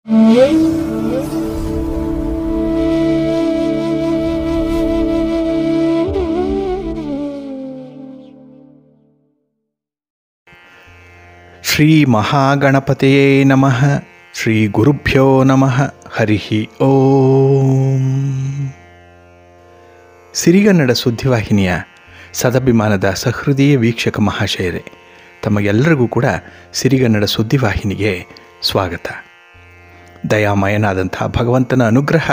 ಶ್ರೀ ಮಹಾಗಣಪತಿಯೇ ನಮಃ. ಶ್ರೀ ಗುರುಭ್ಯೋ ನಮಃ. ಹರಿ ಓಂ. ಸಿರಿಗನ್ನಡ ಸುದ್ದಿವಾಹಿನಿಯ ಸದಭಿಮಾನದ ಸಹೃದಯ ವೀಕ್ಷಕ ಮಹಾಶಯರೇ, ತಮಗೆಲ್ಲರಿಗೂ ಕೂಡ ಸಿರಿಗನ್ನಡ ಸುದ್ದಿವಾಹಿನಿಗೆ ಸ್ವಾಗತ. ದಯಾಮಯನಾದಂಥ ಭಗವಂತನ ಅನುಗ್ರಹ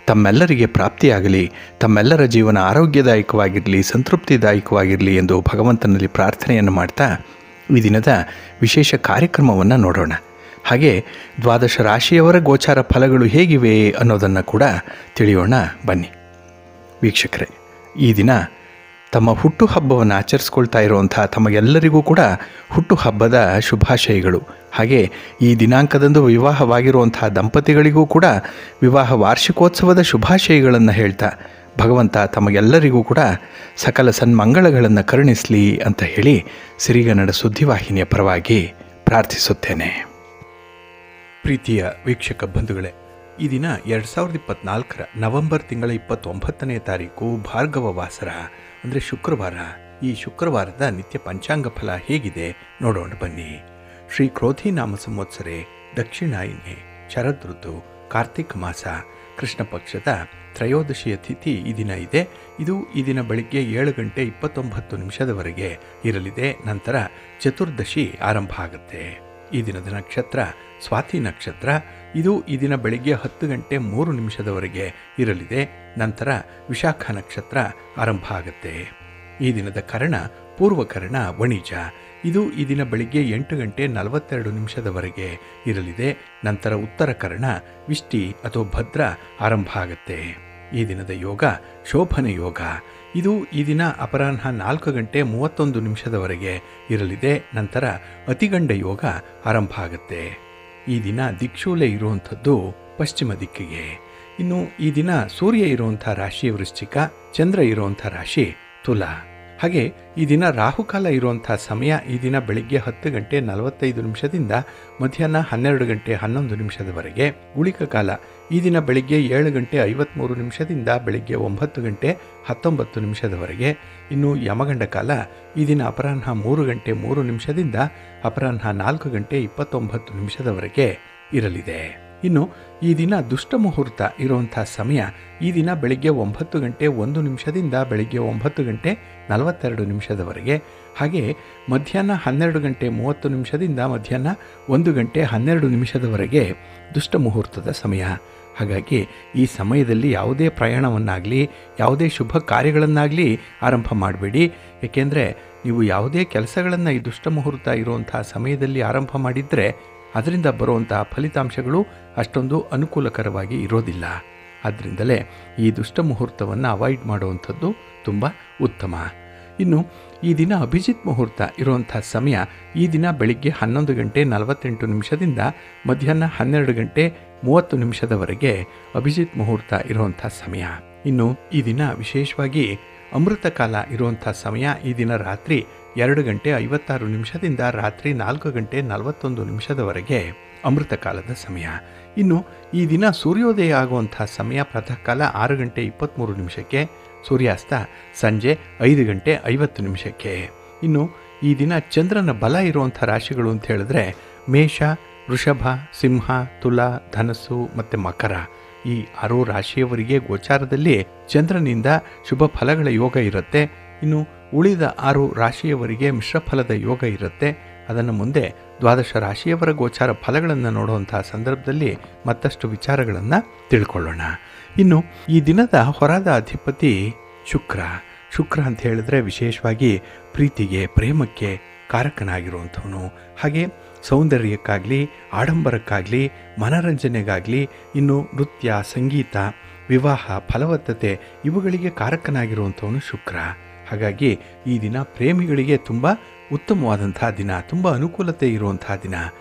ತಮ್ಮೆಲ್ಲರಿಗೆ ಪ್ರಾಪ್ತಿಯಾಗಲಿ, ತಮ್ಮೆಲ್ಲರ ಜೀವನ ಆರೋಗ್ಯದಾಯಕವಾಗಿರಲಿ, ಸಂತೃಪ್ತಿದಾಯಕವಾಗಿರಲಿ ಎಂದು ಭಗವಂತನಲ್ಲಿ ಪ್ರಾರ್ಥನೆಯನ್ನು ಮಾಡ್ತಾ ಈ ದಿನದ ವಿಶೇಷ ಕಾರ್ಯಕ್ರಮವನ್ನು ನೋಡೋಣ. ಹಾಗೆ ದ್ವಾದಶ ರಾಶಿಯವರ ಗೋಚಾರ ಫಲಗಳು ಹೇಗಿವೆ ಅನ್ನೋದನ್ನು ಕೂಡ ತಿಳಿಯೋಣ ಬನ್ನಿ. ವೀಕ್ಷಕರೇ, ಈ ದಿನ ತಮ್ಮ ಹುಟ್ಟುಹಬ್ಬವನ್ನು ಆಚರಿಸ್ಕೊಳ್ತಾ ಇರುವಂಥ ತಮಗೆಲ್ಲರಿಗೂ ಕೂಡ ಹುಟ್ಟುಹಬ್ಬದ ಶುಭಾಶಯಗಳು. ಹಾಗೆ ಈ ದಿನಾಂಕದಂದು ವಿವಾಹವಾಗಿರುವಂಥ ದಂಪತಿಗಳಿಗೂ ಕೂಡ ವಿವಾಹ ವಾರ್ಷಿಕೋತ್ಸವದ ಶುಭಾಶಯಗಳನ್ನು ಹೇಳ್ತಾ ಭಗವಂತ ತಮಗೆಲ್ಲರಿಗೂ ಕೂಡ ಸಕಲ ಸನ್ಮಂಗಳಗಳನ್ನು ಕರುಣಿಸಲಿ ಅಂತ ಹೇಳಿ ಸಿರಿಗನ್ನಡ ಸುದ್ದಿವಾಹಿನಿಯ ಪರವಾಗಿ ಪ್ರಾರ್ಥಿಸುತ್ತೇನೆ. ಪ್ರೀತಿಯ ವೀಕ್ಷಕ ಬಂಧುಗಳೇ, ಈ ದಿನ 2024 ನವೆಂಬರ್ ತಿಂಗಳ 29ನೇ ತಾರೀಕು ಭಾರ್ಗವ ವಾಸರ ಅಂದರೆ ಶುಕ್ರವಾರ. ಈ ಶುಕ್ರವಾರದ ನಿತ್ಯ ಪಂಚಾಂಗ ಫಲ ಹೇಗಿದೆ ನೋಡೋಣ ಬನ್ನಿ. ಶ್ರೀ ಕ್ರೋಧಿ ನಾಮ ಸಂವತ್ಸರೆ, ದಕ್ಷಿಣಾಯನೆ, ಶರದ್ ಋತು, ಕಾರ್ತಿಕ ಮಾಸ, ಕೃಷ್ಣ ಪಕ್ಷದ ತ್ರಯೋದಶಿಯ ತಿಥಿ ಈ ದಿನ ಇದೆ. ಇದು ಈ ದಿನ ಬೆಳಿಗ್ಗೆ 7:29 ಇರಲಿದೆ. ನಂತರ ಚತುರ್ದಶಿ ಆರಂಭ ಆಗುತ್ತೆ. ಈ ದಿನದ ನಕ್ಷತ್ರ ಸ್ವಾತಿ ನಕ್ಷತ್ರ. ಇದು ಈ ದಿನ ಬೆಳಿಗ್ಗೆ 10:03 ಇರಲಿದೆ. ನಂತರ ವಿಶಾಖ ನಕ್ಷತ್ರ ಆರಂಭ ಆಗುತ್ತೆ. ಈ ದಿನದ ಕರ್ಣ ಪೂರ್ವಕರ್ಣ ವಣಿಜ. ಇದು ಈ ದಿನ ಬೆಳಿಗ್ಗೆ 8:42 ಇರಲಿದೆ. ನಂತರ ಉತ್ತರ ಕರ್ಣ ವಿಷ್ಟಿ ಅಥವಾ ಭದ್ರ ಆರಂಭ ಆಗುತ್ತೆ. ಈ ದಿನದ ಯೋಗ ಶೋಭನ ಯೋಗ. ಇದು ಈ ದಿನ ಅಪರಾಹ್ನ 4:31 ಇರಲಿದೆ. ನಂತರ ಅತಿಗಂಡ ಯೋಗ ಆರಂಭ ಆಗುತ್ತೆ. ಈ ದಿನ ದಿಕ್ಷೂಲೆ ಇರುವಂಥದ್ದು ಪಶ್ಚಿಮ ದಿಕ್ಕಿಗೆ. ಇನ್ನು ಈ ದಿನ ಸೂರ್ಯ ಇರುವಂಥ ರಾಶಿ ವೃಶ್ಚಿಕ, ಚಂದ್ರ ಇರುವಂಥ ರಾಶಿ ತುಲಾ. ಹಾಗೆ ಈ ದಿನ ರಾಹುಕಾಲ ಇರುವಂಥ ಸಮಯ ಈ ದಿನ ಬೆಳಿಗ್ಗೆ 10:45 ಮಧ್ಯಾಹ್ನ 12:11 ಉಳಿಕ ಕಾಲ ಈ ದಿನ ಬೆಳಿಗ್ಗೆ 7:53 ಬೆಳಿಗ್ಗೆ 9:19 ಇನ್ನು ಯಮಗಂಡ ಕಾಲ ಈ ದಿನ ಅಪರಾಹ್ನ 3:03 ಅಪರಾಹ್ನ 4:29 ಇರಲಿದೆ. ಇನ್ನು ಈ ದಿನ ದುಷ್ಟ ಮುಹೂರ್ತ ಇರುವಂಥ ಸಮಯ ಈ ದಿನ ಬೆಳಿಗ್ಗೆ 9:01 ಬೆಳಿಗ್ಗೆ 9:42 ಹಾಗೆ ಮಧ್ಯಾಹ್ನ 12:30 ಮಧ್ಯಾಹ್ನ 1:12 ದುಷ್ಟ ಮುಹೂರ್ತದ ಸಮಯ. ಹಾಗಾಗಿ ಈ ಸಮಯದಲ್ಲಿ ಯಾವುದೇ ಪ್ರಯಾಣವನ್ನಾಗಲಿ ಯಾವುದೇ ಶುಭ ಕಾರ್ಯಗಳನ್ನಾಗಲಿ ಆರಂಭ ಮಾಡಬೇಡಿ. ಏಕೆಂದರೆ ನೀವು ಯಾವುದೇ ಕೆಲಸಗಳನ್ನು ಈ ದುಷ್ಟ ಮುಹೂರ್ತ ಇರುವಂಥ ಸಮಯದಲ್ಲಿ ಆರಂಭ ಮಾಡಿದರೆ ಅದರಿಂದ ಬರುವಂತಹ ಫಲಿತಾಂಶಗಳು ಅಷ್ಟೊಂದು ಅನುಕೂಲಕರವಾಗಿ ಇರೋದಿಲ್ಲ. ಆದ್ದರಿಂದಲೇ ಈ ದುಷ್ಟ ಮುಹೂರ್ತವನ್ನು ಅವಾಯ್ಡ್ ಮಾಡುವಂಥದ್ದು ತುಂಬ ಉತ್ತಮ. ಇನ್ನು ಈ ದಿನ ಅಭಿಜಿತ್ ಮುಹೂರ್ತ ಇರುವಂಥ ಸಮಯ ಈ ದಿನ ಬೆಳಿಗ್ಗೆ 11:48 ಮಧ್ಯಾಹ್ನ 12:30 ಅಭಿಜಿತ್ ಮುಹೂರ್ತ ಇರುವಂಥ ಸಮಯ. ಇನ್ನು ಈ ದಿನ ವಿಶೇಷವಾಗಿ ಅಮೃತ ಕಾಲ ಇರುವಂಥ ಸಮಯ ಈ ದಿನ ರಾತ್ರಿ 2:56 ರಾತ್ರಿ 4:41 ಅಮೃತ ಕಾಲದ ಸಮಯ. ಇನ್ನು ಈ ದಿನ ಸೂರ್ಯೋದಯ ಆಗುವಂಥ ಸಮಯ ಪ್ರಾತಃ ಕಾಲ 6:23 ಸೂರ್ಯಾಸ್ತ ಸಂಜೆ 5:50. ಇನ್ನು ಈ ದಿನ ಚಂದ್ರನ ಬಲ ಇರುವಂಥ ರಾಶಿಗಳು ಅಂತ ಹೇಳಿದ್ರೆ ಮೇಷ, ವೃಷಭ, ಸಿಂಹ, ತುಲಾ, ಧನಸ್ಸು ಮತ್ತು ಮಕರ. ಈ 6 ರಾಶಿಯವರಿಗೆ ಗೋಚಾರದಲ್ಲಿ ಚಂದ್ರನಿಂದ ಶುಭ ಫಲಗಳ ಯೋಗ ಇರುತ್ತೆ. ಇನ್ನು ಉಳಿದ 6 ರಾಶಿಯವರಿಗೆ ಮಿಶ್ರ ಫಲದ ಯೋಗ ಇರುತ್ತೆ. ಅದನ್ನು ಮುಂದೆ ದ್ವಾದಶ ರಾಶಿಯವರ ಗೋಚಾರ ಫಲಗಳನ್ನು ನೋಡುವಂಥ ಸಂದರ್ಭದಲ್ಲಿ ಮತ್ತಷ್ಟು ವಿಚಾರಗಳನ್ನು ತಿಳ್ಕೊಳ್ಳೋಣ. ಇನ್ನು ಈ ದಿನದ ಹೊರದ ಅಧಿಪತಿ ಶುಕ್ರ. ಶುಕ್ರ ಅಂತ ಹೇಳಿದ್ರೆ ವಿಶೇಷವಾಗಿ ಪ್ರೀತಿಗೆ, ಪ್ರೇಮಕ್ಕೆ ಕಾರಕನಾಗಿರುವಂಥವನು. ಹಾಗೆ ಸೌಂದರ್ಯಕ್ಕಾಗಲಿ, ಆಡಂಬರಕ್ಕಾಗಲಿ, ಮನರಂಜನೆಗಾಗಲಿ, ಇನ್ನು ನೃತ್ಯ, ಸಂಗೀತ, ವಿವಾಹ, ಫಲವತ್ತತೆ ಇವುಗಳಿಗೆ ಕಾರಕನಾಗಿರುವಂಥವನು ಶುಕ್ರ. ಹಾಗಾಗಿ ಈ ದಿನ ಪ್ರೇಮಿಗಳಿಗೆ ತುಂಬ ಉತ್ತಮವಾದಂಥ ದಿನ, ತುಂಬ ಅನುಕೂಲತೆ ಇರುವಂಥ ದಿನ.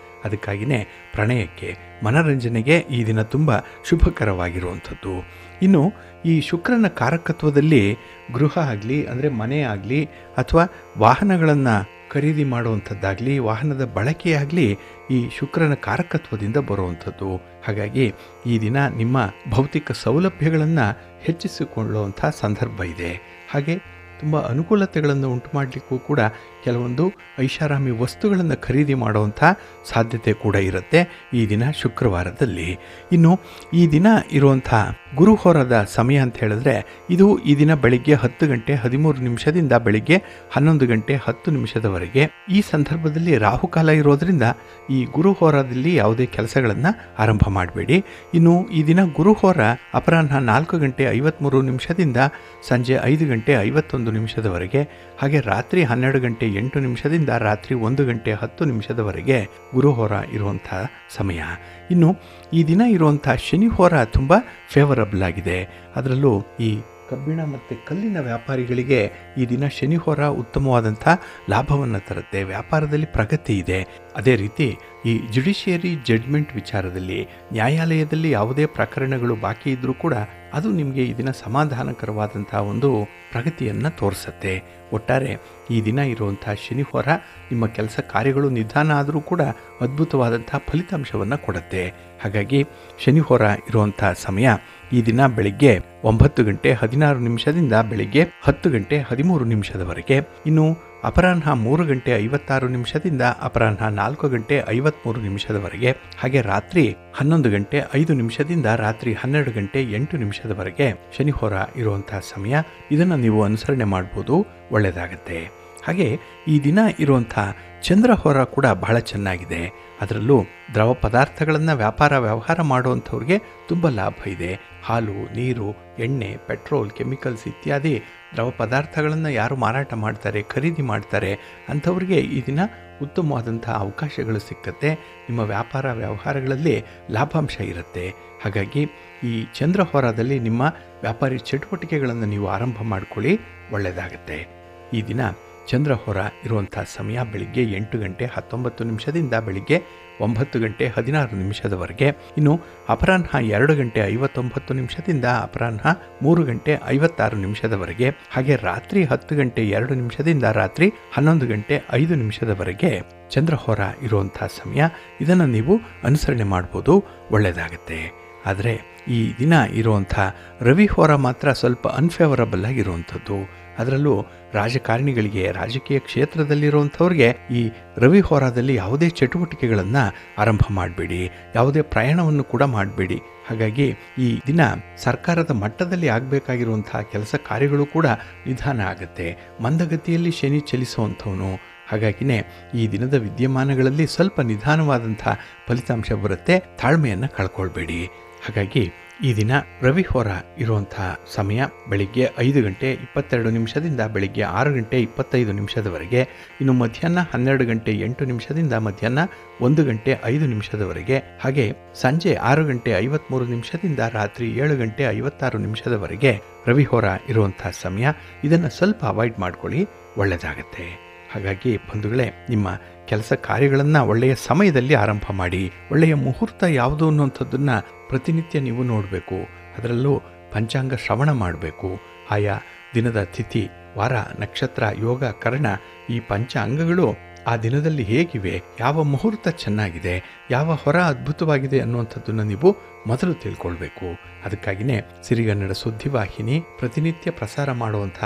ಅದಕ್ಕಾಗಿಯೇ ಪ್ರಣಯಕ್ಕೆ, ಮನರಂಜನೆಗೆ ಈ ದಿನ ತುಂಬ ಶುಭಕರವಾಗಿರುವಂಥದ್ದು. ಇನ್ನು ಈ ಶುಕ್ರನ ಕಾರಕತ್ವದಲ್ಲಿ ಗೃಹ ಆಗಲಿ ಅಂದರೆ ಮನೆ ಆಗಲಿ ಅಥವಾ ವಾಹನಗಳನ್ನು ಖರೀದಿ ಮಾಡುವಂಥದ್ದಾಗಲಿ ವಾಹನದ ಬಳಕೆಯಾಗಲಿ ಈ ಶುಕ್ರನ ಕಾರಕತ್ವದಿಂದ ಬರುವಂಥದ್ದು. ಹಾಗಾಗಿ ಈ ದಿನ ನಿಮ್ಮ ಭೌತಿಕ ಸೌಲಭ್ಯಗಳನ್ನು ಹೆಚ್ಚಿಸಿಕೊಳ್ಳುವಂಥ ಸಂದರ್ಭ ಇದೆ. ಹಾಗೆ ತುಂಬ ಅನುಕೂಲತೆಗಳನ್ನು ಉಂಟು ಮಾಡಲಿಕ್ಕೂ ಕೂಡ ಕೆಲವೊಂದು ಐಷಾರಾಮಿ ವಸ್ತುಗಳನ್ನು ಖರೀದಿ ಮಾಡುವಂಥ ಸಾಧ್ಯತೆ ಕೂಡ ಇರುತ್ತೆ ಈ ದಿನ ಶುಕ್ರವಾರದಲ್ಲಿ. ಇನ್ನು ಈ ದಿನ ಇರುವಂಥ ಗುರುಹೋರದ ಸಮಯ ಅಂತ ಹೇಳಿದ್ರೆ ಇದು ಈ ದಿನ ಬೆಳಿಗ್ಗೆ 10 ಗಂಟೆ 13 ನಿಮಿಷದಿಂದ ಬೆಳಿಗ್ಗೆ 11 ಗಂಟೆ 10 ನಿಮಿಷದವರೆಗೆ. ಈ ಸಂದರ್ಭದಲ್ಲಿ ರಾಹುಕಾಲ ಇರೋದರಿಂದ ಈ ಗುರುಹೋರದಲ್ಲಿ ಯಾವುದೇ ಕೆಲಸಗಳನ್ನು ಆರಂಭ ಮಾಡಬೇಡಿ. ಇನ್ನು ಈ ದಿನ ಗುರುಹೋರ ಅಪರಾಹ್ನ 4 ಗಂಟೆ 53 ನಿಮಿಷದಿಂದ ಸಂಜೆ 5 ಗಂಟೆ 51 ನಿಮಿಷದವರೆಗೆ. ಹಾಗೆ ರಾತ್ರಿ 12 ಗಂಟೆ 8 ನಿಮಿಷದಿಂದ ರಾತ್ರಿ 1 ಗಂಟೆ 10 ನಿಮಿಷದವರೆಗೆ ಗುರುಹೋರ ಇರುವಂಥ ಸಮಯ. ಇನ್ನು ಈ ದಿನ ಇರುವಂಥ ಶನಿಹೋರ ತುಂಬ ಫೇವರಬಲ್ ಆಗಿದೆ. ಅದರಲ್ಲೂ ಈ ಕಬ್ಬಿಣ ಮತ್ತು ಕಲ್ಲಿನ ವ್ಯಾಪಾರಿಗಳಿಗೆ ಈ ದಿನ ಶನಿಹೋರ ಉತ್ತಮವಾದಂಥ ಲಾಭವನ್ನು ತರುತ್ತೆ. ವ್ಯಾಪಾರದಲ್ಲಿ ಪ್ರಗತಿ ಇದೆ. ಅದೇ ರೀತಿ ಈ ಜುಡಿಷಿಯರಿ ಜಡ್ಜ್ಮೆಂಟ್ ವಿಚಾರದಲ್ಲಿ ನ್ಯಾಯಾಲಯದಲ್ಲಿ ಯಾವುದೇ ಪ್ರಕರಣಗಳು ಬಾಕಿ ಇದ್ದರೂ ಕೂಡ ಅದು ನಿಮಗೆ ಈ ದಿನ ಸಮಾಧಾನಕರವಾದಂಥ ಒಂದು ಪ್ರಗತಿಯನ್ನು ತೋರಿಸುತ್ತೆ. ಒಟ್ಟಾರೆ ಈ ದಿನ ಇರುವಂಥ ಶನಿಹೋರ ನಿಮ್ಮ ಕೆಲಸ ಕಾರ್ಯಗಳು ನಿಧಾನ ಆದರೂ ಕೂಡ ಅದ್ಭುತವಾದಂಥ ಫಲಿತಾಂಶವನ್ನು ಕೊಡುತ್ತೆ. ಹಾಗಾಗಿ ಶನಿಹೋರ ಇರುವಂಥ ಸಮಯ ಈ ದಿನ ಬೆಳಿಗ್ಗೆ 9 ಗಂಟೆ 16 ನಿಮಿಷದಿಂದ ಬೆಳಿಗ್ಗೆ 10 ಗಂಟೆ 13 ನಿಮಿಷದವರೆಗೆ. ಇನ್ನು ಅಪರಾಹ್ನ 3 ಗಂಟೆ 56 ನಿಮಿಷದಿಂದ ಅಪರಾಹ್ನ 4 ಗಂಟೆ 53 ನಿಮಿಷದವರೆಗೆ. ಹಾಗೆ ರಾತ್ರಿ 11 ಗಂಟೆ 5 ನಿಮಿಷದಿಂದ ರಾತ್ರಿ 12 ಗಂಟೆ 8 ನಿಮಿಷದವರೆಗೆ ಶನಿಹೋರ ಇರುವಂಥ ಸಮಯ. ಇದನ್ನು ನೀವು ಅನುಸರಣೆ ಮಾಡ್ಬೋದು, ಒಳ್ಳೆಯದಾಗತ್ತೆ. ಹಾಗೆ ಈ ದಿನ ಇರುವಂಥ ಚಂದ್ರಹೋರ ಕೂಡ ಬಹಳ ಚೆನ್ನಾಗಿದೆ. ಅದರಲ್ಲೂ ದ್ರವ ಪದಾರ್ಥಗಳನ್ನು ವ್ಯವಹಾರ ಮಾಡುವಂಥವ್ರಿಗೆ ತುಂಬ ಲಾಭ ಇದೆ. ಹಾಲು, ನೀರು, ಎಣ್ಣೆ, ಪೆಟ್ರೋಲ್, ಕೆಮಿಕಲ್ಸ್ ಇತ್ಯಾದಿ ದ್ರವ ಪದಾರ್ಥಗಳನ್ನು ಯಾರು ಮಾರಾಟ ಮಾಡ್ತಾರೆ, ಖರೀದಿ ಮಾಡ್ತಾರೆ ಅಂಥವ್ರಿಗೆ ಈ ದಿನ ಉತ್ತಮವಾದಂಥ ಅವಕಾಶಗಳು ಸಿಕ್ಕತ್ತೆ. ನಿಮ್ಮ ವ್ಯವಹಾರಗಳಲ್ಲಿ ಲಾಭಾಂಶ ಇರುತ್ತೆ. ಹಾಗಾಗಿ ಈ ಚಂದ್ರಹೋರದಲ್ಲಿ ನಿಮ್ಮ ವ್ಯಾಪಾರಿ ಚಟುವಟಿಕೆಗಳನ್ನು ನೀವು ಆರಂಭ ಮಾಡ್ಕೊಳ್ಳಿ, ಒಳ್ಳೆಯದಾಗತ್ತೆ. ಈ ದಿನ ಚಂದ್ರಹೋರ ಇರುವಂಥ ಸಮಯ ಬೆಳಿಗ್ಗೆ 8 ಗಂಟೆ 19 ನಿಮಿಷದಿಂದ ಬೆಳಿಗ್ಗೆ 9 ಗಂಟೆ 16 ನಿಮಿಷದವರೆಗೆ. ಇನ್ನು ಅಪರಾಹ್ನ 2 ಗಂಟೆ 59 ನಿಮಿಷದಿಂದ ಅಪರಾಹ್ನ 3 ಗಂಟೆ 56 ನಿಮಿಷದವರೆಗೆ. ಹಾಗೆ ರಾತ್ರಿ 10 ಗಂಟೆ 2 ನಿಮಿಷದಿಂದ ರಾತ್ರಿ 11 ಗಂಟೆ 5 ನಿಮಿಷದವರೆಗೆ ಚಂದ್ರಹೋರ ಇರುವಂಥ ಸಮಯ. ಇದನ್ನು ನೀವು ಅನುಸರಣೆ ಮಾಡ್ಬೋದು, ಒಳ್ಳೆಯದಾಗತ್ತೆ. ಆದರೆ ಈ ದಿನ ಇರುವಂಥ ರವಿಹೋರ ಮಾತ್ರ ಸ್ವಲ್ಪ ಅನ್ಫೇವರಬಲ್ ಆಗಿರುವಂಥದ್ದು. ಅದರಲ್ಲೂ ರಾಜಕಾರಣಿಗಳಿಗೆ, ರಾಜಕೀಯ ಕ್ಷೇತ್ರದಲ್ಲಿರುವಂಥವ್ರಿಗೆ ಈ ರವಿಹೋರದಲ್ಲಿ ಯಾವುದೇ ಚಟುವಟಿಕೆಗಳನ್ನು ಆರಂಭ ಮಾಡಬೇಡಿ, ಯಾವುದೇ ಪ್ರಯಾಣವನ್ನು ಕೂಡ ಮಾಡಬೇಡಿ. ಹಾಗಾಗಿ ಈ ದಿನ ಸರ್ಕಾರದ ಮಟ್ಟದಲ್ಲಿ ಆಗಬೇಕಾಗಿರುವಂಥ ಕೆಲಸ ಕಾರ್ಯಗಳು ಕೂಡ ನಿಧಾನ ಆಗುತ್ತೆ. ಮಂದಗತಿಯಲ್ಲಿ ಶನಿ ಚಲಿಸುವಂಥವನು. ಹಾಗಾಗಿನೇ ಈ ದಿನದ ವಿದ್ಯಮಾನಗಳಲ್ಲಿ ಸ್ವಲ್ಪ ನಿಧಾನವಾದಂಥ ಫಲಿತಾಂಶ ಬರುತ್ತೆ. ತಾಳ್ಮೆಯನ್ನು ಕಳ್ಕೊಳ್ಬೇಡಿ. ಹಾಗಾಗಿ ಈ ದಿನ ರವಿಹೋರ ಇರುವಂಥ ಸಮಯ ಬೆಳಿಗ್ಗೆ 5 ಗಂಟೆ 22 ನಿಮಿಷದಿಂದ ಬೆಳಿಗ್ಗೆ 6 ಗಂಟೆ 25 ನಿಮಿಷದವರೆಗೆ. ಇನ್ನು ಮಧ್ಯಾಹ್ನ 12 ಗಂಟೆ 8 ನಿಮಿಷದಿಂದ ಮಧ್ಯಾಹ್ನ 1 ಗಂಟೆ 5 ನಿಮಿಷದವರೆಗೆ. ಹಾಗೆ ಸಂಜೆ 6 ಗಂಟೆ 53 ನಿಮಿಷದಿಂದ ರಾತ್ರಿ 7 ಗಂಟೆ 56 ನಿಮಿಷದವರೆಗೆ ರವಿಹೋರ ಇರುವಂಥ ಸಮಯ. ಇದನ್ನು ಸ್ವಲ್ಪ ಅವಾಯ್ಡ್ ಮಾಡ್ಕೊಳ್ಳಿ, ಒಳ್ಳೆಯದಾಗತ್ತೆ. ಹಾಗಾಗಿ ಬಂಧುಗಳೇ, ನಿಮ್ಮ ಕೆಲಸ ಕಾರ್ಯಗಳನ್ನು ಒಳ್ಳೆಯ ಸಮಯದಲ್ಲಿ ಆರಂಭ ಮಾಡಿ. ಒಳ್ಳೆಯ ಮುಹೂರ್ತ ಯಾವುದು ಅನ್ನುವಂಥದ್ದನ್ನು ಪ್ರತಿನಿತ್ಯ ನೀವು ನೋಡಬೇಕು. ಅದರಲ್ಲೂ ಪಂಚಾಂಗ ಶ್ರವಣ ಮಾಡಬೇಕು. ಆಯಾ ದಿನದ ತಿಥಿ, ವಾರ, ನಕ್ಷತ್ರ, ಯೋಗ, ಕರ್ಣ ಈ ಪಂಚಾಂಗಗಳು ಆ ದಿನದಲ್ಲಿ ಹೇಗಿವೆ, ಯಾವ ಮುಹೂರ್ತ ಚೆನ್ನಾಗಿದೆ, ಯಾವ ಹೊರ ಅದ್ಭುತವಾಗಿದೆ ಅನ್ನುವಂಥದ್ದನ್ನು ನೀವು ಮೊದಲು ತಿಳ್ಕೊಳ್ಬೇಕು. ಅದಕ್ಕಾಗಿಯೇ ಸಿರಿಗನ್ನಡ ಸುದ್ದಿವಾಹಿನಿ ಪ್ರತಿನಿತ್ಯ ಪ್ರಸಾರ ಮಾಡುವಂಥ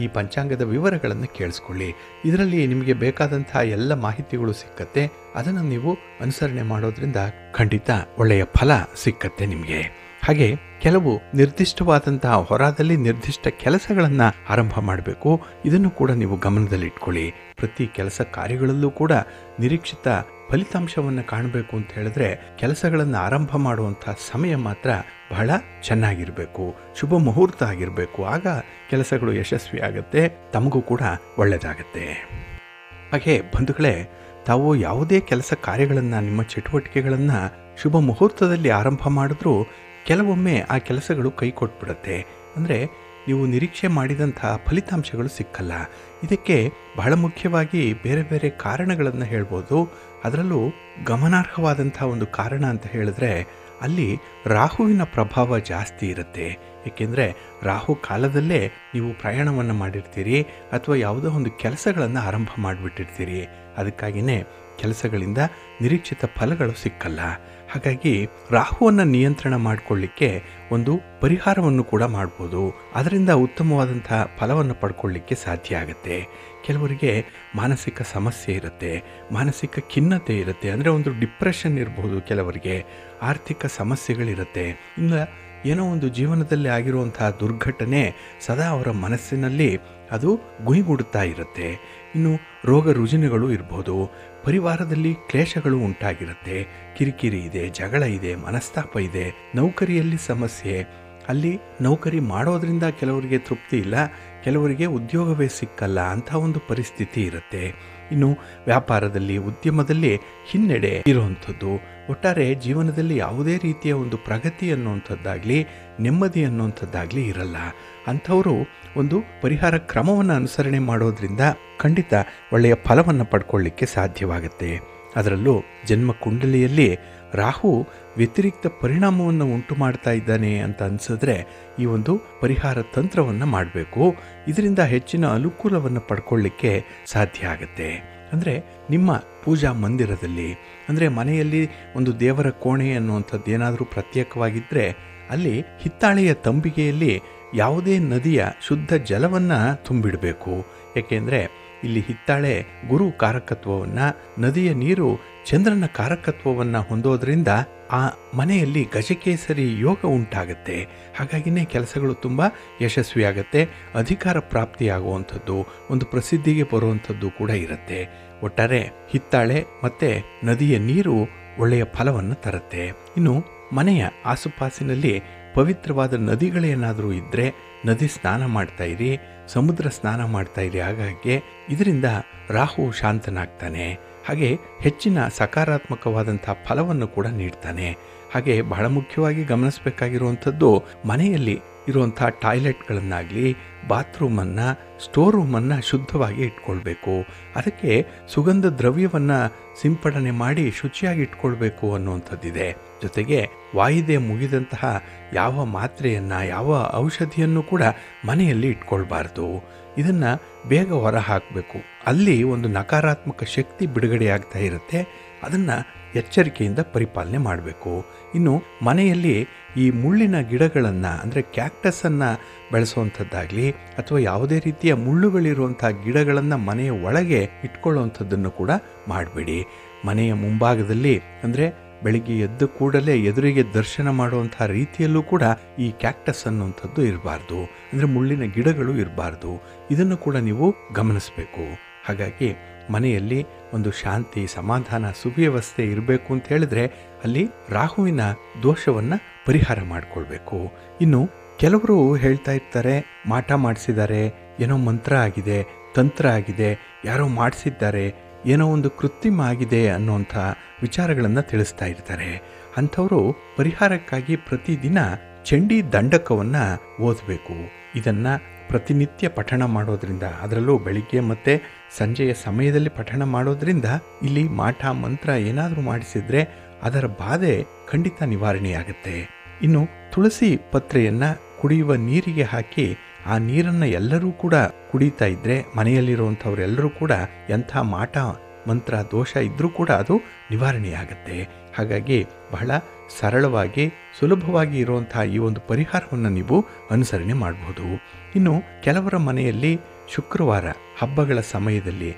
ಈ ಪಂಚಾಂಗದ ವಿವರಗಳನ್ನು ಕೇಳಿಸ್ಕೊಳ್ಳಿ. ಇದರಲ್ಲಿ ನಿಮಗೆ ಬೇಕಾದಂಥ ಎಲ್ಲ ಮಾಹಿತಿಗಳು ಸಿಕ್ಕತ್ತೆ. ಅದನ್ನು ನೀವು ಅನುಸರಣೆ ಮಾಡೋದ್ರಿಂದ ಖಂಡಿತ ಒಳ್ಳೆಯ ಫಲ ಸಿಕ್ಕತ್ತೆ ನಿಮಗೆ. ಹಾಗೆ ಕೆಲವು ನಿರ್ದಿಷ್ಟವಾದಂತಹ ಹೊರದಲ್ಲಿ ನಿರ್ದಿಷ್ಟ ಕೆಲಸಗಳನ್ನು ಆರಂಭ ಮಾಡಬೇಕು. ಇದನ್ನು ಕೂಡ ನೀವು ಗಮನದಲ್ಲಿಟ್ಕೊಳ್ಳಿ. ಪ್ರತಿ ಕೆಲಸ ಕಾರ್ಯಗಳಲ್ಲೂ ಕೂಡ ನಿರೀಕ್ಷಿತ ಫಲಿತಾಂಶವನ್ನು ಕಾಣಬೇಕು ಅಂತ ಹೇಳಿದ್ರೆ ಕೆಲಸಗಳನ್ನು ಆರಂಭ ಮಾಡುವಂಥ ಸಮಯ ಮಾತ್ರ ಬಹಳ ಚೆನ್ನಾಗಿರಬೇಕು, ಶುಭ ಮುಹೂರ್ತ ಆಗಿರಬೇಕು. ಆಗ ಕೆಲಸಗಳು ಯಶಸ್ವಿ ಆಗುತ್ತೆ, ತಮಗೂ ಕೂಡ ಒಳ್ಳೆಯದಾಗತ್ತೆ. ಹಾಗೆ ಬಂಧುಗಳೇ, ತಾವು ಯಾವುದೇ ಕೆಲಸ ಕಾರ್ಯಗಳನ್ನು, ನಿಮ್ಮ ಚಟುವಟಿಕೆಗಳನ್ನು ಶುಭ ಮುಹೂರ್ತದಲ್ಲಿ ಆರಂಭ ಮಾಡಿದ್ರೂ ಕೆಲವೊಮ್ಮೆ ಆ ಕೆಲಸಗಳು ಕೈ ಕೊಟ್ಬಿಡುತ್ತೆ. ಅಂದರೆ ನೀವು ನಿರೀಕ್ಷೆ ಮಾಡಿದಂಥ ಫಲಿತಾಂಶಗಳು ಸಿಕ್ಕಲ್ಲ. ಇದಕ್ಕೆ ಬಹಳ ಮುಖ್ಯವಾಗಿ ಬೇರೆ ಬೇರೆ ಕಾರಣಗಳನ್ನು ಹೇಳ್ಬೋದು. ಅದರಲ್ಲೂ ಗಮನಾರ್ಹವಾದಂಥ ಒಂದು ಕಾರಣ ಅಂತ ಹೇಳಿದ್ರೆ ಅಲ್ಲಿ ರಾಹುವಿನ ಪ್ರಭಾವ ಜಾಸ್ತಿ ಇರುತ್ತೆ. ಏಕೆಂದರೆ ರಾಹು ಕಾಲದಲ್ಲೇ ನೀವು ಪ್ರಯಾಣವನ್ನು ಮಾಡಿರ್ತೀರಿ ಅಥವಾ ಯಾವುದೋ ಒಂದು ಕೆಲಸಗಳನ್ನು ಆರಂಭ ಮಾಡಿಬಿಟ್ಟಿರ್ತೀರಿ. ಅದಕ್ಕಾಗಿಯೇ ಕೆಲಸಗಳಿಂದ ನಿರೀಕ್ಷಿತ ಫಲಗಳು ಸಿಕ್ಕಲ್ಲ. ಹಾಗಾಗಿ ರಾಹುವನ್ನು ನಿಯಂತ್ರಣ ಮಾಡಿಕೊಳ್ಳಿಕ್ಕೆ ಒಂದು ಪರಿಹಾರವನ್ನು ಕೂಡ ಮಾಡ್ಬೋದು. ಅದರಿಂದ ಉತ್ತಮವಾದಂಥ ಫಲವನ್ನು ಪಡ್ಕೊಳ್ಳಿಕ್ಕೆ ಸಾಧ್ಯ ಆಗುತ್ತೆ. ಕೆಲವರಿಗೆ ಮಾನಸಿಕ ಸಮಸ್ಯೆ ಇರುತ್ತೆ, ಮಾನಸಿಕ ಖಿನ್ನತೆ ಇರುತ್ತೆ, ಅಂದರೆ ಒಂದು ಡಿಪ್ರೆಷನ್ ಇರ್ಬೋದು. ಕೆಲವರಿಗೆ ಆರ್ಥಿಕ ಸಮಸ್ಯೆಗಳಿರುತ್ತೆ. ಇನ್ನು ಏನೋ ಒಂದು ಜೀವನದಲ್ಲಿ ಆಗಿರುವಂತಹ ದುರ್ಘಟನೆ ಸದಾ ಅವರ ಮನಸ್ಸಿನಲ್ಲಿ ಅದು ಗುಯಿಗುಡುತ್ತಾ ಇರುತ್ತೆ. ಇನ್ನು ರೋಗ ರುಜಿನಗಳು ಇರ್ಬೋದು, ಪರಿವಾರದಲ್ಲಿ ಕ್ಲೇಶಗಳು ಉಂಟಾಗಿರುತ್ತೆ, ಕಿರಿಕಿರಿ ಇದೆ, ಜಗಳ ಇದೆ, ಮನಸ್ತಾಪ ಇದೆ, ನೌಕರಿಯಲ್ಲಿ ಸಮಸ್ಯೆ, ಅಲ್ಲಿ ನೌಕರಿ ಮಾಡೋದ್ರಿಂದ ಕೆಲವರಿಗೆ ತೃಪ್ತಿ ಇಲ್ಲ, ಕೆಲವರಿಗೆ ಉದ್ಯೋಗವೇ ಸಿಕ್ಕಲ್ಲ, ಅಂಥ ಒಂದು ಪರಿಸ್ಥಿತಿ ಇರುತ್ತೆ. ಇನ್ನು ವ್ಯಾಪಾರದಲ್ಲಿ, ಉದ್ಯಮದಲ್ಲಿ ಹಿನ್ನಡೆ ಇರುವಂಥದ್ದು. ಒಟ್ಟಾರೆ ಜೀವನದಲ್ಲಿ ಯಾವುದೇ ರೀತಿಯ ಒಂದು ಪ್ರಗತಿ ಅನ್ನುವಂಥದ್ದಾಗಲಿ, ನೆಮ್ಮದಿ ಅನ್ನುವಂಥದ್ದಾಗಲಿ ಇರಲ್ಲ. ಅಂಥವರು ಒಂದು ಪರಿಹಾರ ಕ್ರಮವನ್ನು ಅನುಸರಣೆ ಮಾಡೋದ್ರಿಂದ ಖಂಡಿತ ಒಳ್ಳೆಯ ಫಲವನ್ನು ಪಡ್ಕೊಳ್ಳಿಕ್ಕೆ ಸಾಧ್ಯವಾಗುತ್ತೆ. ಅದರಲ್ಲೂ ಜನ್ಮ ಕುಂಡಲಿಯಲ್ಲಿ ರಾಹು ವ್ಯತಿರಿಕ್ತ ಪರಿಣಾಮವನ್ನು ಉಂಟು ಮಾಡ್ತಾ ಇದ್ದಾನೆ ಅಂತ ಅನಿಸಿದ್ರೆ ಈ ಒಂದು ಪರಿಹಾರ ತಂತ್ರವನ್ನು ಮಾಡಬೇಕು. ಇದರಿಂದ ಹೆಚ್ಚಿನ ಅನುಕೂಲವನ್ನು ಪಡ್ಕೊಳ್ಳಿಕ್ಕೆ ಸಾಧ್ಯ ಆಗುತ್ತೆ. ಅಂದರೆ ನಿಮ್ಮ ಪೂಜಾ ಮಂದಿರದಲ್ಲಿ, ಅಂದರೆ ಮನೆಯಲ್ಲಿ ಒಂದು ದೇವರ ಕೋಣೆ ಅನ್ನುವಂಥದ್ದು ಏನಾದರೂ ಪ್ರತ್ಯೇಕವಾಗಿದ್ದರೆ ಅಲ್ಲಿ ಹಿತ್ತಾಳೆಯ ತಂಬಿಗೆಯಲ್ಲಿ ಯಾವುದೇ ನದಿಯ ಶುದ್ಧ ಜಲವನ್ನು ತುಂಬಿಡಬೇಕು. ಏಕೆಂದರೆ ಇಲ್ಲಿ ಹಿತ್ತಾಳೆ ಗುರು ಕಾರಕತ್ವವನ್ನು, ನದಿಯ ನೀರು ಚಂದ್ರನ ಕಾರಕತ್ವವನ್ನು ಹೊಂದೋದ್ರಿಂದ ಆ ಮನೆಯಲ್ಲಿ ಗಜಕೇಸರಿ ಯೋಗ ಉಂಟಾಗುತ್ತೆ. ಹಾಗಾಗಿನೇ ಕೆಲಸಗಳು ತುಂಬ ಯಶಸ್ವಿಯಾಗತ್ತೆ, ಅಧಿಕಾರ ಪ್ರಾಪ್ತಿಯಾಗುವಂಥದ್ದು, ಒಂದು ಪ್ರಸಿದ್ಧಿಗೆ ಬರುವಂಥದ್ದು ಕೂಡ ಇರುತ್ತೆ. ಒಟ್ಟಾರೆ ಹಿತ್ತಾಳೆ ಮತ್ತು ನದಿಯ ನೀರು ಒಳ್ಳೆಯ ಫಲವನ್ನು ತರುತ್ತೆ. ಇನ್ನು ಮನೆಯ ಆಸುಪಾಸಿನಲ್ಲಿ ಪವಿತ್ರವಾದ ನದಿಗಳೇನಾದರೂ ಇದ್ದರೆ ನದಿ ಸ್ನಾನ ಮಾಡ್ತಾ ಇರಿ, ಸಮುದ್ರ ಸ್ನಾನ ಮಾಡ್ತಾ ಇರಿ. ಹಾಗಾಗಿ ಇದರಿಂದ ರಾಹು ಶಾಂತನಾಗ್ತಾನೆ, ಹಾಗೆ ಹೆಚ್ಚಿನ ಸಕಾರಾತ್ಮಕವಾದಂಥ ಫಲವನ್ನು ಕೂಡ ನೀಡ್ತಾನೆ. ಹಾಗೆ ಬಹಳ ಮುಖ್ಯವಾಗಿ ಗಮನಿಸಬೇಕಾಗಿರುವಂಥದ್ದು, ಮನೆಯಲ್ಲಿ ಇರುವಂಥ ಟಾಯ್ಲೆಟ್ಗಳನ್ನಾಗಲಿ, ಬಾತ್ರೂಮನ್ನು, ಸ್ಟೋರ್ ರೂಮನ್ನು ಶುದ್ಧವಾಗಿ ಇಟ್ಕೊಳ್ಬೇಕು. ಅದಕ್ಕೆ ಸುಗಂಧ ದ್ರವ್ಯವನ್ನು ಸಿಂಪಡಣೆ ಮಾಡಿ ಶುಚಿಯಾಗಿ ಇಟ್ಕೊಳ್ಬೇಕು ಅನ್ನುವಂಥದ್ದಿದೆ. ಜೊತೆಗೆ ವಾಯಿದೆ ಮುಗಿದಂತಹ ಯಾವ ಮಾತ್ರೆಯನ್ನು, ಯಾವ ಔಷಧಿಯನ್ನು ಕೂಡ ಮನೆಯಲ್ಲಿ ಇಟ್ಕೊಳ್ಬಾರ್ದು. ಇದನ್ನು ಬೇಗ ಹೊರ ಹಾಕಬೇಕು. ಅಲ್ಲಿ ಒಂದು ನಕಾರಾತ್ಮಕ ಶಕ್ತಿ ಬಿಡುಗಡೆಯಾಗ್ತಾ ಇರುತ್ತೆ. ಅದನ್ನು ಎಚ್ಚರಿಕೆಯಿಂದ ಪರಿಪಾಲನೆ ಮಾಡಬೇಕು. ಇನ್ನು ಮನೆಯಲ್ಲಿ ಈ ಮುಳ್ಳಿನ ಗಿಡಗಳನ್ನು, ಅಂದರೆ ಕ್ಯಾಕ್ಟಸನ್ನು ಬೆಳೆಸುವಂಥದ್ದಾಗಲಿ ಅಥವಾ ಯಾವುದೇ ರೀತಿಯ ಮುಳ್ಳುಗಳಿರುವಂಥ ಗಿಡಗಳನ್ನು ಮನೆಯ ಒಳಗೆ ಇಟ್ಕೊಳ್ಳುವಂಥದ್ದನ್ನು ಕೂಡ ಮಾಡಬೇಡಿ. ಮನೆಯ ಮುಂಭಾಗದಲ್ಲಿ, ಅಂದರೆ ಬೆಳಿಗ್ಗೆ ಎದ್ದ ಕೂಡಲೇ ಎದುರಿಗೆ ದರ್ಶನ ಮಾಡುವಂಥ ರೀತಿಯಲ್ಲೂ ಕೂಡ ಈ ಕ್ಯಾಕ್ಟಸ್ ಅನ್ನುವಂಥದ್ದು ಇರಬಾರ್ದು, ಅಂದರೆ ಮುಳ್ಳಿನ ಗಿಡಗಳು ಇರಬಾರ್ದು. ಇದನ್ನು ಕೂಡ ನೀವು ಗಮನಿಸಬೇಕು. ಹಾಗಾಗಿ ಮನೆಯಲ್ಲಿ ಒಂದು ಶಾಂತಿ, ಸಮಾಧಾನ, ಸುವ್ಯವಸ್ಥೆ ಇರಬೇಕು ಅಂತ ಹೇಳಿದ್ರೆ ಅಲ್ಲಿ ರಾಹುವಿನ ದೋಷವನ್ನು ಪರಿಹಾರ ಮಾಡಿಕೊಳ್ಬೇಕು. ಇನ್ನು ಕೆಲವರು ಹೇಳ್ತಾ ಇರ್ತಾರೆ, ಮಾಟ ಮಾಡಿಸಿದ್ದಾರೆ, ಏನೋ ಮಂತ್ರ ಆಗಿದೆ, ತಂತ್ರ ಆಗಿದೆ, ಯಾರೋ ಮಾಡಿಸಿದ್ದಾರೆ, ಏನೋ ಒಂದು ಕೃತ್ರಿಮ ಆಗಿದೆ ಅನ್ನೋಂಥ ವಿಚಾರಗಳನ್ನು ತಿಳಿಸ್ತಾ ಇರ್ತಾರೆ. ಅಂಥವರು ಪರಿಹಾರಕ್ಕಾಗಿ ಪ್ರತಿದಿನ ಚಂಡಿ ದಂಡಕವನ್ನು ಓದಬೇಕು. ಇದನ್ನು ಪ್ರತಿನಿತ್ಯ ಪಠಣ ಮಾಡೋದ್ರಿಂದ, ಅದರಲ್ಲೂ ಬೆಳಿಗ್ಗೆ ಮತ್ತು ಸಂಜೆಯ ಸಮಯದಲ್ಲಿ ಪಠಣ ಮಾಡೋದ್ರಿಂದ ಇಲ್ಲಿ ಮಾಟ ಮಂತ್ರ ಏನಾದರೂ ಮಾಡಿಸಿದ್ರೆ ಅದರ ಬಾಧೆ ಖಂಡಿತ ನಿವಾರಣೆಯಾಗುತ್ತೆ. ಇನ್ನು ತುಳಸಿ ಪತ್ರೆಯನ್ನು ಕುಡಿಯುವ ನೀರಿಗೆ ಹಾಕಿ ಆ ನೀರನ್ನು ಎಲ್ಲರೂ ಕೂಡ ಕುಡಿತಾ ಇದ್ದರೆ, ಮನೆಯಲ್ಲಿರುವಂಥವರೆಲ್ಲರೂ ಕೂಡ ಎಂಥ ಮಾಟ ಮಂತ್ರ ದೋಷ ಇದ್ದರೂ ಕೂಡ ಅದು ನಿವಾರಣೆಯಾಗುತ್ತೆ. ಹಾಗಾಗಿ ಬಹಳ ಸರಳವಾಗಿ, ಸುಲಭವಾಗಿ ಇರುವಂಥ ಈ ಒಂದು ಪರಿಹಾರವನ್ನು ನೀವು ಅನುಸರಣೆ ಮಾಡಬಹುದು. ಇನ್ನು ಕೆಲವರ ಮನೆಯಲ್ಲಿ ಶುಕ್ರವಾರ ಹಬ್ಬಗಳ ಸಮಯದಲ್ಲಿ,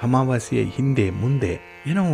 ಅಮಾವಾಸ್ಯೆಯ ಹಿಂದೆ ಮುಂದೆ ಏನೋ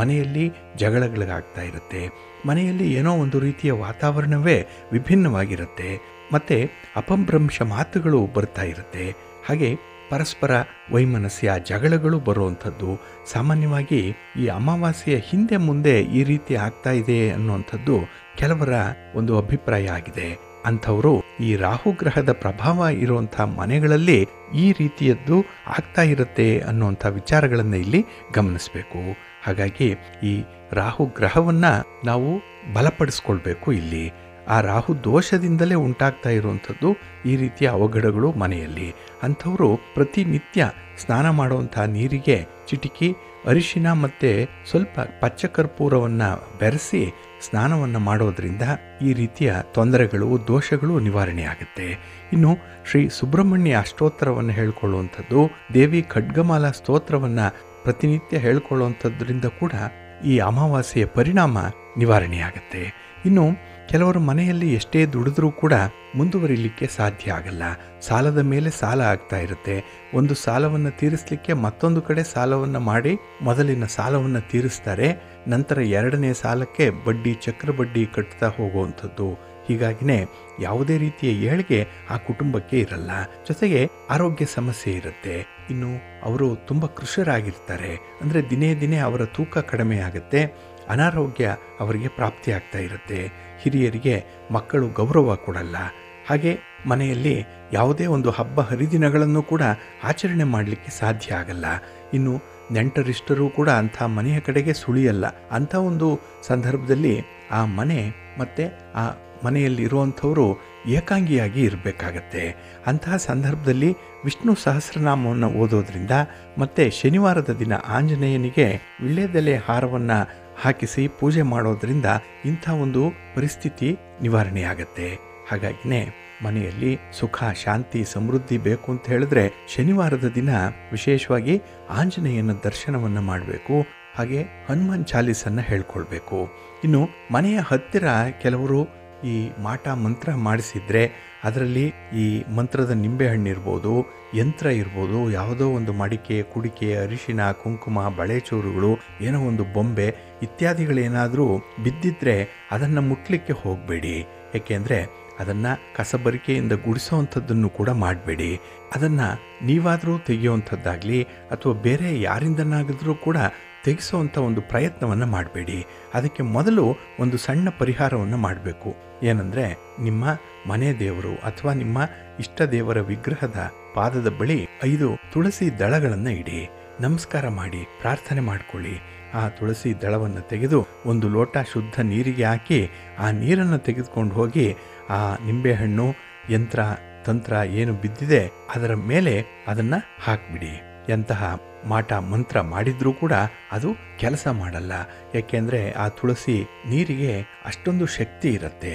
ಮನೆಯಲ್ಲಿ ಜಗಳಗಳಾಗ್ತಾ ಇರುತ್ತೆ. ಮನೆಯಲ್ಲಿ ಏನೋ ಒಂದು ರೀತಿಯ ವಾತಾವರಣವೇ ವಿಭಿನ್ನವಾಗಿರುತ್ತೆ. ಮತ್ತು ಅಪಭ್ರಂಶ ಮಾತುಗಳು ಬರ್ತಾ ಇರುತ್ತೆ. ಹಾಗೆ ಪರಸ್ಪರ ವೈಮನಸ್ಯ, ಜಗಳಗಳು ಬರುವಂಥದ್ದು ಸಾಮಾನ್ಯವಾಗಿ ಈ ಅಮಾವಾಸ್ಯೆಯ ಹಿಂದೆ ಮುಂದೆ ಈ ರೀತಿ ಆಗ್ತಾ ಇದೆ ಅನ್ನುವಂಥದ್ದು ಕೆಲವರ ಒಂದು ಅಭಿಪ್ರಾಯ ಆಗಿದೆ. ಅಂಥವರು ಈ ರಾಹುಗ್ರಹದ ಪ್ರಭಾವ ಇರುವಂಥ ಮನೆಗಳಲ್ಲಿ ಈ ರೀತಿಯದ್ದು ಆಗ್ತಾ ಇರುತ್ತೆ ಅನ್ನುವಂಥ ವಿಚಾರಗಳನ್ನು ಇಲ್ಲಿ ಗಮನಿಸಬೇಕು. ಹಾಗಾಗಿ ಈ ರಾಹುಗ್ರಹವನ್ನು ನಾವು ಬಲಪಡಿಸ್ಕೊಳ್ಬೇಕು. ಇಲ್ಲಿ ಆ ರಾಹು ದೋಷದಿಂದಲೇ ಉಂಟಾಗ್ತಾ ಇರುವಂಥದ್ದು ಈ ರೀತಿಯ ಅವಘಡಗಳು ಮನೆಯಲ್ಲಿ. ಅಂಥವರು ಪ್ರತಿನಿತ್ಯ ಸ್ನಾನ ಮಾಡುವಂಥ ನೀರಿಗೆ ಚಿಟಿಕಿ ಅರಿಶಿನ ಮತ್ತು ಸ್ವಲ್ಪ ಪಚ್ಚಕರ್ಪೂರವನ್ನು ಬೆರೆಸಿ ಸ್ನಾನವನ್ನು ಮಾಡೋದ್ರಿಂದ ಈ ರೀತಿಯ ತೊಂದರೆಗಳು ದೋಷಗಳು ನಿವಾರಣೆ ಆಗುತ್ತೆ. ಇನ್ನು ಶ್ರೀ ಸುಬ್ರಹ್ಮಣ್ಯ ಅಷ್ಟೋತ್ತರವನ್ನು ಹೇಳ್ಕೊಳ್ಳುವಂಥದ್ದು, ದೇವಿ ಖಡ್ಗಮಾಲಾ ಸ್ತೋತ್ರವನ್ನು ಪ್ರತಿನಿತ್ಯ ಹೇಳ್ಕೊಳ್ಳುವಂಥದ್ರಿಂದ ಕೂಡ ಈ ಅಮಾವಾಸ್ಯೆಯ ಪರಿಣಾಮ ನಿವಾರಣೆಯಾಗುತ್ತೆ. ಇನ್ನು ಕೆಲವರು ಮನೆಯಲ್ಲಿ ಎಷ್ಟೇ ದುಡಿದ್ರೂ ಕೂಡ ಮುಂದುವರಿಲಿಕ್ಕೆ ಸಾಧ್ಯ ಆಗಲ್ಲ. ಸಾಲದ ಮೇಲೆ ಸಾಲ ಆಗ್ತಾ ಇರುತ್ತೆ. ಒಂದು ಸಾಲವನ್ನು ತೀರಿಸಲಿಕ್ಕೆ ಮತ್ತೊಂದು ಕಡೆ ಸಾಲವನ್ನು ಮಾಡಿ ಮೊದಲಿನ ಸಾಲವನ್ನು ತೀರಿಸ್ತಾರೆ. ನಂತರ ಎರಡನೇ ಸಾಲಕ್ಕೆ ಬಡ್ಡಿ, ಚಕ್ರ ಬಡ್ಡಿ ಕಟ್ತಾ ಹೋಗುವಂಥದ್ದು. ಹೀಗಾಗಿನೇ ಯಾವುದೇ ರೀತಿಯ ಏಳಿಗೆ ಆ ಕುಟುಂಬಕ್ಕೆ ಇರಲ್ಲ. ಜೊತೆಗೆ ಆರೋಗ್ಯ ಸಮಸ್ಯೆ ಇರುತ್ತೆ. ಇನ್ನು ಅವರು ತುಂಬ ಕೃಶರಾಗಿರ್ತಾರೆ. ಅಂದರೆ ದಿನೇ ದಿನೇ ಅವರ ತೂಕ ಕಡಿಮೆ ಆಗುತ್ತೆ. ಅನಾರೋಗ್ಯ ಅವರಿಗೆ ಪ್ರಾಪ್ತಿಯಾಗ್ತಾ ಇರುತ್ತೆ. ಹಿರಿಯರಿಗೆ ಮಕ್ಕಳು ಗೌರವ ಕೊಡಲ್ಲ. ಹಾಗೆ ಮನೆಯಲ್ಲಿ ಯಾವುದೇ ಒಂದು ಹಬ್ಬ ಹರಿದಿನಗಳನ್ನು ಕೂಡ ಆಚರಣೆ ಮಾಡಲಿಕ್ಕೆ ಸಾಧ್ಯ ಆಗಲ್ಲ. ಇನ್ನು ನೆಂಟರಿಷ್ಟರೂ ಕೂಡ ಅಂಥ ಮನೆಯ ಕಡೆಗೆ ಸುಳಿಯಲ್ಲ. ಅಂಥ ಒಂದು ಸಂದರ್ಭದಲ್ಲಿ ಆ ಮನೆ ಮತ್ತು ಆ ಮನೆಯಲ್ಲಿರುವಂಥವರು ಏಕಾಂಗಿಯಾಗಿ ಇರಬೇಕಾಗತ್ತೆ. ಅಂತಹ ಸಂದರ್ಭದಲ್ಲಿ ವಿಷ್ಣು ಸಹಸ್ರನಾಮವನ್ನು ಓದೋದ್ರಿಂದ ಮತ್ತು ಶನಿವಾರದ ದಿನ ಆಂಜನೇಯನಿಗೆ ವಿಳ್ಯದೆಲೆ ಹಾರವನ್ನು ಹಾಕಿಸಿ ಪೂಜೆ ಮಾಡೋದ್ರಿಂದ ಇಂಥ ಒಂದು ಪರಿಸ್ಥಿತಿ ನಿವಾರಣೆಯಾಗತ್ತೆ. ಹಾಗಾಗಿನೇ ಮನೆಯಲ್ಲಿ ಸುಖ, ಶಾಂತಿ, ಸಮೃದ್ಧಿ ಬೇಕು ಅಂತ ಹೇಳಿದ್ರೆ ಶನಿವಾರದ ದಿನ ವಿಶೇಷವಾಗಿ ಆಂಜನೇಯನ ದರ್ಶನವನ್ನು ಮಾಡಬೇಕು. ಹಾಗೆ ಹನುಮಾನ್ ಚಾಲೀಸನ್ನು ಹೇಳ್ಕೊಳ್ಬೇಕು. ಇನ್ನು ಮನೆಯ ಹತ್ತಿರ ಕೆಲವರು ಈ ಮಾಟ ಮಂತ್ರ ಮಾಡಿಸಿದ್ರೆ ಅದರಲ್ಲಿ ಈ ಮಂತ್ರದ ನಿಂಬೆಹಣ್ಣಿರ್ಬೋದು, ಯಂತ್ರ ಇರ್ಬೋದು, ಯಾವುದೋ ಒಂದು ಮಡಿಕೆ, ಕುಡಿಕೆ, ಅರಿಶಿನ, ಕುಂಕುಮ, ಬಳೆಚೂರುಗಳು, ಏನೋ ಒಂದು ಬೊಂಬೆ ಇತ್ಯಾದಿಗಳೇನಾದರೂ ಬಿದ್ದಿದ್ರೆ ಅದನ್ನು ಮುಟ್ಲಿಕ್ಕೆ ಹೋಗಬೇಡಿ. ಏಕೆಂದರೆ ಅದನ್ನು ಕಸಬರಿಕೆಯಿಂದ ಗುಡಿಸೋವಂಥದ್ದನ್ನು ಕೂಡ ಮಾಡಬೇಡಿ. ಅದನ್ನು ನೀವಾದರೂ ತೆಗೆಯುವಂಥದ್ದಾಗಲಿ ಅಥವಾ ಬೇರೆ ಯಾರಿಂದನಾಗಿದ್ರೂ ಕೂಡ ತೆಗೆಸೋವಂಥ ಒಂದು ಪ್ರಯತ್ನವನ್ನು ಮಾಡಬೇಡಿ. ಅದಕ್ಕೆ ಮೊದಲು ಒಂದು ಸಣ್ಣ ಪರಿಹಾರವನ್ನು ಮಾಡಬೇಕು. ಏನಂದರೆ, ನಿಮ್ಮ ಮನೆ ದೇವರು ಅಥವಾ ನಿಮ್ಮ ಇಷ್ಟ ದೇವರ ವಿಗ್ರಹದ ಪಾದದ ಬಳಿ 5 ತುಳಸಿ ದಳಗಳನ್ನು ಇಡಿ. ನಮಸ್ಕಾರ ಮಾಡಿ ಪ್ರಾರ್ಥನೆ ಮಾಡಿಕೊಳ್ಳಿ. ಆ ತುಳಸಿ ದಳವನ್ನು ತೆಗೆದು ಒಂದು ಲೋಟ ಶುದ್ಧ ನೀರಿಗೆ ಹಾಕಿ ಆ ನೀರನ್ನು ತೆಗೆದುಕೊಂಡು ಹೋಗಿ ಆ ನಿಂಬೆಹಣ್ಣು, ಯಂತ್ರ, ತಂತ್ರ ಏನು ಬಿದ್ದಿದೆ ಅದರ ಮೇಲೆ ಅದನ್ನು ಹಾಕಿಬಿಡಿ. ಎಂತಹ ಮಾಟ ಮಂತ್ರ ಮಾಡಿದ್ರೂ ಕೂಡ ಅದು ಕೆಲಸ ಮಾಡಲ್ಲ. ಏಕೆಂದರೆ ಆ ತುಳಸಿ ನೀರಿಗೆ ಅಷ್ಟೊಂದು ಶಕ್ತಿ ಇರುತ್ತೆ.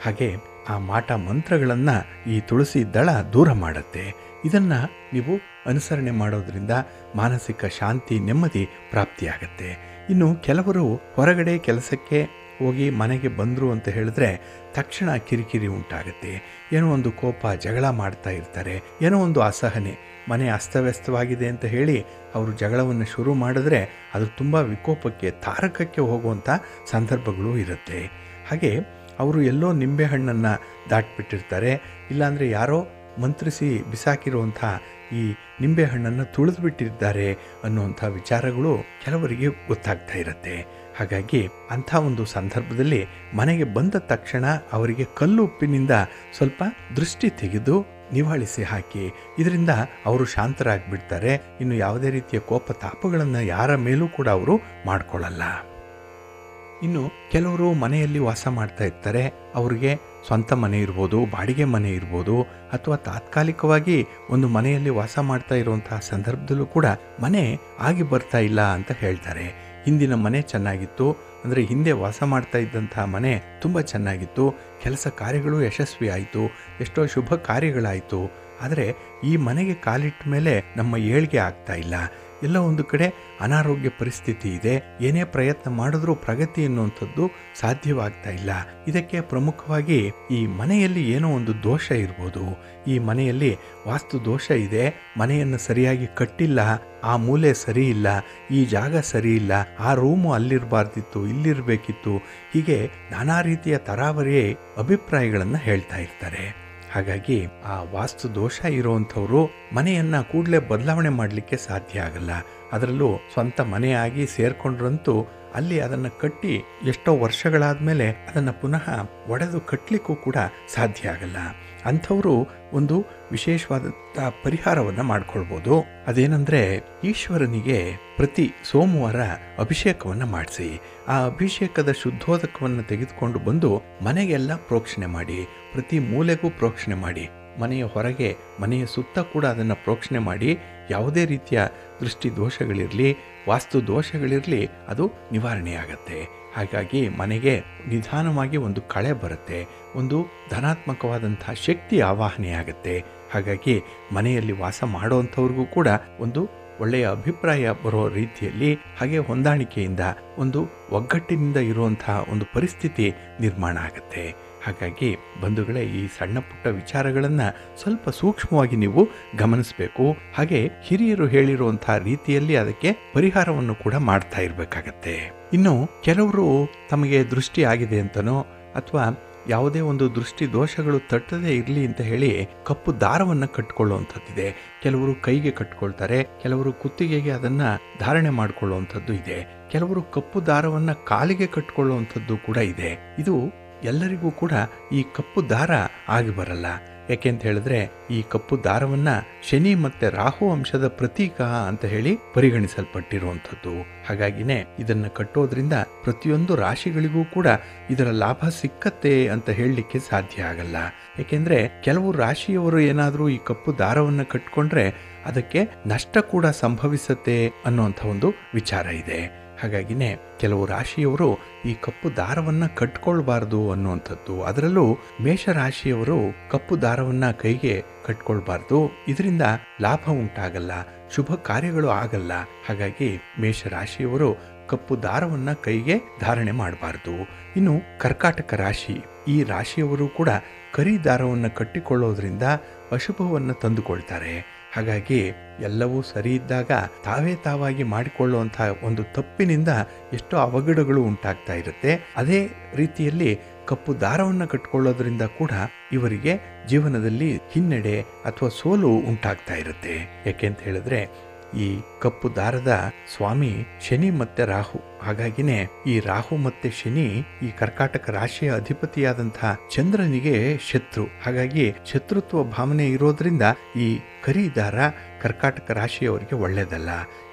ಹಾಗೆ ಆ ಮಾಟ ಮಂತ್ರಗಳನ್ನು ಈ ತುಳಸಿ ದಳ ದೂರ ಮಾಡುತ್ತೆ. ಇದನ್ನು ನೀವು ಅನುಸರಣೆ ಮಾಡೋದ್ರಿಂದ ಮಾನಸಿಕ ಶಾಂತಿ, ನೆಮ್ಮದಿ ಪ್ರಾಪ್ತಿಯಾಗತ್ತೆ. ಇನ್ನು ಕೆಲವರು ಹೊರಗಡೆ ಕೆಲಸಕ್ಕೆ ಹೋಗಿ ಮನೆಗೆ ಬಂದರು ಅಂತ ಹೇಳಿದ್ರೆ ತಕ್ಷಣ ಕಿರಿಕಿರಿ ಉಂಟಾಗುತ್ತೆ. ಏನೋ ಒಂದು ಕೋಪ, ಜಗಳ ಮಾಡ್ತಾ ಇರ್ತಾರೆ. ಏನೋ ಒಂದು ಅಸಹನೆ, ಮನೆ ಅಸ್ತವ್ಯಸ್ತವಾಗಿದೆ ಅಂತ ಹೇಳಿ ಅವರು ಜಗಳವನ್ನು ಶುರು ಮಾಡಿದ್ರೆ ಅದು ತುಂಬ ವಿಕೋಪಕ್ಕೆ, ತಾರಕಕ್ಕೆ ಹೋಗುವಂಥ ಸಂದರ್ಭಗಳು ಇರುತ್ತೆ. ಹಾಗೆ ಅವರು ಎಲ್ಲೋ ನಿಂಬೆಹಣ್ಣನ್ನು ದಾಟ್ಬಿಟ್ಟಿರ್ತಾರೆ. ಇಲ್ಲಾಂದರೆ ಯಾರೋ ಮಂತ್ರಿಸಿ ಬಿಸಾಕಿರುವಂಥ ಈ ನಿಂಬೆಹಣ್ಣನ್ನು ತುಳಿದುಬಿಟ್ಟಿದ್ದಾರೆ ಅನ್ನುವಂಥ ವಿಚಾರಗಳು ಕೆಲವರಿಗೆ ಗೊತ್ತಾಗ್ತಾ ಇರುತ್ತೆ. ಹಾಗಾಗಿ ಅಂಥ ಒಂದು ಸಂದರ್ಭದಲ್ಲಿ ಮನೆಗೆ ಬಂದ ತಕ್ಷಣ ಅವರಿಗೆ ಕಲ್ಲು ಉಪ್ಪಿನಿಂದ ಸ್ವಲ್ಪ ದೃಷ್ಟಿ ತೆಗೆದು ನಿವಾಳಿಸಿ ಹಾಕಿ. ಇದರಿಂದ ಅವರು ಶಾಂತರಾಗಿಬಿಡ್ತಾರೆ. ಇನ್ನು ಯಾವುದೇ ರೀತಿಯ ಕೋಪ ತಾಪಗಳನ್ನು ಯಾರ ಮೇಲೂ ಕೂಡ ಅವರು ಮಾಡಿಕೊಳ್ಳಲ್ಲ. ಇನ್ನು ಕೆಲವರು ಮನೆಯಲ್ಲಿ ವಾಸ ಮಾಡ್ತಾ ಇರ್ತಾರೆ. ಅವರಿಗೆ ಸ್ವಂತ ಮನೆ ಇರ್ಬೋದು, ಬಾಡಿಗೆ ಮನೆ ಇರ್ಬೋದು, ಅಥವಾ ತಾತ್ಕಾಲಿಕವಾಗಿ ಒಂದು ಮನೆಯಲ್ಲಿ ವಾಸ ಮಾಡ್ತಾ ಇರುವಂತಹ ಸಂದರ್ಭದಲ್ಲೂ ಕೂಡ ಮನೆ ಆಗಿ ಬರ್ತಾ ಇಲ್ಲ ಅಂತ ಹೇಳ್ತಾರೆ. ಹಿಂದಿನ ಮನೆ ಚೆನ್ನಾಗಿತ್ತು, ಅಂದರೆ ಹಿಂದೆ ವಾಸ ಮಾಡ್ತಾ ಇದ್ದಂತಹ ಮನೆ ತುಂಬ ಚೆನ್ನಾಗಿತ್ತು, ಕೆಲಸ ಕಾರ್ಯಗಳು ಯಶಸ್ವಿ ಆಯಿತು, ಎಷ್ಟೋ ಶುಭ ಕಾರ್ಯಗಳಾಯಿತು. ಆದರೆ ಈ ಮನೆಗೆ ಕಾಲಿಟ್ಟ ಮೇಲೆ ನಮ್ಮ ಏಳಿಗೆ ಆಗ್ತಾ ಇಲ್ಲ. ಎಲ್ಲ ಒಂದು ಕಡೆ ಅನಾರೋಗ್ಯ ಪರಿಸ್ಥಿತಿ ಇದೆ. ಏನೇ ಪ್ರಯತ್ನ ಮಾಡಿದ್ರೂ ಪ್ರಗತಿ ಎನ್ನುವಂಥದ್ದು ಸಾಧ್ಯವಾಗ್ತಾ ಇಲ್ಲ. ಇದಕ್ಕೆ ಪ್ರಮುಖವಾಗಿ ಈ ಮನೆಯಲ್ಲಿ ಏನೋ ಒಂದು ದೋಷ ಇರ್ಬೋದು. ಈ ಮನೆಯಲ್ಲಿ ವಾಸ್ತು ದೋಷ ಇದೆ, ಮನೆಯನ್ನು ಸರಿಯಾಗಿ ಕಟ್ಟಿಲ್ಲ, ಆ ಮೂಲೆ ಸರಿ ಇಲ್ಲ, ಈ ಜಾಗ ಸರಿ ಇಲ್ಲ, ಆ ರೂಮು ಅಲ್ಲಿರಬಾರ್ದಿತ್ತು, ಇಲ್ಲಿರಬೇಕಿತ್ತು, ಹೀಗೆ ನಾನಾ ರೀತಿಯ ತರಾವರಿ ಅಭಿಪ್ರಾಯಗಳನ್ನು ಹೇಳ್ತಾ ಇರ್ತಾರೆ. ಹಾಗಾಗಿ ಆ ವಾಸ್ತು ದೋಷ ಇರುವಂಥವರು ಮನೆಯನ್ನ ಕೂಡಲೇ ಬದಲಾವಣೆ ಮಾಡಲಿಕ್ಕೆ ಸಾಧ್ಯ ಆಗಲ್ಲ. ಅದರಲ್ಲೂ ಸ್ವಂತ ಮನೆಯಾಗಿ ಸೇರ್ಕೊಂಡ್ರಂತೂ ಅಲ್ಲಿ ಅದನ್ನು ಕಟ್ಟಿ ಎಷ್ಟೋ ವರ್ಷಗಳಾದಮೇಲೆ ಅದನ್ನು ಪುನಃ ಒಡೆದು ಕಟ್ಟಲಿಕ್ಕೂ ಕೂಡ ಸಾಧ್ಯ ಆಗಲ್ಲ. ಅಂಥವರು ಒಂದು ವಿಶೇಷವಾದಂಥ ಪರಿಹಾರವನ್ನು ಮಾಡ್ಕೊಳ್ಬೋದು. ಅದೇನೆಂದರೆ, ಈಶ್ವರನಿಗೆ ಪ್ರತಿ ಸೋಮವಾರ ಅಭಿಷೇಕವನ್ನು ಮಾಡಿಸಿ ಆ ಅಭಿಷೇಕದ ಶುದ್ಧೋದಕವನ್ನು ತೆಗೆದುಕೊಂಡು ಬಂದು ಮನೆಗೆಲ್ಲ ಪ್ರೋಕ್ಷಣೆ ಮಾಡಿ, ಪ್ರತಿ ಮೂಲೆಗೂ ಪ್ರೋಕ್ಷಣೆ ಮಾಡಿ, ಮನೆಯ ಹೊರಗೆ ಮನೆಯ ಸುತ್ತ ಕೂಡ ಅದನ್ನು ಪ್ರೋಕ್ಷಣೆ ಮಾಡಿ. ಯಾವುದೇ ರೀತಿಯ ದೃಷ್ಟಿ ದೋಷಗಳಿರಲಿ, ವಾಸ್ತು ದೋಷಗಳಿರಲಿ, ಅದು ನಿವಾರಣೆಯಾಗತ್ತೆ. ಹಾಗಾಗಿ ಮನೆಗೆ ನಿಧಾನವಾಗಿ ಒಂದು ಕಳೆ ಬರುತ್ತೆ, ಒಂದು ಧನಾತ್ಮಕವಾದಂಥ ಶಕ್ತಿ ಆವಾಹನೆಯಾಗುತ್ತೆ. ಹಾಗಾಗಿ ಮನೆಯಲ್ಲಿ ವಾಸ ಮಾಡೋವಂಥವ್ರಿಗೂ ಕೂಡ ಒಂದು ಒಳ್ಳೆಯ ಅಭಿಪ್ರಾಯ ಬರೋ ರೀತಿಯಲ್ಲಿ, ಹಾಗೆ ಹೊಂದಾಣಿಕೆಯಿಂದ, ಒಂದು ಒಗ್ಗಟ್ಟಿನಿಂದ ಇರುವಂತಹ ಒಂದು ಪರಿಸ್ಥಿತಿ ನಿರ್ಮಾಣ ಆಗುತ್ತೆ. ಹಾಗಾಗಿ ಬಂಧುಗಳೇ, ಈ ಸಣ್ಣ ಪುಟ್ಟ ವಿಚಾರಗಳನ್ನು ಸ್ವಲ್ಪ ಸೂಕ್ಷ್ಮವಾಗಿ ನೀವು ಗಮನಿಸಬೇಕು. ಹಾಗೆ ಹಿರಿಯರು ಹೇಳಿರುವಂತಹ ರೀತಿಯಲ್ಲಿ ಅದಕ್ಕೆ ಪರಿಹಾರವನ್ನು ಕೂಡ ಮಾಡ್ತಾ ಇರಬೇಕಾಗತ್ತೆ. ಇನ್ನು ಕೆಲವರು ತಮಗೆ ದೃಷ್ಟಿ ಆಗಿದೆ ಅಂತನೋ ಅಥವಾ ಯಾವುದೇ ಒಂದು ದೃಷ್ಟಿ ದೋಷಗಳು ತಟ್ಟದೇ ಇರಲಿ ಅಂತ ಹೇಳಿ ಕಪ್ಪು ದಾರವನ್ನು ಕಟ್ಕೊಳ್ಳುವಂಥದ್ದಿದೆ. ಕೆಲವರು ಕೈಗೆ ಕಟ್ಕೊಳ್ತಾರೆ, ಕೆಲವರು ಕುತ್ತಿಗೆಗೆ ಅದನ್ನ ಧಾರಣೆ ಮಾಡಿಕೊಳ್ಳುವಂಥದ್ದು ಇದೆ, ಕೆಲವರು ಕಪ್ಪು ದಾರವನ್ನು ಕಾಲಿಗೆ ಕಟ್ಕೊಳ್ಳುವಂಥದ್ದು ಕೂಡ ಇದೆ. ಇದು ಎಲ್ಲರಿಗೂ ಕೂಡ ಈ ಕಪ್ಪು ದಾರ ಆಗಿ ಬರಲ್ಲ. ಯಾಕೆ ಅಂತ ಹೇಳಿದ್ರೆ ಈ ಕಪ್ಪು ದಾರವನ್ನ ಶನಿ ಮತ್ತೆ ರಾಹು ಅಂಶದ ಪ್ರತೀಕ ಅಂತ ಹೇಳಿ ಪರಿಗಣಿಸಲ್ಪಟ್ಟಿರುವಂಥದ್ದು. ಹಾಗಾಗಿನೇ ಇದನ್ನ ಕಟ್ಟೋದ್ರಿಂದ ಪ್ರತಿಯೊಂದು ರಾಶಿಗಳಿಗೂ ಕೂಡ ಇದರ ಲಾಭ ಸಿಕ್ಕತ್ತೆ ಅಂತ ಹೇಳಲಿಕ್ಕೆ ಸಾಧ್ಯ ಆಗಲ್ಲ. ಯಾಕೆಂದ್ರೆ ಕೆಲವು ರಾಶಿಯವರು ಏನಾದರೂ ಈ ಕಪ್ಪು ದಾರವನ್ನು ಕಟ್ಕೊಂಡ್ರೆ ಅದಕ್ಕೆ ನಷ್ಟ ಕೂಡ ಸಂಭವಿಸತ್ತೆ ಅನ್ನುವಂಥ ಒಂದು ವಿಚಾರ ಇದೆ. ಹಾಗಾಗಿನೇ ಕೆಲವು ರಾಶಿಯವರು ಈ ಕಪ್ಪು ದಾರವನ್ನ ಕಟ್ಕೊಳ್ಬಾರ್ದು ಅನ್ನುವಂಥದ್ದು. ಅದರಲ್ಲೂ ಮೇಷರಾಶಿಯವರು ಕಪ್ಪು ದಾರವನ್ನ ಕೈಗೆ ಕಟ್ಕೊಳ್ಬಾರ್ದು. ಇದರಿಂದ ಲಾಭ ಉಂಟಾಗಲ್ಲ, ಶುಭ ಕಾರ್ಯಗಳು ಆಗಲ್ಲ. ಹಾಗಾಗಿ ಮೇಷರಾಶಿಯವರು ಕಪ್ಪು ದಾರವನ್ನ ಕೈಗೆ ಧಾರಣೆ ಮಾಡಬಾರ್ದು. ಇನ್ನು ಕರ್ಕಾಟಕ ರಾಶಿ, ಈ ರಾಶಿಯವರು ಕೂಡ ಕರಿ ದಾರವನ್ನು ಕಟ್ಟಿಕೊಳ್ಳೋದ್ರಿಂದ ಅಶುಭವನ್ನು ತಂದುಕೊಳ್ತಾರೆ. ಹಾಗಾಗಿ ಎಲ್ಲವೂ ಸರಿ ಇದ್ದಾಗ ತಾವಾಗಿ ಮಾಡಿಕೊಳ್ಳುವಂತಹ ಒಂದು ತಪ್ಪಿನಿಂದ ಎಷ್ಟೋ ಅವಘಡಗಳು ಉಂಟಾಗ್ತಾ ಇರುತ್ತೆ. ಅದೇ ರೀತಿಯಲ್ಲಿ ಕಪ್ಪು ದಾರವನ್ನು ಕಟ್ಟಿಕೊಳ್ಳೋದ್ರಿಂದ ಕೂಡ ಇವರಿಗೆ ಜೀವನದಲ್ಲಿ ಹಿನ್ನಡೆ ಅಥವಾ ಸೋಲು ಉಂಟಾಗ್ತಾ ಇರುತ್ತೆ. ಯಾಕೆ ಅಂತ ಹೇಳಿದ್ರೆ ಈ ಕಪ್ಪು ದಾರದ ಸ್ವಾಮಿ ಶನಿ ಮತ್ತೆ ರಾಹು. ಹಾಗಾಗಿನೇ ಈ ರಾಹು ಮತ್ತೆ ಶನಿ ಈ ಕರ್ಕಾಟಕ ರಾಶಿಯ ಅಧಿಪತಿಯಾದಂತಹ ಚಂದ್ರನಿಗೆ ಶತ್ರು. ಹಾಗಾಗಿ ಶತ್ರುತ್ವ ಭಾವನೆ ಇರೋದ್ರಿಂದ ಈ ಕರಿ ದಾರ ಕರ್ಕಾಟಕ ರಾಶಿಯವರಿಗೆ ಒಳ್ಳೆಯದಲ್ಲ.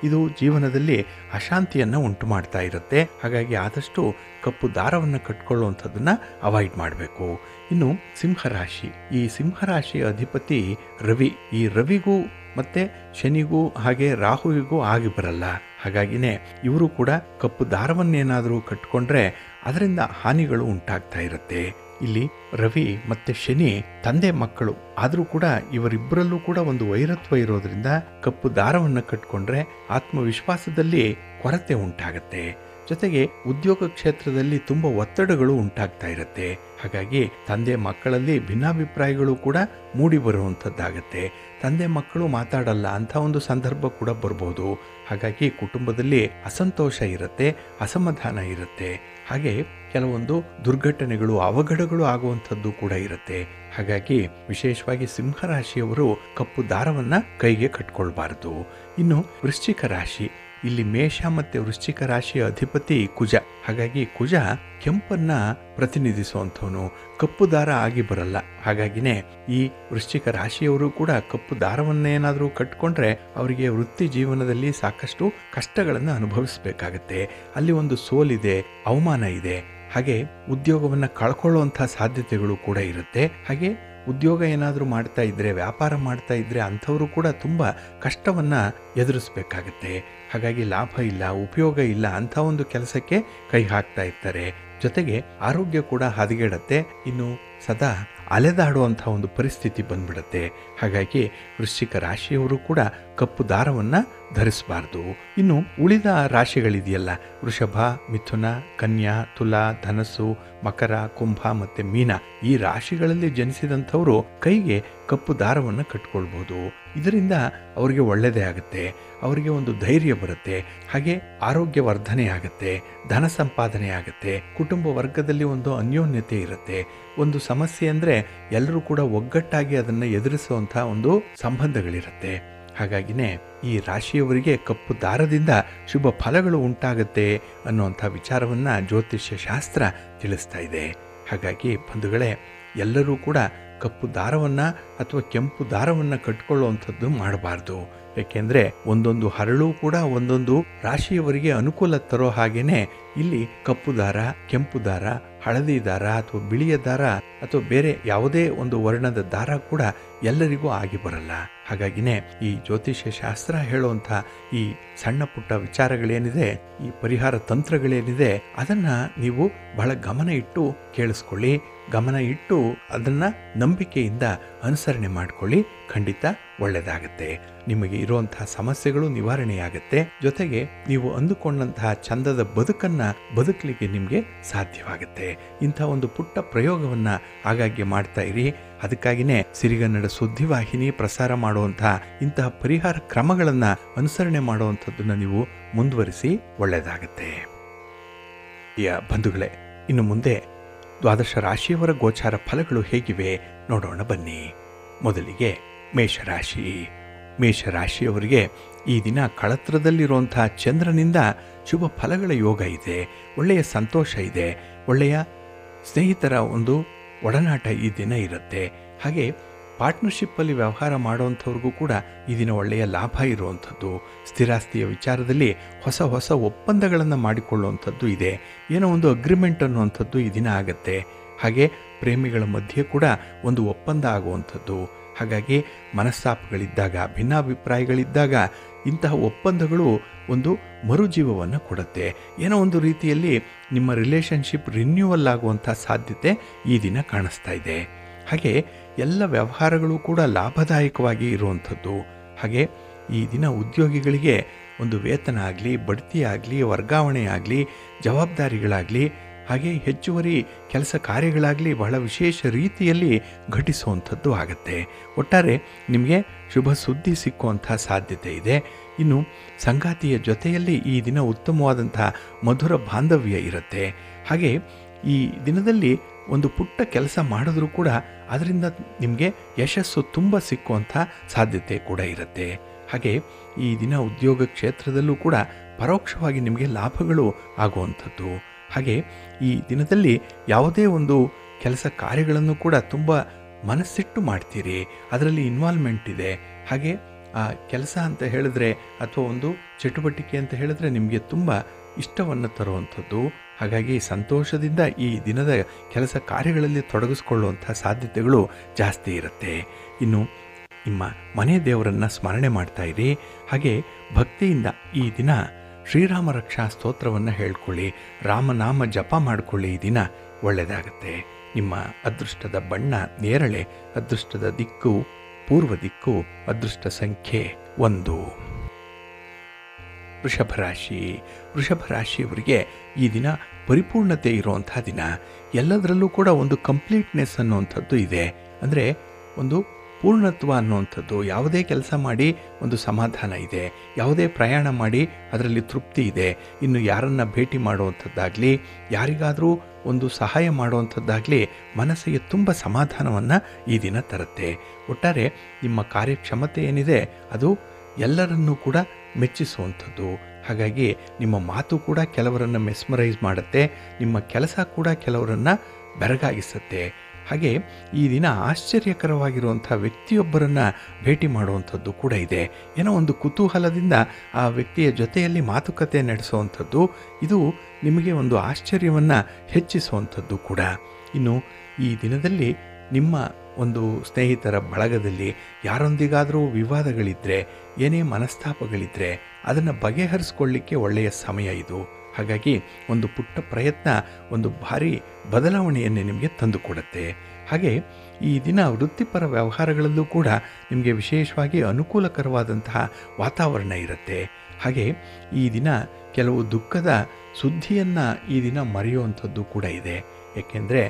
ಇದು ಜೀವನದಲ್ಲಿ ಅಶಾಂತಿಯನ್ನು ಉಂಟು ಮಾಡ್ತಾ ಇರುತ್ತೆ. ಹಾಗಾಗಿ ಆದಷ್ಟು ಕಪ್ಪು ದಾರವನ್ನು ಕಟ್ಕೊಳ್ಳುವಂಥದ್ದನ್ನ ಅವಾಯ್ಡ್ ಮಾಡಬೇಕು. ಇನ್ನು ಸಿಂಹರಾಶಿ, ಈ ಸಿಂಹರಾಶಿಯ ಅಧಿಪತಿ ರವಿ. ಈ ರವಿಗೂ ಮತ್ತೆ ಶನಿಗೂ ಹಾಗೆ ರಾಹುವಿಗೂ ಆಗಿ ಬರಲ್ಲ. ಹಾಗಾಗಿನೇ ಇವರು ಕೂಡ ಕಪ್ಪು ದಾರವನ್ನೇನಾದರೂ ಕಟ್ಕೊಂಡ್ರೆ ಅದರಿಂದ ಹಾನಿಗಳು ಉಂಟಾಗ್ತಾ ಇರುತ್ತೆ. ಇಲ್ಲಿ ರವಿ ಮತ್ತೆ ಶನಿ ತಂದೆ ಮಕ್ಕಳು ಆದರೂ ಕೂಡ ಇವರಿಬ್ಬರಲ್ಲೂ ಕೂಡ ಒಂದು ವೈರತ್ವ ಇರೋದ್ರಿಂದ ಕಪ್ಪು ದಾರವನ್ನು ಕಟ್ಕೊಂಡ್ರೆ ಆತ್ಮವಿಶ್ವಾಸದಲ್ಲಿ ಕೊರತೆ ಉಂಟಾಗತ್ತೆ. ಜೊತೆಗೆ ಉದ್ಯೋಗ ಕ್ಷೇತ್ರದಲ್ಲಿ ತುಂಬಾ ಒತ್ತಡಗಳು ಉಂಟಾಗ್ತಾ ಇರುತ್ತೆ. ಹಾಗಾಗಿ ತಂದೆ ಮಕ್ಕಳಲ್ಲಿ ಭಿನ್ನಾಭಿಪ್ರಾಯಗಳು ಕೂಡ ಮೂಡಿ ಬರುವಂಥದ್ದಾಗತ್ತೆ. ತಂದೆ ಮಕ್ಕಳು ಮಾತಾಡಲ್ಲ ಅಂತ ಒಂದು ಸಂದರ್ಭ ಕೂಡ ಬರ್ಬೋದು. ಹಾಗಾಗಿ ಕುಟುಂಬದಲ್ಲಿ ಅಸಂತೋಷ ಇರುತ್ತೆ, ಅಸಮಾಧಾನ ಇರುತ್ತೆ. ಹಾಗೆ ಕೆಲವೊಂದು ದುರ್ಘಟನೆಗಳು, ಅವಘಡಗಳು ಆಗುವಂಥದ್ದು ಕೂಡ ಇರುತ್ತೆ. ಹಾಗಾಗಿ ವಿಶೇಷವಾಗಿ ಸಿಂಹರಾಶಿಯವರು ಕಪ್ಪು ದಾರವನ್ನ ಕೈಗೆ ಕಟ್ಕೊಳ್ಬಾರದು. ಇನ್ನು ವೃಶ್ಚಿಕ ರಾಶಿ, ಇಲ್ಲಿ ಮೇಷ ಮತ್ತೆ ವೃಶ್ಚಿಕ ರಾಶಿಯ ಅಧಿಪತಿ ಕುಜ. ಹಾಗಾಗಿ ಕುಜ ಕೆಂಪನ್ನ ಪ್ರತಿನಿಧಿಸುವಂಥವನು, ಕಪ್ಪು ದಾರ ಆಗಿ ಬರಲ್ಲ. ಹಾಗಾಗಿನೇ ಈ ವೃಶ್ಚಿಕ ರಾಶಿಯವರು ಕೂಡ ಕಪ್ಪು ದಾರವನ್ನೇನಾದರೂ ಕಟ್ಕೊಂಡ್ರೆ ಅವರಿಗೆ ವೃತ್ತಿ ಜೀವನದಲ್ಲಿ ಸಾಕಷ್ಟು ಕಷ್ಟಗಳನ್ನು ಅನುಭವಿಸಬೇಕಾಗತ್ತೆ. ಅಲ್ಲಿ ಒಂದು ಸೋಲಿದೆ, ಅವಮಾನ ಇದೆ. ಹಾಗೆ ಉದ್ಯೋಗವನ್ನು ಕಳ್ಕೊಳ್ಳುವಂತಹ ಸಾಧ್ಯತೆಗಳು ಕೂಡ ಇರುತ್ತೆ. ಹಾಗೆ ಉದ್ಯೋಗ ಏನಾದರೂ ಮಾಡ್ತಾ ಇದ್ರೆ, ವ್ಯಾಪಾರ ಮಾಡ್ತಾ ಇದ್ರೆ ಅಂಥವರು ಕೂಡ ತುಂಬ ಕಷ್ಟವನ್ನು ಎದುರಿಸಬೇಕಾಗತ್ತೆ. ಹಾಗಾಗಿ ಲಾಭ ಇಲ್ಲ, ಉಪಯೋಗ ಇಲ್ಲ ಅಂಥ ಒಂದು ಕೆಲಸಕ್ಕೆ ಕೈ ಹಾಕ್ತಾ ಇರ್ತಾರೆ. ಜೊತೆಗೆ ಆರೋಗ್ಯ ಕೂಡ ಹದಗೆಡತ್ತೆ. ಇನ್ನು ಸದಾ ಅಲೆದಾಡುವಂಥ ಒಂದು ಪರಿಸ್ಥಿತಿ ಬಂದ್ಬಿಡತ್ತೆ. ಹಾಗಾಗಿ ವೃಶ್ಚಿಕ ರಾಶಿಯವರು ಕೂಡ ಕಪ್ಪು ದಾರವನ್ನು ಧರಿಸಬಾರ್ದು. ಇನ್ನು ಉಳಿದ ರಾಶಿಗಳಿದೆಯಲ್ಲ, ವೃಷಭ, ಮಿಥುನ, ಕನ್ಯಾ, ತುಲಾ, ಧನಸ್ಸು, ಮಕರ, ಕುಂಭ ಮತ್ತೆ ಮೀನ, ಈ ರಾಶಿಗಳಲ್ಲಿ ಜನಿಸಿದಂಥವರು ಕೈಗೆ ಕಪ್ಪು ದಾರವನ್ನು ಕಟ್ಕೊಳ್ಬಹುದು. ಇದರಿಂದ ಅವರಿಗೆ ಒಳ್ಳೆಯದೇ ಆಗುತ್ತೆ, ಅವರಿಗೆ ಒಂದು ಧೈರ್ಯ ಬರುತ್ತೆ. ಹಾಗೆ ಆರೋಗ್ಯ ವರ್ಧನೆ ಆಗುತ್ತೆ, ಧನ ಸಂಪಾದನೆ ಆಗುತ್ತೆ, ಕುಟುಂಬ ವರ್ಗದಲ್ಲಿ ಒಂದು ಅನ್ಯೋನ್ಯತೆ ಇರುತ್ತೆ. ಒಂದು ಸಮಸ್ಯೆ ಅಂದರೆ ಎಲ್ಲರೂ ಕೂಡ ಒಗ್ಗಟ್ಟಾಗಿ ಅದನ್ನು ಎದುರಿಸುವಂಥ ಒಂದು ಸಂಬಂಧಗಳಿರುತ್ತೆ. ಹಾಗಾಗಿನೇ ಈ ರಾಶಿಯವರಿಗೆ ಕಪ್ಪು ದಾರದಿಂದ ಶುಭ ಫಲಗಳು ಉಂಟಾಗುತ್ತೆ ಅನ್ನುವಂಥ ವಿಚಾರವನ್ನು ಜ್ಯೋತಿಷ್ಯ ಶಾಸ್ತ್ರ ತಿಳಿಸ್ತಾ ಇದೆ. ಹಾಗಾಗಿ ಬಂಧುಗಳೇ, ಎಲ್ಲರೂ ಕೂಡ ಕಪ್ಪು ದಾರವನ್ನು ಅಥವಾ ಕೆಂಪು ದಾರವನ್ನು ಕಟ್ಕೊಳ್ಳುವಂಥದ್ದು ಮಾಡಬಾರ್ದು. ಯಾಕೆಂದರೆ ಒಂದೊಂದು ಹರಳು ಕೂಡ ಒಂದೊಂದು ರಾಶಿಯವರಿಗೆ ಅನುಕೂಲ ತರೋ ಹಾಗೇನೆ ಇಲ್ಲಿ ಕಪ್ಪು ದಾರ, ಕೆಂಪು ದಾರ, ಹಳದಿ ದಾರ ಅಥವಾ ಬಿಳಿಯ ದಾರ ಅಥವಾ ಬೇರೆ ಯಾವುದೇ ಒಂದು ವರ್ಣದ ದಾರ ಕೂಡ ಎಲ್ಲರಿಗೂ ಆಗಿ ಬರಲ್ಲ. ಹಾಗಾಗಿನೇ ಈ ಜ್ಯೋತಿಷ್ಯ ಶಾಸ್ತ್ರ ಹೇಳುವಂಥ ಈ ಸಣ್ಣ ಪುಟ್ಟ ವಿಚಾರಗಳೇನಿದೆ, ಈ ಪರಿಹಾರ ತಂತ್ರಗಳೇನಿದೆ, ಅದನ್ನ ನೀವು ಬಹಳ ಗಮನ ಇಟ್ಟು ಕೇಳಿಸ್ಕೊಳ್ಳಿ. ಗಮನ ಇಟ್ಟು ಅದನ್ನ ನಂಬಿಕೆಯಿಂದ ಅನುಸರಣೆ ಮಾಡ್ಕೊಳ್ಳಿ. ಖಂಡಿತ ಒಳ್ಳೆಯದಾಗತ್ತೆ. ನಿಮಗೆ ಇರುವಂತಹ ಸಮಸ್ಯೆಗಳು ನಿವಾರಣೆಯಾಗತ್ತೆ. ಜೊತೆಗೆ ನೀವು ಅಂದುಕೊಂಡಂತಹ ಚಂದದ ಬದುಕನ್ನ ಬದುಕಲಿಕ್ಕೆ ನಿಮಗೆ ಸಾಧ್ಯವಾಗುತ್ತೆ. ಇಂಥ ಒಂದು ಪುಟ್ಟ ಪ್ರಯೋಗವನ್ನ ಆಗಾಗ್ಗೆ ಮಾಡ್ತಾ ಇರಿ. ಅದಕ್ಕಾಗಿನೇ ಸಿರಿಗನ್ನಡ ಸುದ್ದಿವಾಹಿನಿ ಪ್ರಸಾರ ಮಾಡುವಂತಹ ಇಂತಹ ಪರಿಹಾರ ಕ್ರಮಗಳನ್ನ ಅನುಸರಣೆ ಮಾಡುವಂಥದ್ದನ್ನ ನೀವು ಮುಂದುವರಿಸಿ. ಒಳ್ಳೆಯದಾಗತ್ತೆ. ಬಂಧುಗಳೇ, ಇನ್ನು ಮುಂದೆ ದ್ವಾದಶ ರಾಶಿಯವರ ಗೋಚಾರ ಫಲಗಳು ಹೇಗಿವೆ ನೋಡೋಣ ಬನ್ನಿ. ಮೊದಲಿಗೆ ಮೇಷರಾಶಿ. ಮೇಷರಾಶಿಯವರಿಗೆ ಈ ದಿನ ಕಳತ್ರದಲ್ಲಿರುವಂತಹ ಚಂದ್ರನಿಂದ ಶುಭ ಫಲಗಳ ಯೋಗ ಇದೆ. ಒಳ್ಳೆಯ ಸಂತೋಷ ಇದೆ. ಒಳ್ಳೆಯ ಸ್ನೇಹಿತರ ಒಂದು ಒಡನಾಟ ಈ ದಿನ ಇರುತ್ತೆ. ಹಾಗೆ ಪಾರ್ಟ್ನರ್ಶಿಪ್ಪಲ್ಲಿ ವ್ಯವಹಾರ ಮಾಡುವಂಥವ್ರಿಗೂ ಕೂಡ ಈ ದಿನ ಒಳ್ಳೆಯ ಲಾಭ ಇರುವಂಥದ್ದು. ಸ್ಥಿರಾಸ್ತಿಯ ವಿಚಾರದಲ್ಲಿ ಹೊಸ ಹೊಸ ಒಪ್ಪಂದಗಳನ್ನು ಮಾಡಿಕೊಳ್ಳುವಂಥದ್ದು ಇದೆ. ಏನೋ ಒಂದು ಅಗ್ರಿಮೆಂಟ್ ಅನ್ನುವಂಥದ್ದು ಈ ದಿನ ಆಗತ್ತೆ. ಹಾಗೆ ಪ್ರೇಮಿಗಳ ಮಧ್ಯೆ ಕೂಡ ಒಂದು ಒಪ್ಪಂದ ಆಗುವಂಥದ್ದು. ಹಾಗಾಗಿ ಮನಸ್ತಾಪಗಳಿದ್ದಾಗ, ಭಿನ್ನಾಭಿಪ್ರಾಯಗಳಿದ್ದಾಗ ಇಂತಹ ಒಪ್ಪಂದಗಳು ಒಂದು ಮರುಜೀವವನ್ನು ಕೊಡುತ್ತೆ. ಏನೋ ಒಂದು ರೀತಿಯಲ್ಲಿ ನಿಮ್ಮ ರಿಲೇಷನ್ಶಿಪ್ ರಿನ್ಯೂವಲ್ ಆಗುವಂಥ ಸಾಧ್ಯತೆ ಈ ದಿನ ಕಾಣಿಸ್ತಾ ಇದೆ. ಹಾಗೆ ಎಲ್ಲ ವ್ಯವಹಾರಗಳು ಕೂಡ ಲಾಭದಾಯಕವಾಗಿ ಇರುವಂಥದ್ದು. ಹಾಗೆ ಈ ದಿನ ಉದ್ಯೋಗಿಗಳಿಗೆ ಒಂದು ವೇತನ ಆಗಲಿ, ಬಡ್ತಿ ಆಗಲಿ, ವರ್ಗಾವಣೆ ಆಗಲಿ, ಜವಾಬ್ದಾರಿಗಳಾಗಲಿ, ಹಾಗೆ ಹೆಚ್ಚುವರಿ ಕೆಲಸ ಕಾರ್ಯಗಳಾಗಲಿ ಬಹಳ ವಿಶೇಷ ರೀತಿಯಲ್ಲಿ ಘಟಿಸುವಂಥದ್ದು ಆಗುತ್ತೆ. ಒಟ್ಟಾರೆ ನಿಮಗೆ ಶುಭ ಸುದ್ದಿ ಸಿಕ್ಕುವಂಥ ಸಾಧ್ಯತೆ ಇದೆ. ಇನ್ನು ಸಂಗಾತಿಯ ಜೊತೆಯಲ್ಲಿ ಈ ದಿನ ಉತ್ತಮವಾದಂಥ ಮಧುರ ಬಾಂಧವ್ಯ ಇರುತ್ತೆ. ಹಾಗೆ ಈ ದಿನದಲ್ಲಿ ಒಂದು ಪುಟ್ಟ ಕೆಲಸ ಮಾಡಿದ್ರೂ ಕೂಡ ಅದರಿಂದ ನಿಮಗೆ ಯಶಸ್ಸು ತುಂಬ ಸಿಕ್ಕುವಂಥ ಸಾಧ್ಯತೆ ಕೂಡ ಇರುತ್ತೆ. ಹಾಗೆ ಈ ದಿನ ಉದ್ಯೋಗ ಕ್ಷೇತ್ರದಲ್ಲೂ ಕೂಡ ಪರೋಕ್ಷವಾಗಿ ನಿಮಗೆ ಲಾಭಗಳು ಆಗುವಂಥದ್ದು. ಹಾಗೆ ಈ ದಿನದಲ್ಲಿ ಯಾವುದೇ ಒಂದು ಕೆಲಸ ಕಾರ್ಯಗಳನ್ನು ಕೂಡ ತುಂಬ ಮನಸ್ಸಿಟ್ಟು ಮಾಡ್ತೀರಿ. ಅದರಲ್ಲಿ ಇನ್ವಾಲ್ವ್ಮೆಂಟ್ ಇದೆ. ಹಾಗೆ ಆ ಕೆಲಸ ಅಂತ ಹೇಳಿದ್ರೆ ಅಥವಾ ಒಂದು ಚಟುವಟಿಕೆ ಅಂತ ಹೇಳಿದ್ರೆ ನಿಮಗೆ ತುಂಬ ಇಷ್ಟವನ್ನು ತರುವಂಥದ್ದು. ಹಾಗಾಗಿ ಸಂತೋಷದಿಂದ ಈ ದಿನದ ಕೆಲಸ ಕಾರ್ಯಗಳಲ್ಲಿ ತೊಡಗಿಸ್ಕೊಳ್ಳುವಂಥ ಸಾಧ್ಯತೆಗಳು ಜಾಸ್ತಿ ಇರುತ್ತೆ. ಇನ್ನು ನಿಮ್ಮ ಮನೆ ದೇವರನ್ನು ಸ್ಮರಣೆ ಮಾಡ್ತಾ ಇರಿ. ಹಾಗೆ ಭಕ್ತಿಯಿಂದ ಈ ದಿನ ಶ್ರೀರಾಮ ರಕ್ಷಾ ಸ್ತೋತ್ರವನ್ನು ಹೇಳ್ಕೊಳ್ಳಿ. ರಾಮನಾಮ ಜಪ ಮಾಡಿಕೊಳ್ಳಿ. ಈ ದಿನ ಒಳ್ಳೆಯದಾಗುತ್ತೆ. ನಿಮ್ಮ ಅದೃಷ್ಟದ ಬಣ್ಣ ನೇರಳೆ, ಅದೃಷ್ಟದ ದಿಕ್ಕು ಪೂರ್ವ ದಿಕ್ಕು, ಅದೃಷ್ಟ ಸಂಖ್ಯೆ 1. ವೃಷಭರಾಶಿ. ವೃಷಭರಾಶಿಯವರಿಗೆ ಈ ದಿನ ಪರಿಪೂರ್ಣತೆ ಇರುವಂಥ ದಿನ. ಎಲ್ಲದರಲ್ಲೂ ಕೂಡ ಒಂದು ಕಂಪ್ಲೀಟ್ನೆಸ್ ಅನ್ನುವಂಥದ್ದು ಇದೆ. ಅಂದರೆ ಒಂದು ಪೂರ್ಣತ್ವ ಅನ್ನುವಂಥದ್ದು. ಯಾವುದೇ ಕೆಲಸ ಮಾಡಿ ಒಂದು ಸಮಾಧಾನ ಇದೆ. ಯಾವುದೇ ಪ್ರಯಾಣ ಮಾಡಿ ಅದರಲ್ಲಿ ತೃಪ್ತಿ ಇದೆ. ಇನ್ನು ಯಾರನ್ನು ಭೇಟಿ ಮಾಡುವಂಥದ್ದಾಗಲಿ, ಯಾರಿಗಾದರೂ ಒಂದು ಸಹಾಯ ಮಾಡುವಂಥದ್ದಾಗಲಿ ಮನಸ್ಸಿಗೆ ತುಂಬ ಸಮಾಧಾನವನ್ನು ಈ ದಿನ ತರುತ್ತೆ. ಒಟ್ಟಾರೆ ನಿಮ್ಮ ಕಾರ್ಯಕ್ಷಮತೆ ಏನಿದೆ ಅದು ಎಲ್ಲರನ್ನೂ ಕೂಡ ಮೆಚ್ಚಿಸುವಂಥದ್ದು. ಹಾಗಾಗಿ ನಿಮ್ಮ ಮಾತು ಕೂಡ ಕೆಲವರನ್ನು ಮೆಸ್ಮರೈಸ್ ಮಾಡುತ್ತೆ. ನಿಮ್ಮ ಕೆಲಸ ಕೂಡ ಕೆಲವರನ್ನು ಬೆರಗಾಗಿಸುತ್ತೆ. ಹಾಗೆ ಈ ದಿನ ಆಶ್ಚರ್ಯಕರವಾಗಿರುವಂಥ ವ್ಯಕ್ತಿಯೊಬ್ಬರನ್ನು ಭೇಟಿ ಮಾಡುವಂಥದ್ದು ಕೂಡ ಇದೆ. ಏನೋ ಒಂದು ಕುತೂಹಲದಿಂದ ಆ ವ್ಯಕ್ತಿಯ ಜೊತೆಯಲ್ಲಿ ಮಾತುಕತೆ ನಡೆಸುವಂಥದ್ದು, ಇದು ನಿಮಗೆ ಒಂದು ಆಶ್ಚರ್ಯವನ್ನು ಹೆಚ್ಚಿಸುವಂಥದ್ದು ಕೂಡ. ಇನ್ನು ಈ ದಿನದಲ್ಲಿ ನಿಮ್ಮ ಒಂದು ಸ್ನೇಹಿತರ ಬಳಗದಲ್ಲಿ ಯಾರೊಂದಿಗಾದರೂ ವಿವಾದಗಳಿದ್ದರೆ, ಏನೇ ಮನಸ್ತಾಪಗಳಿದ್ದರೆ ಅದನ್ನು ಬಗೆಹರಿಸ್ಕೊಳ್ಳಿಕ್ಕೆ ಒಳ್ಳೆಯ ಸಮಯ ಇದು. ಹಾಗಾಗಿ ಒಂದು ಪುಟ್ಟ ಪ್ರಯತ್ನ ಒಂದು ಭಾರಿ ಬದಲಾವಣೆಯನ್ನೇ ನಿಮಗೆ ತಂದುಕೊಡುತ್ತೆ. ಹಾಗೆ ಈ ದಿನ ವೃತ್ತಿಪರ ವ್ಯವಹಾರಗಳಲ್ಲೂ ಕೂಡ ನಿಮಗೆ ವಿಶೇಷವಾಗಿ ಅನುಕೂಲಕರವಾದಂತಹ ವಾತಾವರಣ ಇರುತ್ತೆ. ಹಾಗೆ ಈ ದಿನ ಕೆಲವು ದುಃಖದ ಸುದ್ದಿಯನ್ನು ಈ ದಿನ ಮರೆಯುವಂಥದ್ದು ಕೂಡ ಇದೆ. ಏಕೆಂದರೆ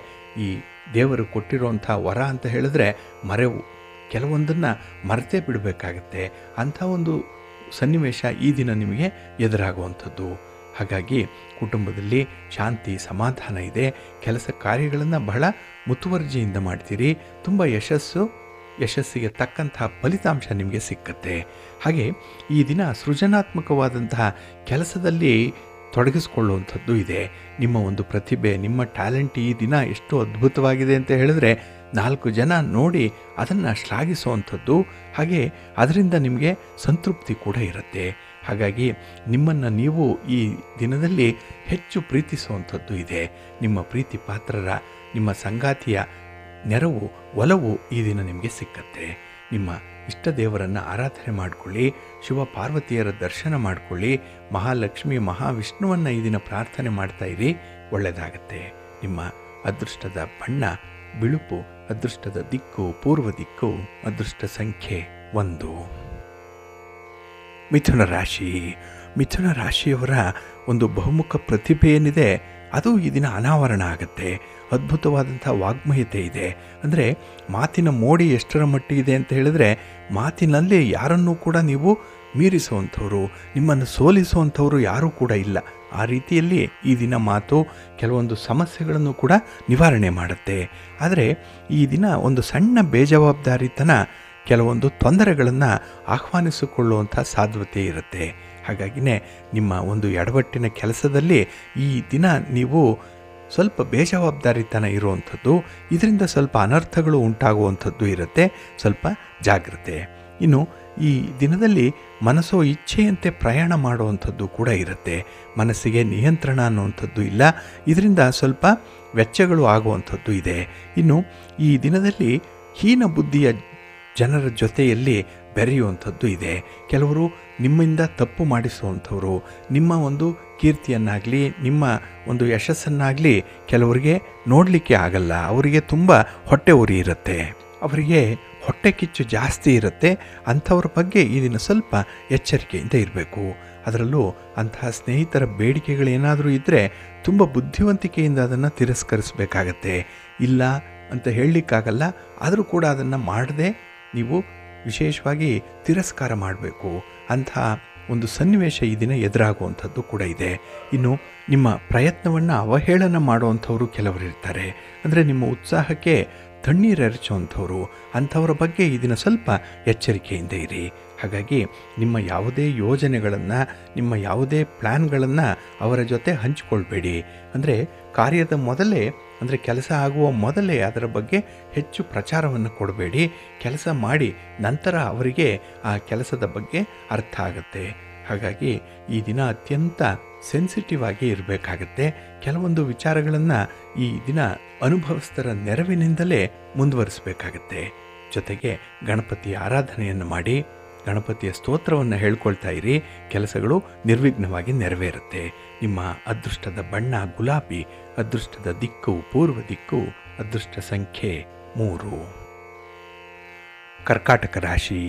ಈ ದೇವರು ಕೊಟ್ಟಿರುವಂಥ ವರ ಅಂತ ಹೇಳಿದ್ರೆ ಮರೆವು. ಕೆಲವೊಂದನ್ನು ಮರೆತೇ ಬಿಡಬೇಕಾಗತ್ತೆ. ಅಂಥ ಒಂದು ಸನ್ನಿವೇಶ ಈ ದಿನ ನಿಮಗೆ ಎದುರಾಗುವಂಥದ್ದು. ಹಾಗಾಗಿ ಕುಟುಂಬದಲ್ಲಿ ಶಾಂತಿ ಸಮಾಧಾನ ಇದೆ. ಕೆಲಸ ಕಾರ್ಯಗಳನ್ನು ಬಹಳ ಮುತುವರ್ಜಿಯಿಂದ ಮಾಡ್ತೀರಿ. ತುಂಬ ಯಶಸ್ಸಿಗೆ ತಕ್ಕಂತಹ ಫಲಿತಾಂಶ ನಿಮಗೆ ಸಿಕ್ಕತ್ತೆ. ಹಾಗೆ ಈ ದಿನ ಸೃಜನಾತ್ಮಕವಾದಂತಹ ಕೆಲಸದಲ್ಲಿ ತೊಡಗಿಸ್ಕೊಳ್ಳುವಂಥದ್ದು ಇದೆ. ನಿಮ್ಮ ಒಂದು ಪ್ರತಿಭೆ, ನಿಮ್ಮ ಟ್ಯಾಲೆಂಟ್ ಈ ದಿನ ಎಷ್ಟು ಅದ್ಭುತವಾಗಿದೆ ಅಂತ ಹೇಳಿದ್ರೆ 4 ಜನ ನೋಡಿ ಅದನ್ನು ಶ್ಲಾಘಿಸುವಂಥದ್ದು. ಹಾಗೆ ಅದರಿಂದ ನಿಮಗೆ ಸಂತೃಪ್ತಿ ಕೂಡ ಇರುತ್ತೆ. ಹಾಗಾಗಿ ನಿಮ್ಮನ್ನು ನೀವು ಈ ದಿನದಲ್ಲಿ ಹೆಚ್ಚು ಪ್ರೀತಿಸುವಂಥದ್ದು ಇದೆ. ನಿಮ್ಮ ಪ್ರೀತಿ ಪಾತ್ರರ, ನಿಮ್ಮ ಸಂಗಾತಿಯ ನೆರವು, ಒಲವು ಈ ದಿನ ನಿಮಗೆ ಸಿಕ್ಕತ್ತೆ. ನಿಮ್ಮ ಇಷ್ಟ ದೇವರನ್ನು ಆರಾಧನೆ ಮಾಡಿಕೊಳ್ಳಿ, ಶಿವ ಪಾರ್ವತಿಯರ ದರ್ಶನ ಮಾಡಿಕೊಳ್ಳಿ, ಮಹಾಲಕ್ಷ್ಮಿ ಮಹಾವಿಷ್ಣುವನ್ನು ಈ ದಿನ ಪ್ರಾರ್ಥನೆ ಮಾಡ್ತಾ ಇರಿ, ಒಳ್ಳೆಯದಾಗತ್ತೆ. ನಿಮ್ಮ ಅದೃಷ್ಟದ ಬಣ್ಣ ಬಿಳುಪು, ಅದೃಷ್ಟದ ದಿಕ್ಕು ಪೂರ್ವ ದಿಕ್ಕು, ಅದೃಷ್ಟ ಸಂಖ್ಯೆ 1. ಮಿಥುನ ರಾಶಿ. ಮಿಥುನ ರಾಶಿಯವರ ಒಂದು ಬಹುಮುಖ ಪ್ರತಿಭೆ ಏನಿದೆ ಅದು ಈ ದಿನ ಅನಾವರಣ ಆಗುತ್ತೆ. ಅದ್ಭುತವಾದಂಥ ವಾಗ್ಮಯತೆ ಇದೆ. ಅಂದರೆ ಮಾತಿನ ಮೋಡಿ ಎಷ್ಟರ ಮಟ್ಟಿಗಿದೆ ಅಂತ ಹೇಳಿದ್ರೆ, ಮಾತಿನಲ್ಲಿ ಯಾರನ್ನೂ ಕೂಡ ನೀವು ಮೀರಿಸುವಂಥವ್ರು, ನಿಮ್ಮನ್ನು ಸೋಲಿಸುವಂಥವರು ಯಾರೂ ಕೂಡ ಇಲ್ಲ. ಆ ರೀತಿಯಲ್ಲಿ ಈ ದಿನ ಮಾತು ಕೆಲವೊಂದು ಸಮಸ್ಯೆಗಳನ್ನು ಕೂಡ ನಿವಾರಣೆ ಮಾಡುತ್ತೆ. ಆದರೆ ಈ ದಿನ ಒಂದು ಸಣ್ಣ ಬೇಜವಾಬ್ದಾರಿತನ ಕೆಲವೊಂದು ತೊಂದರೆಗಳನ್ನು ಆಹ್ವಾನಿಸಿಕೊಳ್ಳುವಂಥ ಸಾಧ್ಯತೆ ಇರುತ್ತೆ. ಹಾಗಾಗಿನೇ ನಿಮ್ಮ ಒಂದು ಎಡವಟ್ಟಿನ ಕೆಲಸದಲ್ಲಿ ಈ ದಿನ ನೀವು ಸ್ವಲ್ಪ ಬೇಜವಾಬ್ದಾರಿತನ ಇರುವಂಥದ್ದು, ಇದರಿಂದ ಸ್ವಲ್ಪ ಅನರ್ಥಗಳು ಉಂಟಾಗುವಂಥದ್ದು ಇರುತ್ತೆ. ಸ್ವಲ್ಪ ಜಾಗ್ರತೆ. ಇನ್ನು ಈ ದಿನದಲ್ಲಿ ಮನಸ್ಸೋ ಇಚ್ಛೆಯಂತೆ ಪ್ರಯಾಣ ಮಾಡುವಂಥದ್ದು ಕೂಡ ಇರುತ್ತೆ. ಮನಸ್ಸಿಗೆ ನಿಯಂತ್ರಣ ಅನ್ನುವಂಥದ್ದು ಇಲ್ಲ. ಇದರಿಂದ ಸ್ವಲ್ಪ ವೆಚ್ಚಗಳು ಆಗುವಂಥದ್ದು ಇದೆ. ಇನ್ನು ಈ ದಿನದಲ್ಲಿ ಹೀನ ಬುದ್ಧಿಯ ಜನರ ಜೊತೆಯಲ್ಲಿ ಬೆರೆಯುವಂಥದ್ದು ಇದೆ. ಕೆಲವರು ನಿಮ್ಮಿಂದ ತಪ್ಪು ಮಾಡಿಸುವಂಥವ್ರು, ನಿಮ್ಮ ಒಂದು ಕೀರ್ತಿಯನ್ನಾಗಲಿ ನಿಮ್ಮ ಒಂದು ಯಶಸ್ಸನ್ನಾಗಲಿ ಕೆಲವರಿಗೆ ನೋಡಲಿಕ್ಕೆ ಆಗಲ್ಲ. ಅವರಿಗೆ ತುಂಬ ಹೊಟ್ಟೆ ಉರಿ ಇರುತ್ತೆ, ಅವರಿಗೆ ಹೊಟ್ಟೆ ಕಿಚ್ಚು ಜಾಸ್ತಿ ಇರುತ್ತೆ. ಅಂಥವ್ರ ಬಗ್ಗೆ ಈ ದಿನ ಸ್ವಲ್ಪ ಎಚ್ಚರಿಕೆಯಿಂದ ಇರಬೇಕು. ಅದರಲ್ಲೂ ಅಂತಹ ಸ್ನೇಹಿತರ ಬೇಡಿಕೆಗಳೇನಾದರೂ ಇದ್ದರೆ ತುಂಬ ಬುದ್ಧಿವಂತಿಕೆಯಿಂದ ಅದನ್ನು ತಿರಸ್ಕರಿಸಬೇಕಾಗತ್ತೆ. ಇಲ್ಲ ಅಂತ ಹೇಳಲಿಕ್ಕಾಗಲ್ಲ, ಆದರೂ ಕೂಡ ಅದನ್ನು ಮಾಡದೆ ನೀವು ವಿಶೇಷವಾಗಿ ತಿರಸ್ಕಾರ ಮಾಡಬೇಕು. ಅಂಥ ಒಂದು ಸನ್ನಿವೇಶ ಈ ದಿನ ಎದುರಾಗುವಂಥದ್ದು ಕೂಡ ಇದೆ. ಇನ್ನು ನಿಮ್ಮ ಪ್ರಯತ್ನವನ್ನು ಅವಹೇಳನ ಮಾಡುವಂಥವರು ಕೆಲವರು ಇರ್ತಾರೆ. ಅಂದರೆ ನಿಮ್ಮ ಉತ್ಸಾಹಕ್ಕೆ ತಣ್ಣೀರೆರಚುವಂಥವ್ರು, ಅಂಥವರ ಬಗ್ಗೆ ಈ ದಿನ ಸ್ವಲ್ಪ ಎಚ್ಚರಿಕೆಯಿಂದ ಇರಿ. ಹಾಗಾಗಿ ನಿಮ್ಮ ಯಾವುದೇ ಯೋಜನೆಗಳನ್ನು, ನಿಮ್ಮ ಯಾವುದೇ ಪ್ಲ್ಯಾನ್ಗಳನ್ನು ಅವರ ಜೊತೆ ಹಂಚಿಕೊಳ್ಬೇಡಿ. ಅಂದರೆ ಕಾರ್ಯದ ಮೊದಲೇ, ಅಂದರೆ ಕೆಲಸ ಆಗುವ ಮೊದಲೇ ಅದರ ಬಗ್ಗೆ ಹೆಚ್ಚು ಪ್ರಚಾರವನ್ನು ಕೊಡಬೇಡಿ. ಕೆಲಸ ಮಾಡಿ ನಂತರ ಅವರಿಗೆ ಆ ಕೆಲಸದ ಬಗ್ಗೆ ಅರ್ಥ ಆಗುತ್ತೆ. ಹಾಗಾಗಿ ಈ ದಿನ ಅತ್ಯಂತ ಸೆನ್ಸಿಟಿವ್ ಆಗಿ ಇರಬೇಕಾಗತ್ತೆ. ಕೆಲವೊಂದು ವಿಚಾರಗಳನ್ನು ಈ ದಿನ ಅನುಭವಸ್ಥರ ನೆರವಿನಿಂದಲೇ ಮುಂದುವರಿಸಬೇಕಾಗತ್ತೆ. ಜೊತೆಗೆ ಗಣಪತಿಯ ಆರಾಧನೆಯನ್ನು ಮಾಡಿ, ಗಣಪತಿಯ ಸ್ತೋತ್ರವನ್ನು ಹೇಳ್ಕೊಳ್ತಾ ಇರಿ. ಕೆಲಸಗಳು ನಿರ್ವಿಘ್ನವಾಗಿ ನೆರವೇರುತ್ತೆ. ನಿಮ್ಮ ಅದೃಷ್ಟದ ಬಣ್ಣ ಗುಲಾಬಿ, ಅದೃಷ್ಟದ ದಿಕ್ಕು ಪೂರ್ವ ದಿಕ್ಕು, ಅದೃಷ್ಟ ಸಂಖ್ಯೆ 3. ಕರ್ಕಾಟಕ ರಾಶಿ.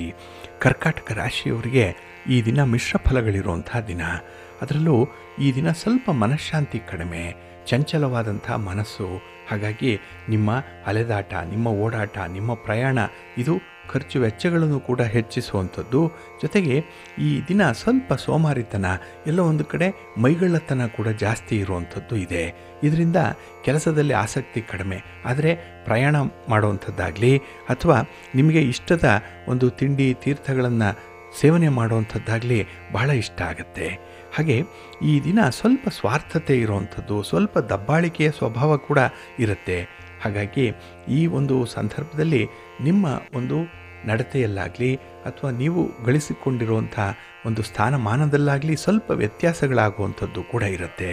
ಕರ್ಕಾಟಕ ರಾಶಿಯವರಿಗೆ ಈ ದಿನ ಮಿಶ್ರ ಫಲಗಳಿರುವಂಥ ದಿನ. ಅದರಲ್ಲೂ ಈ ದಿನ ಸ್ವಲ್ಪ ಮನಃಶಾಂತಿ ಕಡಿಮೆ, ಚಂಚಲವಾದಂಥ ಮನಸ್ಸು. ಹಾಗಾಗಿ ನಿಮ್ಮ ಅಲೆದಾಟ, ನಿಮ್ಮ ಓಡಾಟ, ನಿಮ್ಮ ಪ್ರಯಾಣ ಇದು ಖರ್ಚು ವೆಚ್ಚಗಳನ್ನು ಕೂಡ ಹೆಚ್ಚಿಸುವಂಥದ್ದು. ಜೊತೆಗೆ ಈ ದಿನ ಸ್ವಲ್ಪ ಸೋಮಾರಿತನ, ಎಲ್ಲ ಒಂದು ಕಡೆ ಮೈಗಳ್ಳತನ ಕೂಡ ಜಾಸ್ತಿ ಇರುವಂಥದ್ದು ಇದೆ. ಇದರಿಂದ ಕೆಲಸದಲ್ಲಿ ಆಸಕ್ತಿ ಕಡಿಮೆ. ಆದರೆ ಪ್ರಯಾಣ ಮಾಡುವಂಥದ್ದಾಗಲಿ ಅಥವಾ ನಿಮಗೆ ಇಷ್ಟದ ಒಂದು ತಿಂಡಿ ತೀರ್ಥಗಳನ್ನು ಸೇವನೆ ಮಾಡುವಂಥದ್ದಾಗಲಿ ಬಹಳ ಇಷ್ಟ ಆಗುತ್ತೆ. ಹಾಗೆ ಈ ದಿನ ಸ್ವಲ್ಪ ಸ್ವಾರ್ಥತೆ ಇರುವಂಥದ್ದು, ಸ್ವಲ್ಪ ದಬ್ಬಾಳಿಕೆಯ ಸ್ವಭಾವ ಕೂಡ ಇರುತ್ತೆ. ಹಾಗಾಗಿ ಈ ಒಂದು ಸಂದರ್ಭದಲ್ಲಿ ನಿಮ್ಮ ಒಂದು ನಡತೆಯಲ್ಲಾಗಲಿ ಅಥವಾ ನೀವು ಗಳಿಸಿಕೊಂಡಿರುವಂಥ ಒಂದು ಸ್ಥಾನಮಾನದಲ್ಲಾಗಲಿ ಸ್ವಲ್ಪ ವ್ಯತ್ಯಾಸಗಳಾಗುವಂಥದ್ದು ಕೂಡ ಇರುತ್ತೆ.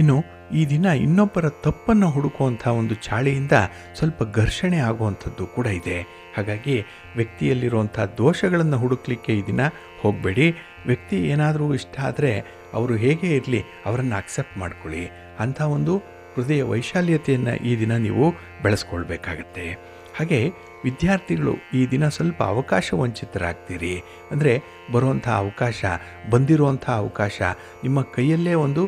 ಇನ್ನು ಈ ದಿನ ಇನ್ನೊಬ್ಬರ ತಪ್ಪನ್ನು ಹುಡುಕುವಂಥ ಒಂದು ಚಾಳಿಯಿಂದ ಸ್ವಲ್ಪ ಘರ್ಷಣೆ ಆಗುವಂಥದ್ದು ಕೂಡ ಇದೆ. ಹಾಗಾಗಿ ವ್ಯಕ್ತಿಯಲ್ಲಿರುವಂಥ ದೋಷಗಳನ್ನು ಹುಡುಕಲಿಕ್ಕೆ ಈ ದಿನ ಹೋಗಬೇಡಿ. ವ್ಯಕ್ತಿ ಏನಾದರೂ ಇಷ್ಟ ಆದರೆ ಅವರು ಹೇಗೆ ಇರಲಿ ಅವರನ್ನು ಅಕ್ಸೆಪ್ಟ್ ಮಾಡ್ಕೊಳ್ಳಿ. ಅಂಥ ಒಂದು ಹೃದಯ ವೈಶಾಲ್ಯತೆಯನ್ನು ಈ ದಿನ ನೀವು ಬೆಳೆಸ್ಕೊಳ್ಬೇಕಾಗತ್ತೆ. ಹಾಗೆ ವಿದ್ಯಾರ್ಥಿಗಳು ಈ ದಿನ ಸ್ವಲ್ಪ ಅವಕಾಶ ವಂಚಿತರಾಗ್ತೀರಿ. ಅಂದರೆ ಬರುವಂಥ ಅವಕಾಶ, ಬಂದಿರುವಂಥ ಅವಕಾಶ, ನಿಮ್ಮ ಕೈಯಲ್ಲೇ ಒಂದು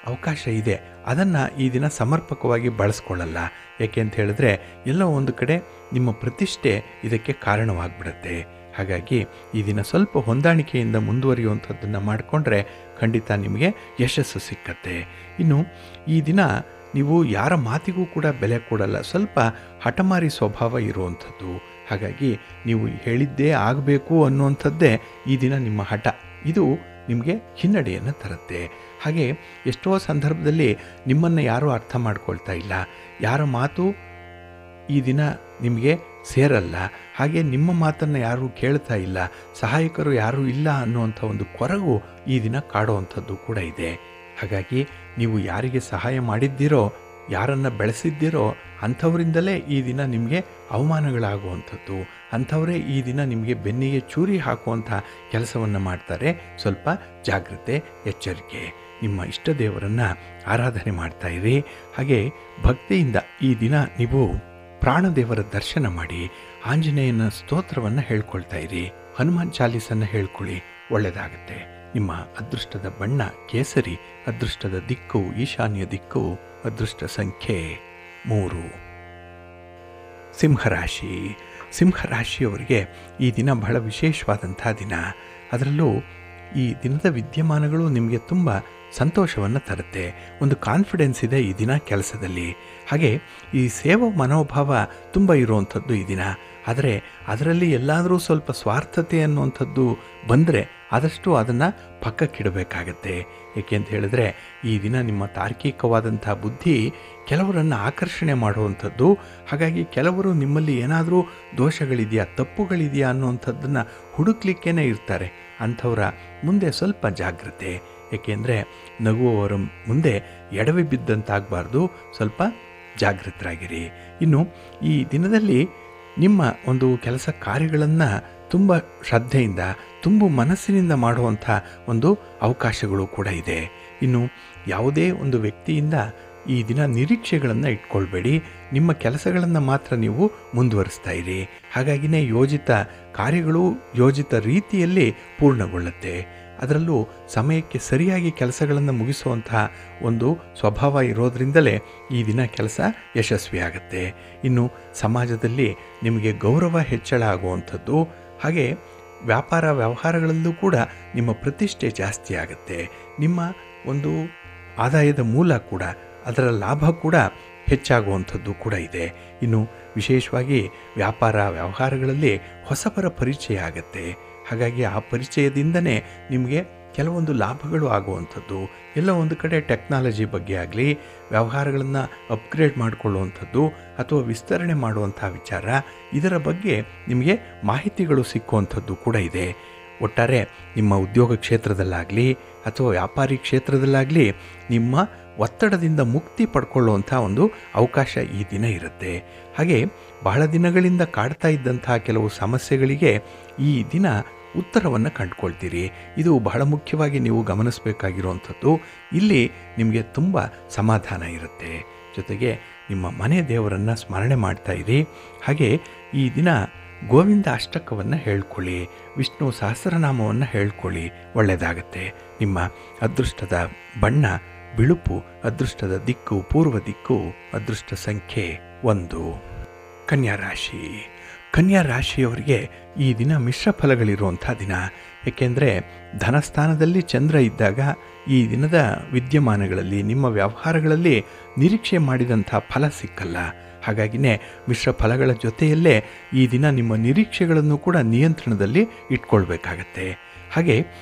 ಅವಕಾಶ ಇದೆ, ಅದನ್ನು ಈ ದಿನ ಸಮರ್ಪಕವಾಗಿ ಬಳಸ್ಕೊಳ್ಳಲ್ಲ. ಯಾಕೆ ಅಂತ ಹೇಳಿದ್ರೆ ಎಲ್ಲೋ ಒಂದು ಕಡೆ ನಿಮ್ಮ ಪ್ರತಿಷ್ಠೆ ಇದಕ್ಕೆ ಕಾರಣವಾಗಿಬಿಡುತ್ತೆ. ಹಾಗಾಗಿ ಈ ದಿನ ಸ್ವಲ್ಪ ಹೊಂದಾಣಿಕೆಯಿಂದ ಮುಂದುವರಿಯುವಂಥದ್ದನ್ನು ಮಾಡಿಕೊಂಡ್ರೆ ಖಂಡಿತ ನಿಮಗೆ ಯಶಸ್ಸು ಸಿಕ್ಕತ್ತೆ. ಇನ್ನು ಈ ದಿನ ನೀವು ಯಾರ ಮಾತಿಗೂ ಕೂಡ ಬೆಲೆ ಕೊಡಲ್ಲ, ಸ್ವಲ್ಪ ಹಠಮಾರಿ ಸ್ವಭಾವ ಇರುವಂಥದ್ದು. ಹಾಗಾಗಿ ನೀವು ಹೇಳಿದ್ದೇ ಆಗಬೇಕು ಅನ್ನುವಂಥದ್ದೇ ಈ ದಿನ ನಿಮ್ಮ ಹಠ. ಇದು ನಿಮಗೆ ಹಿನ್ನಡೆಯನ್ನು ತರುತ್ತೆ. ಹಾಗೆ ಎಷ್ಟೋ ಸಂದರ್ಭದಲ್ಲಿ ನಿಮ್ಮನ್ನು ಯಾರೂ ಅರ್ಥ ಮಾಡ್ಕೊಳ್ತಾ ಇಲ್ಲ, ಯಾರ ಮಾತು ಈ ದಿನ ನಿಮಗೆ ಸೇರಲ್ಲ. ಹಾಗೆ ನಿಮ್ಮ ಮಾತನ್ನು ಯಾರೂ ಕೇಳ್ತಾ ಇಲ್ಲ, ಸಹಾಯಕರು ಯಾರೂ ಇಲ್ಲ ಅನ್ನುವಂಥ ಒಂದು ಕೊರಗು ಈ ದಿನ ಕಾಡುವಂಥದ್ದು ಕೂಡ ಇದೆ. ಹಾಗಾಗಿ ನೀವು ಯಾರಿಗೆ ಸಹಾಯ ಮಾಡಿದ್ದೀರೋ, ಯಾರನ್ನು ಬೆಳೆಸಿದ್ದೀರೋ ಅಂಥವರಿಂದಲೇ ಈ ದಿನ ನಿಮಗೆ ಅವಮಾನಗಳಾಗುವಂಥದ್ದು, ಅಂಥವರೇ ಈ ದಿನ ನಿಮಗೆ ಬೆನ್ನಿಗೆ ಚೂರಿ ಹಾಕುವಂಥ ಕೆಲಸವನ್ನು ಮಾಡ್ತಾರೆ. ಸ್ವಲ್ಪ ಜಾಗ್ರತೆ, ಎಚ್ಚರಿಕೆ. ನಿಮ್ಮ ಇಷ್ಟ ದೇವರನ್ನು ಆರಾಧನೆ ಮಾಡ್ತಾ ಇರಿ. ಹಾಗೆ ಭಕ್ತಿಯಿಂದ ಈ ದಿನ ನೀವು ಪ್ರಾಣದೇವರ ದರ್ಶನ ಮಾಡಿ ಆಂಜನೇಯನ ಸ್ತೋತ್ರವನ್ನು ಹೇಳ್ಕೊಳ್ತಾ ಇರಿ. ಹನುಮಾನ್ ಚಾಲೀಸನ್ನು ಹೇಳ್ಕೊಳ್ಳಿ, ಒಳ್ಳೆಯದಾಗತ್ತೆ. ನಿಮ್ಮ ಅದೃಷ್ಟದ ಬಣ್ಣ ಕೇಸರಿ, ಅದೃಷ್ಟದ ದಿಕ್ಕು ಈಶಾನ್ಯ ದಿಕ್ಕು, ಅದೃಷ್ಟ ಸಂಖ್ಯೆ 3. ಸಿಂಹರಾಶಿ. ಸಿಂಹರಾಶಿಯವರಿಗೆ ಈ ದಿನ ಬಹಳ ವಿಶೇಷವಾದಂಥ ದಿನ. ಅದರಲ್ಲೂ ಈ ದಿನದ ವಿದ್ಯಮಾನಗಳು ನಿಮಗೆ ತುಂಬ ಸಂತೋಷವನ್ನು ತರುತ್ತೆ. ಒಂದು ಕಾನ್ಫಿಡೆನ್ಸ್ ಇದೆ ಈ ದಿನ ಕೆಲಸದಲ್ಲಿ. ಹಾಗೆ ಈ ಸೇವಾ ಮನೋಭಾವ ತುಂಬ ಇರುವಂಥದ್ದು ಈ ದಿನ. ಆದರೆ ಅದರಲ್ಲಿ ಎಲ್ಲಾದರೂ ಸ್ವಲ್ಪ ಸ್ವಾರ್ಥತೆ ಅನ್ನುವಂಥದ್ದು ಬಂದರೆ ಆದಷ್ಟು ಅದನ್ನು ಪಕ್ಕಕ್ಕಿಡಬೇಕಾಗತ್ತೆ. ಏಕೆ ಅಂತ ಹೇಳಿದ್ರೆ ಈ ದಿನ ನಿಮ್ಮ ತಾರ್ಕಿಕವಾದಂಥ ಬುದ್ಧಿ ಕೆಲವರನ್ನು ಆಕರ್ಷಣೆ ಮಾಡುವಂಥದ್ದು. ಹಾಗಾಗಿ ಕೆಲವರು ನಿಮ್ಮಲ್ಲಿ ಏನಾದರೂ ದೋಷಗಳಿದೆಯಾ, ತಪ್ಪುಗಳಿದೆಯಾ ಅನ್ನುವಂಥದ್ದನ್ನು ಹುಡುಕ್ಲಿಕ್ಕೇ ಇರ್ತಾರೆ. ಅಂಥವರ ಮುಂದೆ ಸ್ವಲ್ಪ ಜಾಗ್ರತೆ. ಏಕೆಂದರೆ ನಗುವವರ ಮುಂದೆ ಎಡವಿ ಬಿದ್ದಂತಾಗಬಾರ್ದು, ಸ್ವಲ್ಪ ಜಾಗೃತರಾಗಿರಿ. ಇನ್ನು ಈ ದಿನದಲ್ಲಿ ನಿಮ್ಮ ಒಂದು ಕೆಲಸ ಕಾರ್ಯಗಳನ್ನು ತುಂಬ ಶ್ರದ್ಧೆಯಿಂದ, ತುಂಬ ಮನಸ್ಸಿನಿಂದ ಮಾಡುವಂಥ ಒಂದು ಅವಕಾಶಗಳು ಕೂಡ ಇದೆ. ಇನ್ನು ಯಾವುದೇ ಒಂದು ವ್ಯಕ್ತಿಯಿಂದ ಈ ದಿನ ನಿರೀಕ್ಷೆಗಳನ್ನು ಇಟ್ಕೊಳ್ಬೇಡಿ. ನಿಮ್ಮ ಕೆಲಸಗಳನ್ನು ಮಾತ್ರ ನೀವು ಮುಂದುವರಿಸ್ತಾ ಇರಿ. ಹಾಗಾಗಿನೇ ಯೋಜಿತ ಕಾರ್ಯಗಳು ಯೋಜಿತ ರೀತಿಯಲ್ಲಿ ಪೂರ್ಣಗೊಳ್ಳುತ್ತೆ. ಅದರಲ್ಲೂ ಸಮಯಕ್ಕೆ ಸರಿಯಾಗಿ ಕೆಲಸಗಳನ್ನು ಮುಗಿಸುವಂತಹ ಒಂದು ಸ್ವಭಾವ ಇರೋದರಿಂದಲೇ ಈ ದಿನ ಕೆಲಸ ಯಶಸ್ವಿಯಾಗತ್ತೆ. ಇನ್ನು ಸಮಾಜದಲ್ಲಿ ನಿಮಗೆ ಗೌರವ ಹೆಚ್ಚಳ ಆಗುವಂಥದ್ದು, ಹಾಗೆ ವ್ಯಾಪಾರ ವ್ಯವಹಾರಗಳಲ್ಲೂ ಕೂಡ ನಿಮ್ಮ ಪ್ರತಿಷ್ಠೆ ಜಾಸ್ತಿ ಆಗುತ್ತೆ. ನಿಮ್ಮ ಒಂದು ಆದಾಯದ ಮೂಲ ಕೂಡ, ಅದರ ಲಾಭ ಕೂಡ ಹೆಚ್ಚಾಗುವಂಥದ್ದು ಕೂಡ ಇದೆ. ಇನ್ನು ವಿಶೇಷವಾಗಿ ವ್ಯಾಪಾರ ವ್ಯವಹಾರಗಳಲ್ಲಿ ಹೊಸಬರ ಪರಿಚಯ ಆಗುತ್ತೆ. ಹಾಗಾಗಿ ಆ ಪರಿಚಯದಿಂದನೇ ನಿಮಗೆ ಕೆಲವೊಂದು ಲಾಭಗಳು ಆಗುವಂಥದ್ದು. ಎಲ್ಲ ಒಂದು ಕಡೆ ಟೆಕ್ನಾಲಜಿ ಬಗ್ಗೆ ಆಗಲಿ, ವ್ಯವಹಾರಗಳನ್ನು ಅಪ್ಗ್ರೇಡ್ ಮಾಡಿಕೊಳ್ಳುವಂಥದ್ದು ಅಥವಾ ವಿಸ್ತರಣೆ ಮಾಡುವಂಥ ವಿಚಾರ, ಇದರ ಬಗ್ಗೆ ನಿಮಗೆ ಮಾಹಿತಿಗಳು ಸಿಕ್ಕುವಂಥದ್ದು ಕೂಡ ಇದೆ. ಒಟ್ಟಾರೆ ನಿಮ್ಮ ಉದ್ಯೋಗ ಕ್ಷೇತ್ರದಲ್ಲಾಗಲಿ ಅಥವಾ ವ್ಯಾಪಾರಿ ಕ್ಷೇತ್ರದಲ್ಲಾಗಲಿ ನಿಮ್ಮ ಒತ್ತಡದಿಂದ ಮುಕ್ತಿ ಪಡ್ಕೊಳ್ಳುವಂಥ ಒಂದು ಅವಕಾಶ ಈ ದಿನ ಇರುತ್ತೆ. ಹಾಗೆ ಬಹಳ ದಿನಗಳಿಂದ ಕಾಡ್ತಾ ಇದ್ದಂತಹ ಕೆಲವು ಸಮಸ್ಯೆಗಳಿಗೆ ಈ ದಿನ ಉತ್ತರವನ್ನು ಕಂಡುಕೊಳ್ತೀರಿ. ಇದು ಬಹಳ ಮುಖ್ಯವಾಗಿ ನೀವು ಗಮನಿಸಬೇಕಾಗಿರುವಂಥದ್ದು. ಇಲ್ಲಿ ನಿಮಗೆ ತುಂಬ ಸಮಾಧಾನ ಇರುತ್ತೆ. ಜೊತೆಗೆ ನಿಮ್ಮ ಮನೆ ದೇವರನ್ನು ಸ್ಮರಣೆ ಮಾಡ್ತಾ ಇರಿ. ಹಾಗೆ ಈ ದಿನ ಗೋವಿಂದ ಅಷ್ಟಕವನ್ನು ಹೇಳ್ಕೊಳ್ಳಿ, ವಿಷ್ಣು ಸಹಸ್ರನಾಮವನ್ನು ಹೇಳ್ಕೊಳ್ಳಿ, ಒಳ್ಳೆಯದಾಗತ್ತೆ. ನಿಮ್ಮ ಅದೃಷ್ಟದ ಬಣ್ಣ ಬಿಳುಪು, ಅದೃಷ್ಟದ ದಿಕ್ಕು ಪೂರ್ವ ದಿಕ್ಕು, ಅದೃಷ್ಟ ಸಂಖ್ಯೆ 1. ಕನ್ಯಾ ರಾಶಿ. ಕನ್ಯಾ ರಾಶಿಯವರಿಗೆ ಈ ದಿನ ಮಿಶ್ರ ಫಲಗಳಿರುವಂಥ ದಿನ. ಏಕೆಂದರೆ ಧನಸ್ಥಾನದಲ್ಲಿ ಚಂದ್ರ ಇದ್ದಾಗ ಈ ದಿನದ ವಿದ್ಯಮಾನಗಳಲ್ಲಿ ನಿಮ್ಮ ವ್ಯವಹಾರಗಳಲ್ಲಿ ನಿರೀಕ್ಷೆ ಮಾಡಿದಂಥ ಫಲ ಸಿಕ್ಕಲ್ಲ. ಹಾಗಾಗಿನೇ ಮಿಶ್ರ ಫಲಗಳ ಜೊತೆಯಲ್ಲೇ ಈ ದಿನ ನಿಮ್ಮ ನಿರೀಕ್ಷೆಗಳನ್ನು ಕೂಡ ನಿಯಂತ್ರಣದಲ್ಲಿ ಇಟ್ಕೊಳ್ಬೇಕಾಗತ್ತೆ. ಹಾಗೆ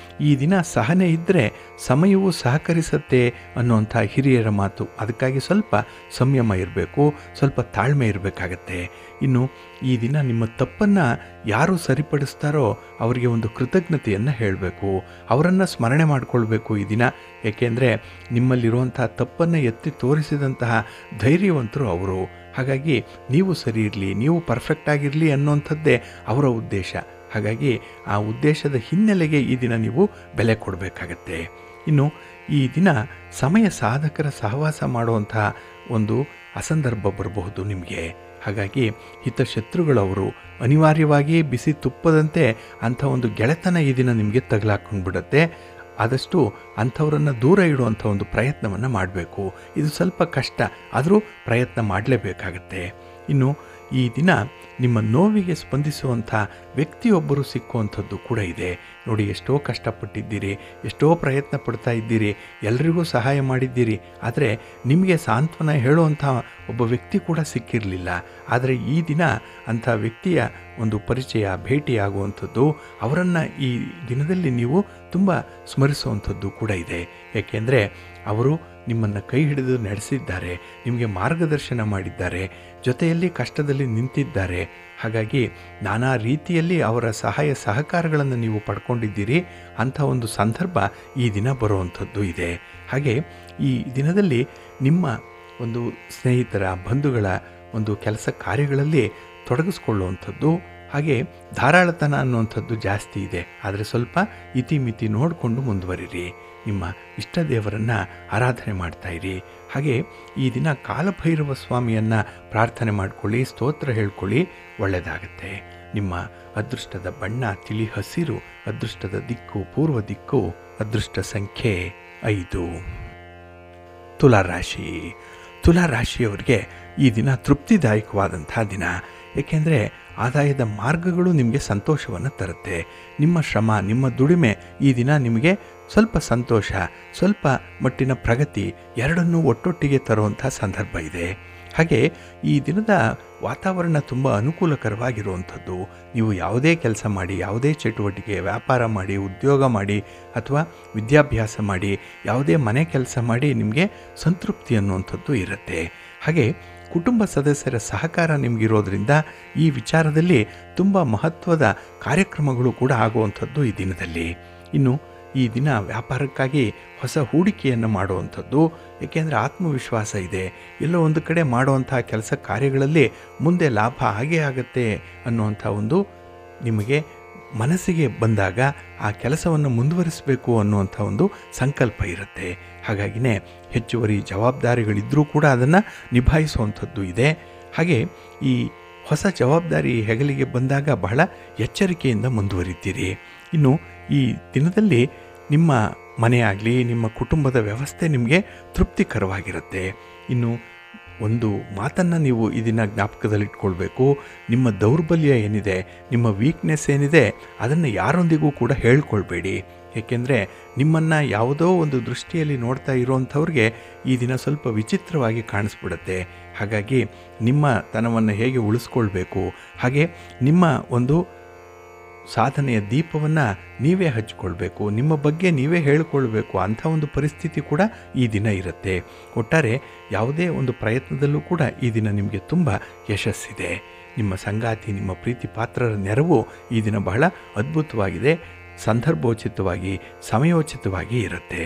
ಈ ದಿನ ಸಹನೆ ಇದ್ದರೆ ಸಮಯವೂ ಸಹಕರಿಸುತ್ತೆ ಅನ್ನುವಂಥ ಹಿರಿಯರ ಮಾತು. ಅದಕ್ಕಾಗಿ ಸ್ವಲ್ಪ ಸಂಯಮ ಇರಬೇಕು, ಸ್ವಲ್ಪ ತಾಳ್ಮೆ ಇರಬೇಕಾಗತ್ತೆ. ಇನ್ನು ಈ ದಿನ ನಿಮ್ಮ ತಪ್ಪನ್ನು ಯಾರು ಸರಿಪಡಿಸ್ತಾರೋ ಅವರಿಗೆ ಒಂದು ಕೃತಜ್ಞತೆಯನ್ನು ಹೇಳಬೇಕು, ಅವರನ್ನು ಸ್ಮರಣೆ ಮಾಡಿಕೊಳ್ಬೇಕು ಈ ದಿನ. ಏಕೆಂದರೆ ನಿಮ್ಮಲ್ಲಿರುವಂಥ ತಪ್ಪನ್ನು ಎತ್ತಿ ತೋರಿಸಿದಂತಹ ಧೈರ್ಯವಂತರು ಅವರು. ಹಾಗಾಗಿ ನೀವು ಸರಿ ಇರಲಿ, ನೀವು ಪರ್ಫೆಕ್ಟ್ ಆಗಿರಲಿ ಅನ್ನುವಂಥದ್ದೇ ಅವರ ಉದ್ದೇಶ. ಹಾಗಾಗಿ ಆ ಉದ್ದೇಶದ ಹಿನ್ನೆಲೆಗೆ ಈ ದಿನ ನೀವು ಬೆಲೆ ಕೊಡಬೇಕಾಗತ್ತೆ. ಇನ್ನು ಈ ದಿನ ಸಮಯ ಸಾಧಕರ ಸಹವಾಸ ಮಾಡುವಂತಹ ಒಂದು ಅಸಂದರ್ಭ ಬರಬಹುದು ನಿಮಗೆ. ಹಾಗಾಗಿ ಹಿತಶತ್ರುಗಳವರು ಅನಿವಾರ್ಯವಾಗಿ ಬಿಸಿ ತುಪ್ಪದಂತೆ ಅಂಥ ಒಂದು ಗೆಳೆತನ ಈ ದಿನ ನಿಮಗೆ ತಗಲಾಕೊಂಡ್ಬಿಡುತ್ತೆ. ಆದಷ್ಟು ಅಂಥವರನ್ನು ದೂರ ಇಡುವಂಥ ಒಂದು ಪ್ರಯತ್ನವನ್ನು ಮಾಡಬೇಕು. ಇದು ಸ್ವಲ್ಪ ಕಷ್ಟ, ಆದರೂ ಪ್ರಯತ್ನ ಮಾಡಲೇಬೇಕಾಗತ್ತೆ. ಇನ್ನು ಈ ದಿನ ನಿಮ್ಮ ನೋವಿಗೆ ಸ್ಪಂದಿಸುವಂಥ ವ್ಯಕ್ತಿಯೊಬ್ಬರು ಸಿಕ್ಕುವಂಥದ್ದು ಕೂಡ ಇದೆ. ನೋಡಿ, ಎಷ್ಟೋ ಕಷ್ಟಪಟ್ಟಿದ್ದೀರಿ, ಎಷ್ಟೋ ಪ್ರಯತ್ನ ಪಡ್ತಾ ಇದ್ದೀರಿ, ಎಲ್ರಿಗೂ ಸಹಾಯ ಮಾಡಿದ್ದೀರಿ, ಆದರೆ ನಿಮಗೆ ಸಾಂತ್ವನ ಹೇಳುವಂಥ ಒಬ್ಬ ವ್ಯಕ್ತಿ ಕೂಡ ಸಿಕ್ಕಿರಲಿಲ್ಲ. ಆದರೆ ಈ ದಿನ ಅಂಥ ವ್ಯಕ್ತಿಯ ಒಂದು ಪರಿಚಯ, ಭೇಟಿಯಾಗುವಂಥದ್ದು, ಅವರನ್ನು ಈ ದಿನದಲ್ಲಿ ನೀವು ತುಂಬ ಸ್ಮರಿಸುವಂಥದ್ದು ಕೂಡ ಇದೆ. ಏಕೆಂದರೆ ಅವರು ನಿಮ್ಮನ್ನು ಕೈ ಹಿಡಿದು ನಡೆಸಿದ್ದಾರೆ, ನಿಮಗೆ ಮಾರ್ಗದರ್ಶನ ಮಾಡಿದ್ದಾರೆ, ಜೊತೆಯಲ್ಲಿ ಕಷ್ಟದಲ್ಲಿ ನಿಂತಿದ್ದಾರೆ. ಹಾಗಾಗಿ ನಾನಾ ರೀತಿಯಲ್ಲಿ ಅವರ ಸಹಾಯ ಸಹಕಾರಗಳನ್ನು ನೀವು ಪಡ್ಕೊಂಡಿದ್ದೀರಿ. ಅಂಥ ಒಂದು ಸಂದರ್ಭ ಈ ದಿನ ಬರುವಂಥದ್ದು ಇದೆ. ಹಾಗೆ ಈ ದಿನದಲ್ಲಿ ನಿಮ್ಮ ಒಂದು ಸ್ನೇಹಿತರ, ಬಂಧುಗಳ ಒಂದು ಕೆಲಸ ಕಾರ್ಯಗಳಲ್ಲಿ ತೊಡಗಿಸ್ಕೊಳ್ಳುವಂಥದ್ದು, ಹಾಗೆ ಧಾರಾಳತನ ಅನ್ನುವಂಥದ್ದು ಜಾಸ್ತಿ ಇದೆ. ಆದರೆ ಸ್ವಲ್ಪ ಇತಿಮಿತಿ ನೋಡಿಕೊಂಡು ಮುಂದುವರಿರಿ. ನಿಮ್ಮ ಇಷ್ಟ ದೇವರನ್ನು ಆರಾಧನೆ ಮಾಡ್ತಾಯಿರಿ. ಹಾಗೆ ಈ ದಿನ ಕಾಲಭೈರವ ಸ್ವಾಮಿಯನ್ನು ಪ್ರಾರ್ಥನೆ ಮಾಡಿಕೊಳ್ಳಿ, ಸ್ತೋತ್ರ ಹೇಳ್ಕೊಳ್ಳಿ, ಒಳ್ಳೆಯದಾಗತ್ತೆ. ನಿಮ್ಮ ಅದೃಷ್ಟದ ಬಣ್ಣ ತಿಳಿ ಹಸಿರು, ಅದೃಷ್ಟದ ದಿಕ್ಕು ಪೂರ್ವ ದಿಕ್ಕು, ಅದೃಷ್ಟ ಸಂಖ್ಯೆ 5. ತುಲಾರಾಶಿ. ತುಲಾರಾಶಿಯವರಿಗೆ ಈ ದಿನ ತೃಪ್ತಿದಾಯಕವಾದಂಥ ದಿನ. ಏಕೆಂದರೆ ಆದಾಯದ ಮಾರ್ಗಗಳು ನಿಮಗೆ ಸಂತೋಷವನ್ನು ತರುತ್ತೆ. ನಿಮ್ಮ ಶ್ರಮ, ನಿಮ್ಮ ದುಡಿಮೆ ಈ ದಿನ ನಿಮಗೆ ಸ್ವಲ್ಪ ಸಂತೋಷ, ಸ್ವಲ್ಪ ಮಟ್ಟಿನ ಪ್ರಗತಿ ಎರಡನ್ನೂ ಒಟ್ಟೊಟ್ಟಿಗೆ ತರುವಂಥ ಸಂದರ್ಭ ಇದೆ. ಹಾಗೆ ಈ ದಿನದ ವಾತಾವರಣ ತುಂಬ ಅನುಕೂಲಕರವಾಗಿರುವಂಥದ್ದು. ನೀವು ಯಾವುದೇ ಕೆಲಸ ಮಾಡಿ, ಯಾವುದೇ ಚಟುವಟಿಕೆ, ವ್ಯಾಪಾರ ಮಾಡಿ, ಉದ್ಯೋಗ ಮಾಡಿ ಅಥವಾ ವಿದ್ಯಾಭ್ಯಾಸ ಮಾಡಿ, ಯಾವುದೇ ಮನೆ ಕೆಲಸ ಮಾಡಿ, ನಿಮಗೆ ಸಂತೃಪ್ತಿ ಅನ್ನುವಂಥದ್ದು ಇರುತ್ತೆ. ಹಾಗೆ ಕುಟುಂಬ ಸದಸ್ಯರ ಸಹಕಾರ ನಿಮಗಿರೋದ್ರಿಂದ ಈ ವಿಚಾರದಲ್ಲಿ ತುಂಬ ಮಹತ್ವದ ಕಾರ್ಯಕ್ರಮಗಳು ಕೂಡ ಆಗುವಂಥದ್ದು ಈ ದಿನದಲ್ಲಿ. ಇನ್ನು ಈ ದಿನ ವ್ಯಾಪಾರಕ್ಕಾಗಿ ಹೊಸ ಹೂಡಿಕೆಯನ್ನು ಮಾಡುವಂಥದ್ದು. ಏಕೆಂದರೆ ಆತ್ಮವಿಶ್ವಾಸ ಇದೆ. ಎಲ್ಲೋ ಒಂದು ಕಡೆ ಮಾಡುವಂಥ ಕೆಲಸ ಕಾರ್ಯಗಳಲ್ಲಿ ಮುಂದೆ ಲಾಭ ಆಗೇ ಆಗುತ್ತೆ ಅನ್ನುವಂಥ ಒಂದು ನಿಮಗೆ ಮನಸ್ಸಿಗೆ ಬಂದಾಗ ಆ ಕೆಲಸವನ್ನು ಮುಂದುವರಿಸಬೇಕು ಅನ್ನುವಂಥ ಒಂದು ಸಂಕಲ್ಪ ಇರುತ್ತೆ. ಹಾಗಾಗಿನೇ ಹೆಚ್ಚುವರಿ ಜವಾಬ್ದಾರಿಗಳಿದ್ದರೂ ಕೂಡ ಅದನ್ನು ನಿಭಾಯಿಸುವಂಥದ್ದು ಇದೆ. ಹಾಗೆ ಈ ಹೊಸ ಜವಾಬ್ದಾರಿ ಹೆಗಲಿಗೆ ಬಂದಾಗ ಬಹಳ ಎಚ್ಚರಿಕೆಯಿಂದ ಮುಂದುವರಿತೀರಿ. ಇನ್ನು ಈ ದಿನದಲ್ಲಿ ನಿಮ್ಮ ಮನೆಯಾಗಲಿ, ನಿಮ್ಮ ಕುಟುಂಬದ ವ್ಯವಸ್ಥೆ ನಿಮಗೆ ತೃಪ್ತಿಕರವಾಗಿರುತ್ತೆ. ಇನ್ನು ಒಂದು ಮಾತನ್ನು ನೀವು ಇದನ್ನು ಜ್ಞಾಪಕದಲ್ಲಿಟ್ಕೊಳ್ಬೇಕು. ನಿಮ್ಮ ದೌರ್ಬಲ್ಯ ಏನಿದೆ, ನಿಮ್ಮ ವೀಕ್ನೆಸ್ ಏನಿದೆ, ಅದನ್ನು ಯಾರೊಂದಿಗೂ ಕೂಡ ಹೇಳ್ಕೊಳ್ಬೇಡಿ. ಏಕೆಂದರೆ ನಿಮ್ಮನ್ನು ಯಾವುದೋ ಒಂದು ದೃಷ್ಟಿಯಲ್ಲಿ ನೋಡ್ತಾ ಇರೋವಂಥವ್ರಿಗೆ ಈ ದಿನ ಸ್ವಲ್ಪ ವಿಚಿತ್ರವಾಗಿ ಕಾಣಿಸ್ಬಿಡುತ್ತೆ. ಹಾಗಾಗಿ ನಿಮ್ಮ ತನವನ್ನು ಹೇಗೆ ಉಳಿಸ್ಕೊಳ್ಬೇಕು, ಹಾಗೆ ನಿಮ್ಮ ಒಂದು ಸಾಧನೆಯ ದೀಪವನ್ನು ನೀವೇ ಹಚ್ಕೊಳ್ಬೇಕು, ನಿಮ್ಮ ಬಗ್ಗೆ ನೀವೇ ಹೇಳಿಕೊಳ್ಬೇಕು. ಅಂಥ ಒಂದು ಪರಿಸ್ಥಿತಿ ಕೂಡ ಈ ದಿನ ಇರುತ್ತೆ. ಒಟ್ಟಾರೆ ಯಾವುದೇ ಒಂದು ಪ್ರಯತ್ನದಲ್ಲೂ ಕೂಡ ಈ ದಿನ ನಿಮಗೆ ತುಂಬ ಯಶಸ್ಸಿದೆ. ನಿಮ್ಮ ಸಂಗಾತಿ, ನಿಮ್ಮ ಪ್ರೀತಿ ಪಾತ್ರರ ನೆರವು ಈ ದಿನ ಬಹಳ ಅದ್ಭುತವಾಗಿದೆ. ಸಂದರ್ಭೋಚಿತವಾಗಿ, ಸಮಯೋಚಿತವಾಗಿ ಇರುತ್ತೆ.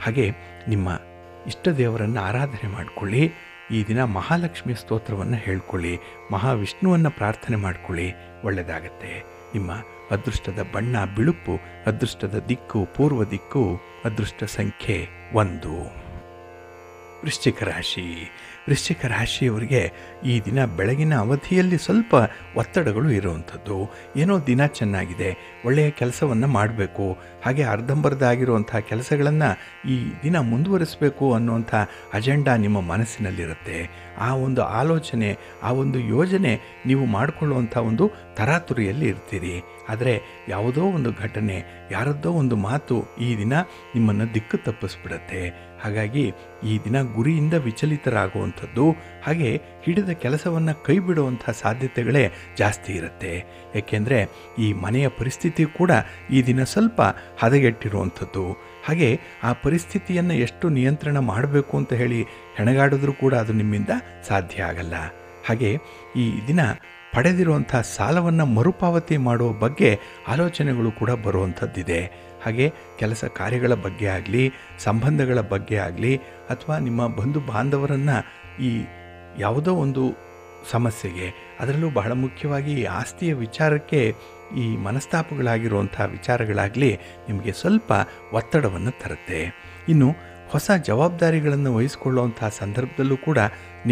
ಹಾಗೆ ನಿಮ್ಮ ಇಷ್ಟ ದೇವರನ್ನು ಆರಾಧನೆ ಮಾಡಿಕೊಳ್ಳಿ. ಈ ದಿನ ಮಹಾಲಕ್ಷ್ಮಿ ಸ್ತೋತ್ರವನ್ನು ಹೇಳ್ಕೊಳ್ಳಿ, ಮಹಾವಿಷ್ಣುವನ್ನು ಪ್ರಾರ್ಥನೆ ಮಾಡಿಕೊಳ್ಳಿ, ಒಳ್ಳೆಯದಾಗತ್ತೆ. ನಿಮ್ಮ ಅದೃಷ್ಟದ ಬಣ್ಣ ಬಿಳುಪು, ಅದೃಷ್ಟದ ದಿಕ್ಕು ಪೂರ್ವ ದಿಕ್ಕು, ಅದೃಷ್ಟ ಸಂಖ್ಯೆ 1. ವೃಶ್ಚಿಕ ರಾಶಿ. ವೃಶ್ಚಿಕ ರಾಶಿಯವರಿಗೆ ಈ ದಿನ ಬೆಳಗಿನ ಅವಧಿಯಲ್ಲಿ ಸ್ವಲ್ಪ ಒತ್ತಡಗಳು ಇರುವಂಥದ್ದು. ಏನೋ ದಿನ ಚೆನ್ನಾಗಿದೆ, ಒಳ್ಳೆಯ ಕೆಲಸವನ್ನು ಮಾಡಬೇಕು, ಹಾಗೆ ಅರ್ಧಂಬರ್ಧ ಆಗಿರುವಂಥ ಕೆಲಸಗಳನ್ನು ಈ ದಿನ ಮುಂದುವರಿಸಬೇಕು ಅನ್ನುವಂಥ ಅಜೆಂಡಾ ನಿಮ್ಮ ಮನಸ್ಸಿನಲ್ಲಿರುತ್ತೆ. ಆ ಒಂದು ಆಲೋಚನೆ, ಆ ಒಂದು ಯೋಜನೆ ನೀವು ಮಾಡಿಕೊಳ್ಳುವಂಥ ಒಂದು ತರಾತುರಿಯಲ್ಲಿ ಇರ್ತೀರಿ. ಆದರೆ ಯಾವುದೋ ಒಂದು ಘಟನೆ, ಯಾರದ್ದೋ ಒಂದು ಮಾತು ಈ ದಿನ ನಿಮ್ಮನ್ನು ದಿಕ್ಕು ತಪ್ಪಿಸ್ಬಿಡತ್ತೆ. ಹಾಗಾಗಿ ಈ ದಿನ ಗುರಿಯಿಂದ ವಿಚಲಿತರಾಗುವಂಥದ್ದು, ಹಾಗೆ ಹಿಡಿದ ಕೆಲಸವನ್ನು ಕೈ ಬಿಡುವಂಥ ಸಾಧ್ಯತೆಗಳೇ ಜಾಸ್ತಿ ಇರುತ್ತೆ. ಏಕೆಂದರೆ ಈ ಮನೆಯ ಪರಿಸ್ಥಿತಿ ಕೂಡ ಈ ದಿನ ಸ್ವಲ್ಪ ಹದಗೆಟ್ಟಿರುವಂಥದ್ದು. ಹಾಗೆ ಆ ಪರಿಸ್ಥಿತಿಯನ್ನು ಎಷ್ಟು ನಿಯಂತ್ರಣ ಮಾಡಬೇಕು ಅಂತ ಹೇಳಿ ಹೆಣಗಾಡಿದ್ರೂ ಕೂಡ ಅದು ನಿಮ್ಮಿಂದ ಸಾಧ್ಯ ಆಗಲ್ಲ. ಹಾಗೆ ಈ ದಿನ ಪಡೆದಿರುವಂಥ ಸಾಲವನ್ನು ಮರುಪಾವತಿ ಮಾಡುವ ಬಗ್ಗೆ ಆಲೋಚನೆಗಳು ಕೂಡ ಬರುವಂಥದ್ದಿದೆ. ಹಾಗೆ ಕೆಲಸ ಕಾರ್ಯಗಳ ಬಗ್ಗೆ ಆಗಲಿ, ಸಂಬಂಧಗಳ ಬಗ್ಗೆ ಆಗಲಿ, ಅಥವಾ ನಿಮ್ಮ ಬಂಧು ಬಾಂಧವರನ್ನು ಈ ಯಾವುದೋ ಒಂದು ಸಮಸ್ಯೆಗೆ, ಅದರಲ್ಲೂ ಬಹಳ ಮುಖ್ಯವಾಗಿ ಆಸ್ತಿಯ ವಿಚಾರಕ್ಕೆ ಈ ಮನಸ್ತಾಪಗಳಾಗಿರುವಂಥ ವಿಚಾರಗಳಾಗಲಿ ನಿಮಗೆ ಸ್ವಲ್ಪ ಒತ್ತಡವನ್ನು ತರುತ್ತೆ. ಇನ್ನು ಹೊಸ ಜವಾಬ್ದಾರಿಗಳನ್ನು ವಹಿಸಿಕೊಳ್ಳುವಂಥ ಸಂದರ್ಭದಲ್ಲೂ ಕೂಡ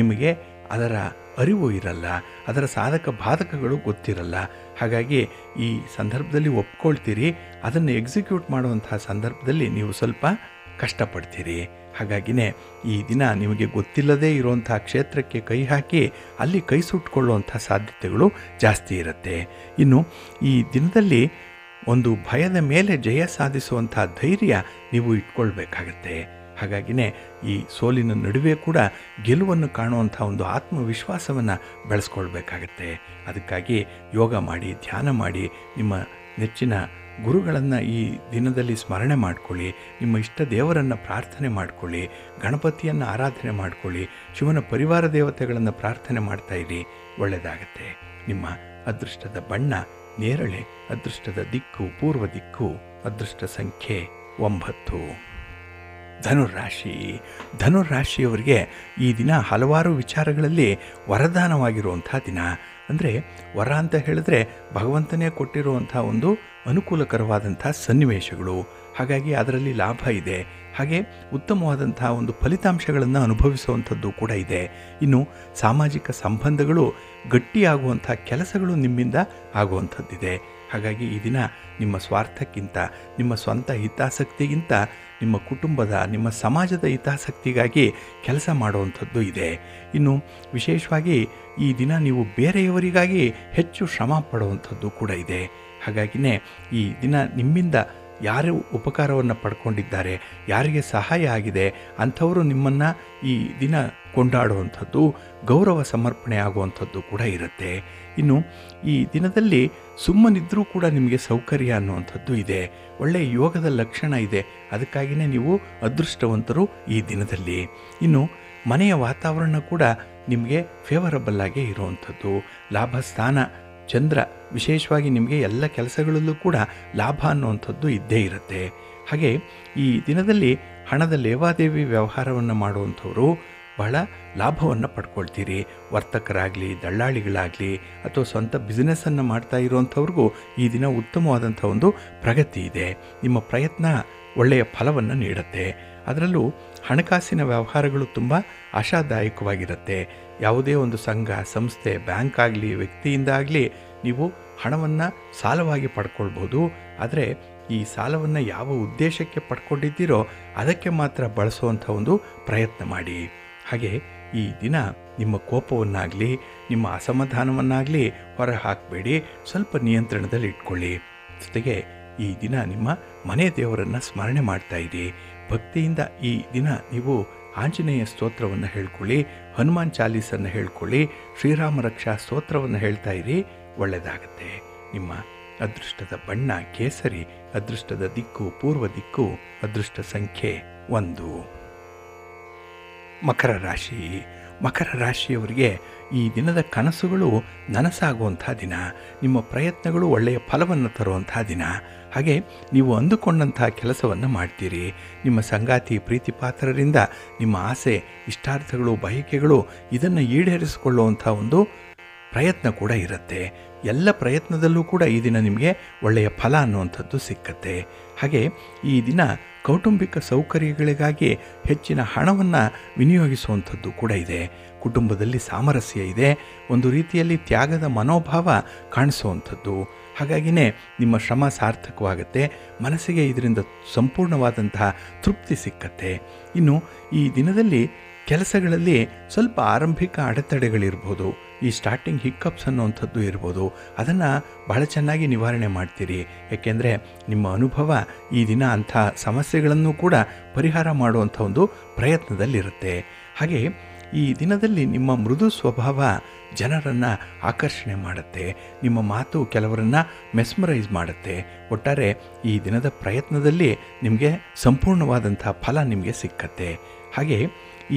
ನಿಮಗೆ ಅದರ ಅರಿವು ಇರಲ್ಲ, ಅದರ ಸಾಧಕ ಬಾಧಕಗಳು ಗೊತ್ತಿರಲ್ಲ. ಹಾಗಾಗಿ ಈ ಸಂದರ್ಭದಲ್ಲಿ ಒಪ್ಕೊಳ್ತೀರಿ, ಅದನ್ನು ಎಕ್ಸಿಕ್ಯೂಟ್ ಮಾಡುವಂಥ ಸಂದರ್ಭದಲ್ಲಿ ನೀವು ಸ್ವಲ್ಪ ಕಷ್ಟಪಡ್ತೀರಿ. ಹಾಗಾಗಿನೇ ಈ ದಿನ ನಿಮಗೆ ಗೊತ್ತಿಲ್ಲದೇ ಇರುವಂಥ ಕ್ಷೇತ್ರಕ್ಕೆ ಕೈ ಹಾಕಿ ಅಲ್ಲಿ ಕೈ ಸುಟ್ಕೊಳ್ಳುವಂಥ ಸಾಧ್ಯತೆಗಳು ಜಾಸ್ತಿ ಇರುತ್ತೆ. ಇನ್ನು ಈ ದಿನದಲ್ಲಿ ಒಂದು ಭಯದ ಮೇಲೆ ಜಯ ಸಾಧಿಸುವಂಥ ಧೈರ್ಯ ನೀವು ಇಟ್ಕೊಳ್ಬೇಕಾಗತ್ತೆ. ಹಾಗಾಗಿನೇ ಈ ಸೋಲಿನ ನಡುವೆ ಕೂಡ ಗೆಲುವನ್ನು ಕಾಣುವಂಥ ಒಂದು ಆತ್ಮವಿಶ್ವಾಸವನ್ನು ಬೆಳೆಸ್ಕೊಳ್ಬೇಕಾಗತ್ತೆ. ಅದಕ್ಕಾಗಿ ಯೋಗ ಮಾಡಿ, ಧ್ಯಾನ ಮಾಡಿ, ನಿಮ್ಮ ನೆಚ್ಚಿನ ಗುರುಗಳನ್ನು ಈ ದಿನದಲ್ಲಿ ಸ್ಮರಣೆ ಮಾಡಿಕೊಳ್ಳಿ. ನಿಮ್ಮ ಇಷ್ಟ ದೇವರನ್ನು ಪ್ರಾರ್ಥನೆ ಮಾಡಿಕೊಳ್ಳಿ. ಗಣಪತಿಯನ್ನು ಆರಾಧನೆ ಮಾಡಿಕೊಳ್ಳಿ. ಶಿವನ ಪರಿವಾರ ದೇವತೆಗಳನ್ನು ಪ್ರಾರ್ಥನೆ ಮಾಡ್ತಾಯಿರಿ. ಒಳ್ಳೆಯದಾಗತ್ತೆ. ನಿಮ್ಮ ಅದೃಷ್ಟದ ಬಣ್ಣ ನೇರಳೆ, ಅದೃಷ್ಟದ ದಿಕ್ಕು ಪೂರ್ವ ದಿಕ್ಕು, ಅದೃಷ್ಟ ಸಂಖ್ಯೆ 9. ಧನುರಾಶಿ. ಧನುರಾಶಿಯವರಿಗೆ ಈ ದಿನ ಹಲವಾರು ವಿಚಾರಗಳಲ್ಲಿ ವರದಾನವಾಗಿರುವಂಥ ದಿನ. ಅಂದರೆ ವರ ಅಂತ ಹೇಳಿದ್ರೆ ಭಗವಂತನೇ ಕೊಟ್ಟಿರುವಂಥ ಒಂದು ಅನುಕೂಲಕರವಾದಂಥ ಸನ್ನಿವೇಶಗಳು. ಹಾಗಾಗಿ ಅದರಲ್ಲಿ ಲಾಭ ಇದೆ. ಹಾಗೆ ಉತ್ತಮವಾದಂಥ ಒಂದು ಫಲಿತಾಂಶಗಳನ್ನು ಅನುಭವಿಸುವಂಥದ್ದು ಕೂಡ ಇದೆ. ಇನ್ನು ಸಾಮಾಜಿಕ ಸಂಬಂಧಗಳು ಗಟ್ಟಿಯಾಗುವಂಥ ಕೆಲಸಗಳು ನಿಮ್ಮಿಂದ ಆಗುವಂಥದ್ದಿದೆ. ಹಾಗಾಗಿ ಈ ದಿನ ನಿಮ್ಮ ಸ್ವಾರ್ಥಕ್ಕಿಂತ, ನಿಮ್ಮ ಸ್ವಂತ ಹಿತಾಸಕ್ತಿಗಿಂತ ನಿಮ್ಮ ಕುಟುಂಬದ, ನಿಮ್ಮ ಸಮಾಜದ ಹಿತಾಸಕ್ತಿಗಾಗಿ ಕೆಲಸ ಮಾಡುವಂಥದ್ದು ಇದೆ. ಇನ್ನು ವಿಶೇಷವಾಗಿ ಈ ದಿನ ನೀವು ಬೇರೆಯವರಿಗಾಗಿ ಹೆಚ್ಚು ಶ್ರಮ ಪಡುವಂಥದ್ದು ಕೂಡ ಇದೆ. ಹಾಗಾಗಿಯೇ ಈ ದಿನ ನಿಮ್ಮಿಂದ ಯಾರು ಉಪಕಾರವನ್ನು ಪಡ್ಕೊಂಡಿದ್ದಾರೆ, ಯಾರಿಗೆ ಸಹಾಯ ಆಗಿದೆ ಅಂಥವರು ನಿಮ್ಮನ್ನು ಈ ದಿನ ಕೊಂಡಾಡುವಂಥದ್ದು, ಗೌರವ ಸಮರ್ಪಣೆ ಆಗುವಂಥದ್ದು ಕೂಡ ಇರುತ್ತೆ. ಇನ್ನು ಈ ದಿನದಲ್ಲಿ ಸುಮ್ಮನಿದ್ರೂ ಕೂಡ ನಿಮಗೆ ಸೌಕರ್ಯ ಅನ್ನುವಂಥದ್ದು ಇದೆ. ಒಳ್ಳೆಯ ಯೋಗದ ಲಕ್ಷಣ ಇದೆ. ಅದಕ್ಕಾಗಿಯೇ ನೀವು ಅದೃಷ್ಟವಂತರು ಈ ದಿನದಲ್ಲಿ. ಇನ್ನು ಮನೆಯ ವಾತಾವರಣ ಕೂಡ ನಿಮಗೆ ಫೇವರಬಲ್ ಆಗಿ ಇರುವಂಥದ್ದು. ಲಾಭ ಸ್ಥಾನ ಚಂದ್ರ ವಿಶೇಷವಾಗಿ ನಿಮಗೆ ಎಲ್ಲ ಕೆಲಸಗಳಲ್ಲೂ ಕೂಡ ಲಾಭ ಅನ್ನುವಂಥದ್ದು ಇದ್ದೇ ಇರುತ್ತೆ. ಹಾಗೆ ಈ ದಿನದಲ್ಲಿ ಹಣದ ಲೇವಾದೇವಿ ವ್ಯವಹಾರವನ್ನು ಮಾಡುವಂಥವರು ಬಹಳ ಲಾಭವನ್ನು ಪಡ್ಕೊಳ್ತೀರಿ. ವರ್ತಕರಾಗಲಿ, ದಳ್ಳಾಳಿಗಳಾಗಲಿ ಅಥವಾ ಸ್ವಂತ ಬಿಸ್ನೆಸ್ಸನ್ನು ಮಾಡ್ತಾ ಇರುವಂಥವ್ರಿಗೂ ಈ ದಿನ ಉತ್ತಮವಾದಂಥ ಒಂದು ಪ್ರಗತಿ ಇದೆ. ನಿಮ್ಮ ಪ್ರಯತ್ನ ಒಳ್ಳೆಯ ಫಲವನ್ನು ನೀಡುತ್ತೆ. ಅದರಲ್ಲೂ ಹಣಕಾಸಿನ ವ್ಯವಹಾರಗಳು ತುಂಬ ಆಶಾದಾಯಕವಾಗಿರುತ್ತೆ. ಯಾವುದೇ ಒಂದು ಸಂಘ, ಸಂಸ್ಥೆ, ಬ್ಯಾಂಕ್ ಆಗಲಿ, ವ್ಯಕ್ತಿಯಿಂದ ಆಗಲಿ ನೀವು ಹಣವನ್ನು ಸಾಲವಾಗಿ ಪಡ್ಕೊಳ್ಬೋದು. ಆದರೆ ಈ ಸಾಲವನ್ನು ಯಾವ ಉದ್ದೇಶಕ್ಕೆ ಪಡ್ಕೊಂಡಿದ್ದೀರೋ ಅದಕ್ಕೆ ಮಾತ್ರ ಬಳಸುವಂಥ ಒಂದು ಪ್ರಯತ್ನ ಮಾಡಿ. ಹಾಗೆ ಈ ದಿನ ನಿಮ್ಮ ಕೋಪವನ್ನಾಗಲಿ, ನಿಮ್ಮ ಅಸಮಾಧಾನವನ್ನಾಗಲಿ ಹೊರ ಹಾಕಬೇಡಿ. ಸ್ವಲ್ಪ ನಿಯಂತ್ರಣದಲ್ಲಿ ಇಟ್ಕೊಳ್ಳಿ. ಜೊತೆಗೆ ಈ ದಿನ ನಿಮ್ಮ ಮನೆ ದೇವರನ್ನು ಸ್ಮರಣೆ ಮಾಡ್ತಾ ಇರಿ. ಭಕ್ತಿಯಿಂದ ಈ ದಿನ ನೀವು ಆಂಜನೇಯ ಸ್ತೋತ್ರವನ್ನು ಹೇಳ್ಕೊಳ್ಳಿ, ಹನುಮಾನ್ ಚಾಲೀಸನ್ನು ಹೇಳ್ಕೊಳ್ಳಿ, ಶ್ರೀರಾಮ ರಕ್ಷಾ ಸ್ತೋತ್ರವನ್ನು ಹೇಳ್ತಾ ಇರಿ. ಒಳ್ಳೆಯದಾಗತ್ತೆ. ನಿಮ್ಮ ಅದೃಷ್ಟದ ಬಣ್ಣ ಕೇಸರಿ, ಅದೃಷ್ಟದ ದಿಕ್ಕು ಪೂರ್ವ ದಿಕ್ಕು, ಅದೃಷ್ಟ ಸಂಖ್ಯೆ 1. ಮಕರ ರಾಶಿ. ಮಕರ ರಾಶಿಯವರಿಗೆ ಈ ದಿನದ ಕನಸುಗಳು ನನಸಾಗುವಂಥ ದಿನ. ನಿಮ್ಮ ಪ್ರಯತ್ನಗಳು ಒಳ್ಳೆಯ ಫಲವನ್ನು ತರುವಂಥ ದಿನ. ಹಾಗೆ ನೀವು ಅಂದುಕೊಂಡಂಥ ಕೆಲಸವನ್ನು ಮಾಡ್ತೀರಿ. ನಿಮ್ಮ ಸಂಗಾತಿ, ಪ್ರೀತಿ ಪಾತ್ರರಿಂದ ನಿಮ್ಮ ಆಸೆ, ಇಷ್ಟಾರ್ಥಗಳು, ಬಯಕೆಗಳು ಇದನ್ನು ಈಡೇರಿಸಿಕೊಳ್ಳುವಂಥ ಒಂದು ಪ್ರಯತ್ನ ಕೂಡ ಇರುತ್ತೆ. ಎಲ್ಲ ಪ್ರಯತ್ನದಲ್ಲೂ ಕೂಡ ಈ ದಿನ ನಿಮಗೆ ಒಳ್ಳೆಯ ಫಲ ಅನ್ನುವಂಥದ್ದು ಸಿಕ್ಕತ್ತೆ. ಹಾಗೆ ಈ ದಿನ ಕೌಟುಂಬಿಕ ಸೌಕರ್ಯಗಳಿಗಾಗಿ ಹೆಚ್ಚಿನ ಹಣವನ್ನು ವಿನಿಯೋಗಿಸುವಂಥದ್ದು ಕೂಡ ಇದೆ. ಕುಟುಂಬದಲ್ಲಿ ಸಾಮರಸ್ಯ ಇದೆ. ಒಂದು ರೀತಿಯಲ್ಲಿ ತ್ಯಾಗದ ಮನೋಭಾವ ಕಾಣಿಸುವಂಥದ್ದು. ಹಾಗಾಗಿಯೇ ನಿಮ್ಮ ಶ್ರಮ ಸಾರ್ಥಕವಾಗುತ್ತೆ. ಮನಸ್ಸಿಗೆ ಇದರಿಂದ ಸಂಪೂರ್ಣವಾದಂತಹ ತೃಪ್ತಿ ಸಿಕ್ಕತ್ತೆ. ಇನ್ನು ಈ ದಿನದಲ್ಲಿ ಕೆಲಸಗಳಲ್ಲಿ ಸ್ವಲ್ಪ ಆರಂಭಿಕ ಅಡೆತಡೆಗಳಿರ್ಬೋದು. ಈ ಸ್ಟಾರ್ಟಿಂಗ್ ಹಿಕ್ಕಪ್ಸ್ ಅನ್ನುವಂಥದ್ದು ಇರ್ಬೋದು. ಅದನ್ನು ಬಹಳ ಚೆನ್ನಾಗಿ ನಿವಾರಣೆ ಮಾಡ್ತೀರಿ. ಏಕೆಂದರೆ ನಿಮ್ಮ ಅನುಭವ ಈ ದಿನ ಅಂಥ ಸಮಸ್ಯೆಗಳನ್ನು ಕೂಡ ಪರಿಹಾರ ಮಾಡುವಂಥ ಒಂದು ಪ್ರಯತ್ನದಲ್ಲಿರುತ್ತೆ. ಹಾಗೆ ಈ ದಿನದಲ್ಲಿ ನಿಮ್ಮ ಮೃದು ಸ್ವಭಾವ ಜನರನ್ನು ಆಕರ್ಷಣೆ ಮಾಡುತ್ತೆ. ನಿಮ್ಮ ಮಾತು ಕೆಲವರನ್ನು ಮೆಸ್ಮರೈಸ್ ಮಾಡುತ್ತೆ. ಒಟ್ಟಾರೆ ಈ ದಿನದ ಪ್ರಯತ್ನದಲ್ಲಿ ನಿಮಗೆ ಸಂಪೂರ್ಣವಾದಂಥ ಫಲ ನಿಮಗೆ ಸಿಕ್ಕತ್ತೆ. ಹಾಗೆ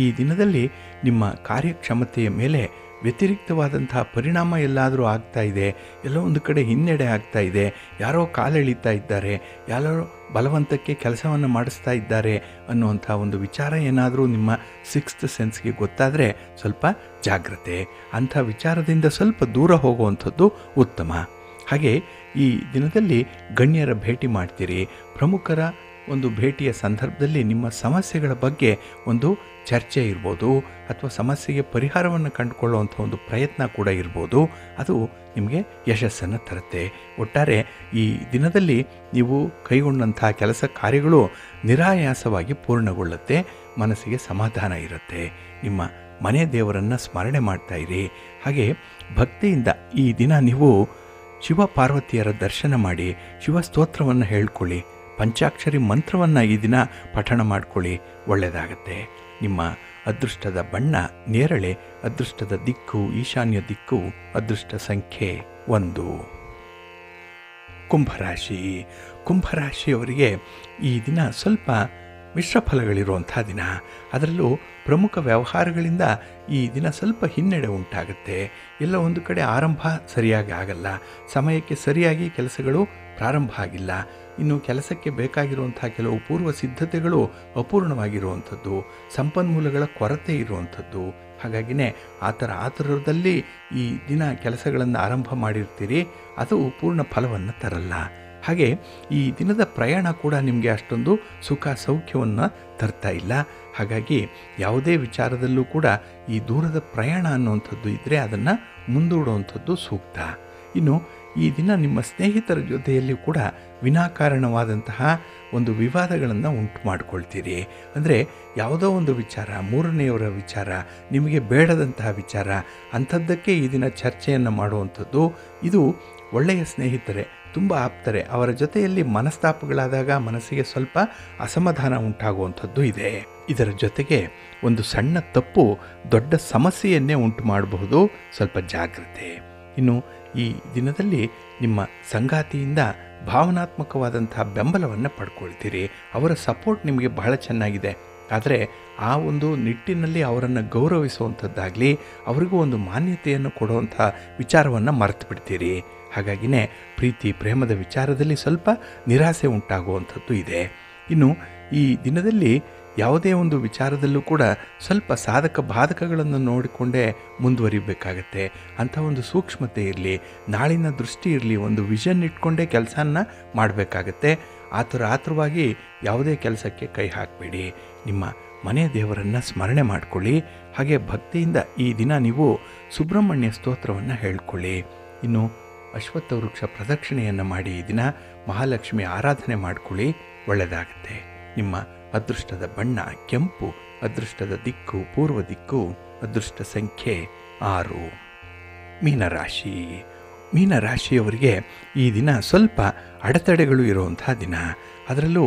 ಈ ದಿನದಲ್ಲಿ ನಿಮ್ಮ ಕಾರ್ಯಕ್ಷಮತೆಯ ಮೇಲೆ ವ್ಯತಿರಿಕ್ತವಾದಂಥ ಪರಿಣಾಮ ಎಲ್ಲಾದರೂ ಆಗ್ತಾ ಇದೆ, ಎಲ್ಲೋ ಒಂದು ಕಡೆ ಹಿನ್ನಡೆ ಆಗ್ತಾ ಇದೆ, ಯಾರೋ ಕಾಲೆಳೀತಾ ಇದ್ದಾರೆ, ಯಾರೋ ಬಲವಂತಕ್ಕೆ ಕೆಲಸವನ್ನು ಮಾಡಿಸ್ತಾ ಇದ್ದಾರೆ ಅನ್ನುವಂಥ ಒಂದು ವಿಚಾರ ಏನಾದರೂ ನಿಮ್ಮ ಸಿಕ್ಸ್ತ್ ಸೆನ್ಸ್ಗೆ ಗೊತ್ತಾದರೆ ಸ್ವಲ್ಪ ಜಾಗ್ರತೆ. ಅಂಥ ವಿಚಾರದಿಂದ ಸ್ವಲ್ಪ ದೂರ ಹೋಗುವಂಥದ್ದು ಉತ್ತಮ. ಹಾಗೆ ಈ ದಿನದಲ್ಲಿ ಗಣ್ಯರ ಭೇಟಿ ಮಾಡ್ತೀರಿ. ಪ್ರಮುಖರ ಒಂದು ಭೇಟಿಯ ಸಂದರ್ಭದಲ್ಲಿ ನಿಮ್ಮ ಸಮಸ್ಯೆಗಳ ಬಗ್ಗೆ ಒಂದು ಚರ್ಚೆ ಇರ್ಬೋದು, ಅಥವಾ ಸಮಸ್ಯೆಗೆ ಪರಿಹಾರವನ್ನು ಕಂಡುಕೊಳ್ಳುವಂಥ ಒಂದು ಪ್ರಯತ್ನ ಕೂಡ ಇರ್ಬೋದು. ಅದು ನಿಮಗೆ ಯಶಸ್ಸನ್ನು ತರುತ್ತೆ. ಒಟ್ಟಾರೆ ಈ ದಿನದಲ್ಲಿ ನೀವು ಕೈಗೊಂಡಂಥ ಕೆಲಸ ಕಾರ್ಯಗಳು ನಿರಾಯಾಸವಾಗಿ ಪೂರ್ಣಗೊಳ್ಳುತ್ತೆ. ಮನಸ್ಸಿಗೆ ಸಮಾಧಾನ ಇರುತ್ತೆ. ನಿಮ್ಮ ಮನೆ ದೇವರನ್ನು ಸ್ಮರಣೆ ಮಾಡ್ತಾ ಇರಿ. ಹಾಗೆ ಭಕ್ತಿಯಿಂದ ಈ ದಿನ ನೀವು ಶಿವ ಪಾರ್ವತಿಯರ ದರ್ಶನ ಮಾಡಿ ಶಿವಸ್ತೋತ್ರವನ್ನು ಹೇಳ್ಕೊಳ್ಳಿ. ಪಂಚಾಕ್ಷರಿ ಮಂತ್ರವನ್ನು ಈ ದಿನ ಪಠಣ ಮಾಡ್ಕೊಳ್ಳಿ. ಒಳ್ಳೆಯದಾಗತ್ತೆ. ನಿಮ್ಮ ಅದೃಷ್ಟದ ಬಣ್ಣ ನೇರಳೆ, ಅದೃಷ್ಟದ ದಿಕ್ಕು ಈಶಾನ್ಯ ದಿಕ್ಕು, ಅದೃಷ್ಟ ಸಂಖ್ಯೆ 1. ಕುಂಭರಾಶಿ. ಕುಂಭರಾಶಿಯವರಿಗೆ ಈ ದಿನ ಸ್ವಲ್ಪ ಮಿಶ್ರ ಫಲಗಳಿರುವಂಥ ದಿನ. ಅದರಲ್ಲೂ ಪ್ರಮುಖ ವ್ಯವಹಾರಗಳಿಂದ ಈ ದಿನ ಸ್ವಲ್ಪ ಹಿನ್ನಡೆ ಉಂಟಾಗುತ್ತೆ. ಎಲ್ಲ ಒಂದು ಕಡೆ ಆರಂಭ ಸರಿಯಾಗಿ ಆಗಲ್ಲ, ಸಮಯಕ್ಕೆ ಸರಿಯಾಗಿ ಕೆಲಸಗಳು ಪ್ರಾರಂಭ ಆಗಿಲ್ಲ, ಇನ್ನು ಕೆಲಸಕ್ಕೆ ಬೇಕಾಗಿರುವಂಥ ಕೆಲವು ಪೂರ್ವ ಸಿದ್ಧತೆಗಳು ಅಪೂರ್ಣವಾಗಿರುವಂಥದ್ದು, ಸಂಪನ್ಮೂಲಗಳ ಕೊರತೆ ಇರುವಂಥದ್ದು. ಹಾಗಾಗಿನೇ ಆತುರದಲ್ಲಿ ಈ ದಿನ ಕೆಲಸಗಳನ್ನು ಆರಂಭ ಮಾಡಿರ್ತೀರಿ, ಅದು ಪೂರ್ಣ ಫಲವನ್ನು ತರಲ್ಲ. ಹಾಗೆ ಈ ದಿನದ ಪ್ರಯಾಣ ಕೂಡ ನಿಮಗೆ ಅಷ್ಟೊಂದು ಸುಖ ಸೌಖ್ಯವನ್ನು ತರ್ತಾ ಇಲ್ಲ. ಹಾಗಾಗಿ ಯಾವುದೇ ವಿಚಾರದಲ್ಲೂ ಕೂಡ ಈ ದೂರದ ಪ್ರಯಾಣ ಅನ್ನುವಂಥದ್ದು ಇದ್ದರೆ ಅದನ್ನು ಮುಂದೂಡುವಂಥದ್ದು ಸೂಕ್ತ. ಇನ್ನು ಈ ದಿನ ನಿಮ್ಮ ಸ್ನೇಹಿತರ ಜೊತೆಯಲ್ಲಿ ಕೂಡ ವಿನಾಕಾರಣವಾದಂತಹ ಒಂದು ವಿವಾದಗಳನ್ನು ಉಂಟು ಮಾಡಿಕೊಳ್ತೀರಿ. ಅಂದರೆ ಯಾವುದೋ ಒಂದು ವಿಚಾರ, ಮೂರನೆಯವರ ವಿಚಾರ, ನಿಮಗೆ ಬೇಡದಂತಹ ವಿಚಾರ, ಅಂಥದ್ದಕ್ಕೆ ಈ ದಿನ ಚರ್ಚೆಯನ್ನು ಮಾಡುವಂಥದ್ದು. ಇದು ಒಳ್ಳೆಯ ಸ್ನೇಹಿತರೆ, ತುಂಬ ಆಪ್ತರೆ, ಅವರ ಜೊತೆಯಲ್ಲಿ ಮನಸ್ತಾಪಗಳಾದಾಗ ಮನಸ್ಸಿಗೆ ಸ್ವಲ್ಪ ಅಸಮಾಧಾನ ಉಂಟಾಗುವಂಥದ್ದು ಇದೆ. ಇದರ ಜೊತೆಗೆ ಒಂದು ಸಣ್ಣ ತಪ್ಪು ದೊಡ್ಡ ಸಮಸ್ಯೆಯನ್ನೇ ಉಂಟು ಮಾಡಬಹುದು, ಸ್ವಲ್ಪ ಜಾಗ್ರತೆ. ಇನ್ನು ಈ ದಿನದಲ್ಲಿ ನಿಮ್ಮ ಸಂಗಾತಿಯಿಂದ ಭಾವನಾತ್ಮಕವಾದಂತಹ ಬೆಂಬಲವನ್ನು ಪಡ್ಕೊಳ್ತೀರಿ. ಅವರ ಸಪೋರ್ಟ್ ನಿಮಗೆ ಬಹಳ ಚೆನ್ನಾಗಿದೆ. ಆದರೆ ಆ ಒಂದು ನಿಟ್ಟಿನಲ್ಲಿ ಅವರನ್ನು ಗೌರವಿಸುವಂಥದ್ದಾಗಲಿ, ಅವರಿಗೂ ಒಂದು ಮಾನ್ಯತೆಯನ್ನು ಕೊಡುವಂಥ ವಿಚಾರವನ್ನು ಮರೆತು ಬಿಡ್ತೀರಿ. ಹಾಗಾಗಿನೇ ಪ್ರೀತಿ ಪ್ರೇಮದ ವಿಚಾರದಲ್ಲಿ ಸ್ವಲ್ಪ ನಿರಾಸೆ ಉಂಟಾಗುವಂಥದ್ದು ಇದೆ. ಇನ್ನು ಈ ದಿನದಲ್ಲಿ ಯಾವುದೇ ಒಂದು ವಿಚಾರದಲ್ಲೂ ಕೂಡ ಸ್ವಲ್ಪ ಸಾಧಕ ಬಾಧಕಗಳನ್ನು ನೋಡಿಕೊಂಡೇ ಮುಂದುವರಿಬೇಕಾಗತ್ತೆ. ಅಂಥ ಒಂದು ಸೂಕ್ಷ್ಮತೆ ಇರಲಿ, ನಾಳಿನ ದೃಷ್ಟಿ ಇರಲಿ, ಒಂದು ವಿಷನ್ ಇಟ್ಕೊಂಡೇ ಕೆಲಸನ ಮಾಡಬೇಕಾಗತ್ತೆ. ಆತುರವಾಗಿ ಯಾವುದೇ ಕೆಲಸಕ್ಕೆ ಕೈ ಹಾಕಬೇಡಿ. ನಿಮ್ಮ ಮನೆ ದೇವರನ್ನು ಸ್ಮರಣೆ ಮಾಡಿಕೊಳ್ಳಿ. ಹಾಗೆ ಭಕ್ತಿಯಿಂದ ಈ ದಿನ ನೀವು ಸುಬ್ರಹ್ಮಣ್ಯ ಸ್ತೋತ್ರವನ್ನು ಹೇಳ್ಕೊಳ್ಳಿ. ಇನ್ನು ಅಶ್ವತ್ಥ ವೃಕ್ಷ ಪ್ರದಕ್ಷಿಣೆಯನ್ನು ಮಾಡಿ ಈ ದಿನ ಮಹಾಲಕ್ಷ್ಮಿ ಆರಾಧನೆ ಮಾಡಿಕೊಳ್ಳಿ, ಒಳ್ಳೆಯದಾಗತ್ತೆ. ನಿಮ್ಮ ಅದೃಷ್ಟದ ಬಣ್ಣ ಕೆಂಪು, ಅದೃಷ್ಟದ ದಿಕ್ಕು ಪೂರ್ವ ದಿಕ್ಕು, ಅದೃಷ್ಟ ಸಂಖ್ಯೆ 6. ಮೀನರಾಶಿ. ಮೀನರಾಶಿಯವರಿಗೆ ಈ ದಿನ ಸ್ವಲ್ಪ ಅಡೆತಡೆಗಳು ಇರುವಂಥ ದಿನ. ಅದರಲ್ಲೂ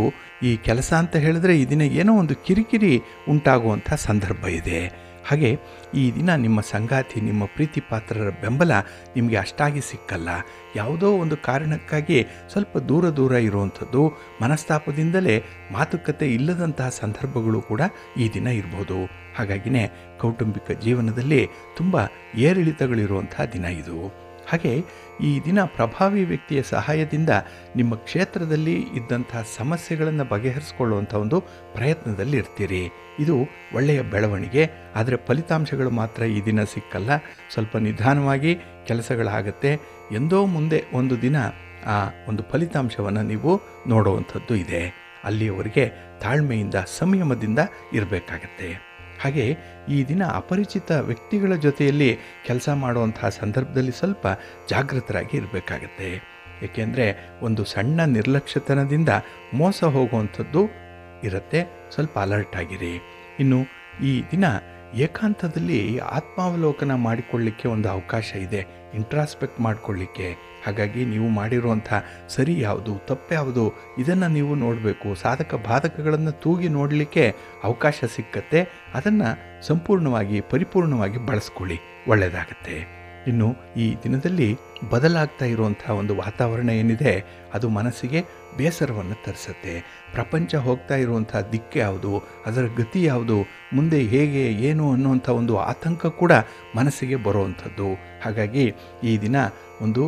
ಈ ಕೆಲಸ ಅಂತ ಹೇಳಿದ್ರೆ ಈ ದಿನ ಏನೋ ಒಂದು ಕಿರಿಕಿರಿ ಉಂಟಾಗುವಂಥ ಸಂದರ್ಭ ಇದೆ. ಹಾಗೆ ಈ ದಿನ ನಿಮ್ಮ ಸಂಗಾತಿ, ನಿಮ್ಮ ಪ್ರೀತಿ ಪಾತ್ರರ ಬೆಂಬಲ ನಿಮಗೆ ಅಷ್ಟಾಗಿ ಸಿಕ್ಕಲ್ಲ. ಯಾವುದೋ ಒಂದು ಕಾರಣಕ್ಕಾಗಿ ಸ್ವಲ್ಪ ದೂರ ಇರುವಂಥದ್ದು, ಮನಸ್ತಾಪದಿಂದಲೇ ಮಾತುಕತೆ ಇಲ್ಲದಂತಹ ಸಂದರ್ಭಗಳು ಕೂಡ ಈ ದಿನ ಇರ್ಬೋದು. ಹಾಗಾಗಿನೇ ಕೌಟುಂಬಿಕ ಜೀವನದಲ್ಲಿ ತುಂಬ ಏರಿಳಿತಗಳಿರುವಂಥ ದಿನ ಇದು. ಹಾಗೆ ಈ ದಿನ ಪ್ರಭಾವಿ ವ್ಯಕ್ತಿಯ ಸಹಾಯದಿಂದ ನಿಮ್ಮ ಕ್ಷೇತ್ರದಲ್ಲಿ ಇದ್ದಂತಹ ಸಮಸ್ಯೆಗಳನ್ನು ಬಗೆಹರಿಸ್ಕೊಳ್ಳುವಂಥ ಒಂದು ಪ್ರಯತ್ನದಲ್ಲಿ ಇರ್ತೀರಿ. ಇದು ಒಳ್ಳೆಯ ಬೆಳವಣಿಗೆ. ಆದರೆ ಫಲಿತಾಂಶಗಳು ಮಾತ್ರ ಈ ದಿನ ಸಿಕ್ಕಲ್ಲ. ಸ್ವಲ್ಪ ನಿಧಾನವಾಗಿ ಕೆಲಸಗಳಾಗತ್ತೆ. ಎಂದೋ ಮುಂದೆ ಒಂದು ದಿನ ಆ ಒಂದು ಫಲಿತಾಂಶವನ್ನು ನೀವು ನೋಡುವಂಥದ್ದು ಇದೆ. ಅಲ್ಲಿಯವರೆಗೆ ತಾಳ್ಮೆಯಿಂದ ಸಂಯಮದಿಂದ ಇರಬೇಕಾಗತ್ತೆ. ಹಾಗೆ ಈ ದಿನ ಅಪರಿಚಿತ ವ್ಯಕ್ತಿಗಳ ಜೊತೆಯಲ್ಲಿ ಕೆಲಸ ಮಾಡುವಂತಹ ಸಂದರ್ಭದಲ್ಲಿ ಸ್ವಲ್ಪ ಜಾಗೃತರಾಗಿ ಇರಬೇಕಾಗತ್ತೆ. ಏಕೆಂದರೆ ಒಂದು ಸಣ್ಣ ನಿರ್ಲಕ್ಷ್ಯತನದಿಂದ ಮೋಸ ಹೋಗುವಂಥದ್ದು ಇರುತ್ತೆ. ಸ್ವಲ್ಪ ಅಲರ್ಟ್ ಆಗಿರಿ. ಇನ್ನು ಈ ದಿನ ಏಕಾಂತದಲ್ಲಿ ಆತ್ಮಾವಲೋಕನ ಮಾಡಿಕೊಳ್ಳಿಕ್ಕೆ ಒಂದು ಅವಕಾಶ ಇದೆ, ಇಂಟ್ರಾಸ್ಪೆಕ್ಟ್ ಮಾಡಿಕೊಳ್ಳಿಕ್ಕೆ. ಹಾಗಾಗಿ ನೀವು ಮಾಡಿರುವಂಥ ಸರಿ ಯಾವುದು, ತಪ್ಪು ಯಾವುದು, ಇದನ್ನು ನೀವು ನೋಡಬೇಕು. ಸಾಧಕ ಬಾಧಕಗಳನ್ನು ತೂಗಿ ನೋಡಲಿಕ್ಕೆ ಅವಕಾಶ ಸಿಕ್ಕತ್ತೆ. ಅದನ್ನು ಸಂಪೂರ್ಣವಾಗಿ ಪರಿಪೂರ್ಣವಾಗಿ ಬಳಸ್ಕೊಳ್ಳಿ, ಒಳ್ಳೆಯದಾಗತ್ತೆ. ಇನ್ನು ಈ ದಿನದಲ್ಲಿ ಬದಲಾಗ್ತಾ ಇರುವಂಥ ಒಂದು ವಾತಾವರಣ ಏನಿದೆ ಅದು ಮನಸ್ಸಿಗೆ ಬೇಸರವನ್ನು ತರಿಸುತ್ತೆ. ಪ್ರಪಂಚ ಹೋಗ್ತಾ ಇರುವಂಥ ದಿಕ್ಕು ಯಾವುದು, ಅದರ ಗತಿ ಯಾವುದು, ಮುಂದೆ ಹೇಗೆ ಏನು ಅನ್ನುವಂಥ ಒಂದು ಆತಂಕ ಕೂಡ ಮನಸ್ಸಿಗೆ ಬರುವಂಥದ್ದು. ಹಾಗಾಗಿ ಈ ದಿನ ಒಂದು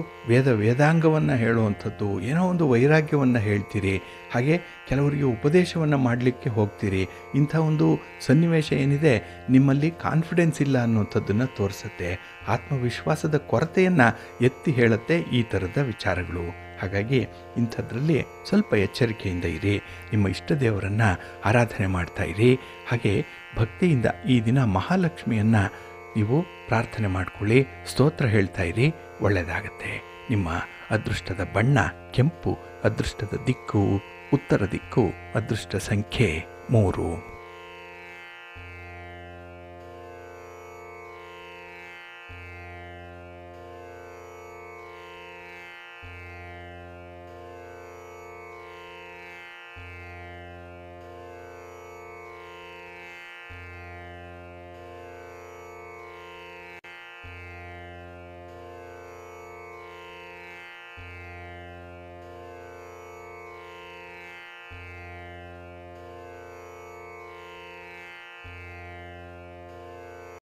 ವೇದಾಂಗವನ್ನು ಹೇಳುವಂಥದ್ದು, ಏನೋ ಒಂದು ವೈರಾಗ್ಯವನ್ನು ಹೇಳ್ತೀರಿ. ಹಾಗೆ ಕೆಲವರಿಗೆ ಉಪದೇಶವನ್ನು ಮಾಡಲಿಕ್ಕೆ ಹೋಗ್ತೀರಿ. ಇಂಥ ಒಂದು ಸನ್ನಿವೇಶ ಏನಿದೆ ನಿಮ್ಮಲ್ಲಿ ಕಾನ್ಫಿಡೆನ್ಸ್ ಇಲ್ಲ ಅನ್ನುವಂಥದ್ದನ್ನು ತೋರಿಸುತ್ತೆ. ಆತ್ಮವಿಶ್ವಾಸದ ಕೊರತೆಯನ್ನು ಎತ್ತಿ ಹೇಳುತ್ತೆ ಈ ಥರದ ವಿಚಾರಗಳು. ಹಾಗಾಗಿ ಇಂಥದ್ರಲ್ಲಿ ಸ್ವಲ್ಪ ಎಚ್ಚರಿಕೆಯಿಂದ ಇರಿ. ನಿಮ್ಮ ಇಷ್ಟ ದೇವರನ್ನು ಆರಾಧನೆ ಮಾಡ್ತಾ ಇರಿ. ಹಾಗೆ ಭಕ್ತಿಯಿಂದ ಈ ದಿನ ಮಹಾಲಕ್ಷ್ಮಿಯನ್ನು ನೀವು ಪ್ರಾರ್ಥನೆ ಮಾಡಿಕೊಳ್ಳಿ, ಸ್ತೋತ್ರ ಹೇಳ್ತಾ ಇರಿ, ಒಳ್ಳೆಯದಾಗತ್ತೆ. ನಿಮ್ಮ ಅದೃಷ್ಟದ ಬಣ್ಣ ಕೆಂಪು, ಅದೃಷ್ಟದ ದಿಕ್ಕು ಉತ್ತರ ದಿಕ್ಕು, ಅದೃಷ್ಟ ಸಂಖ್ಯೆ 3.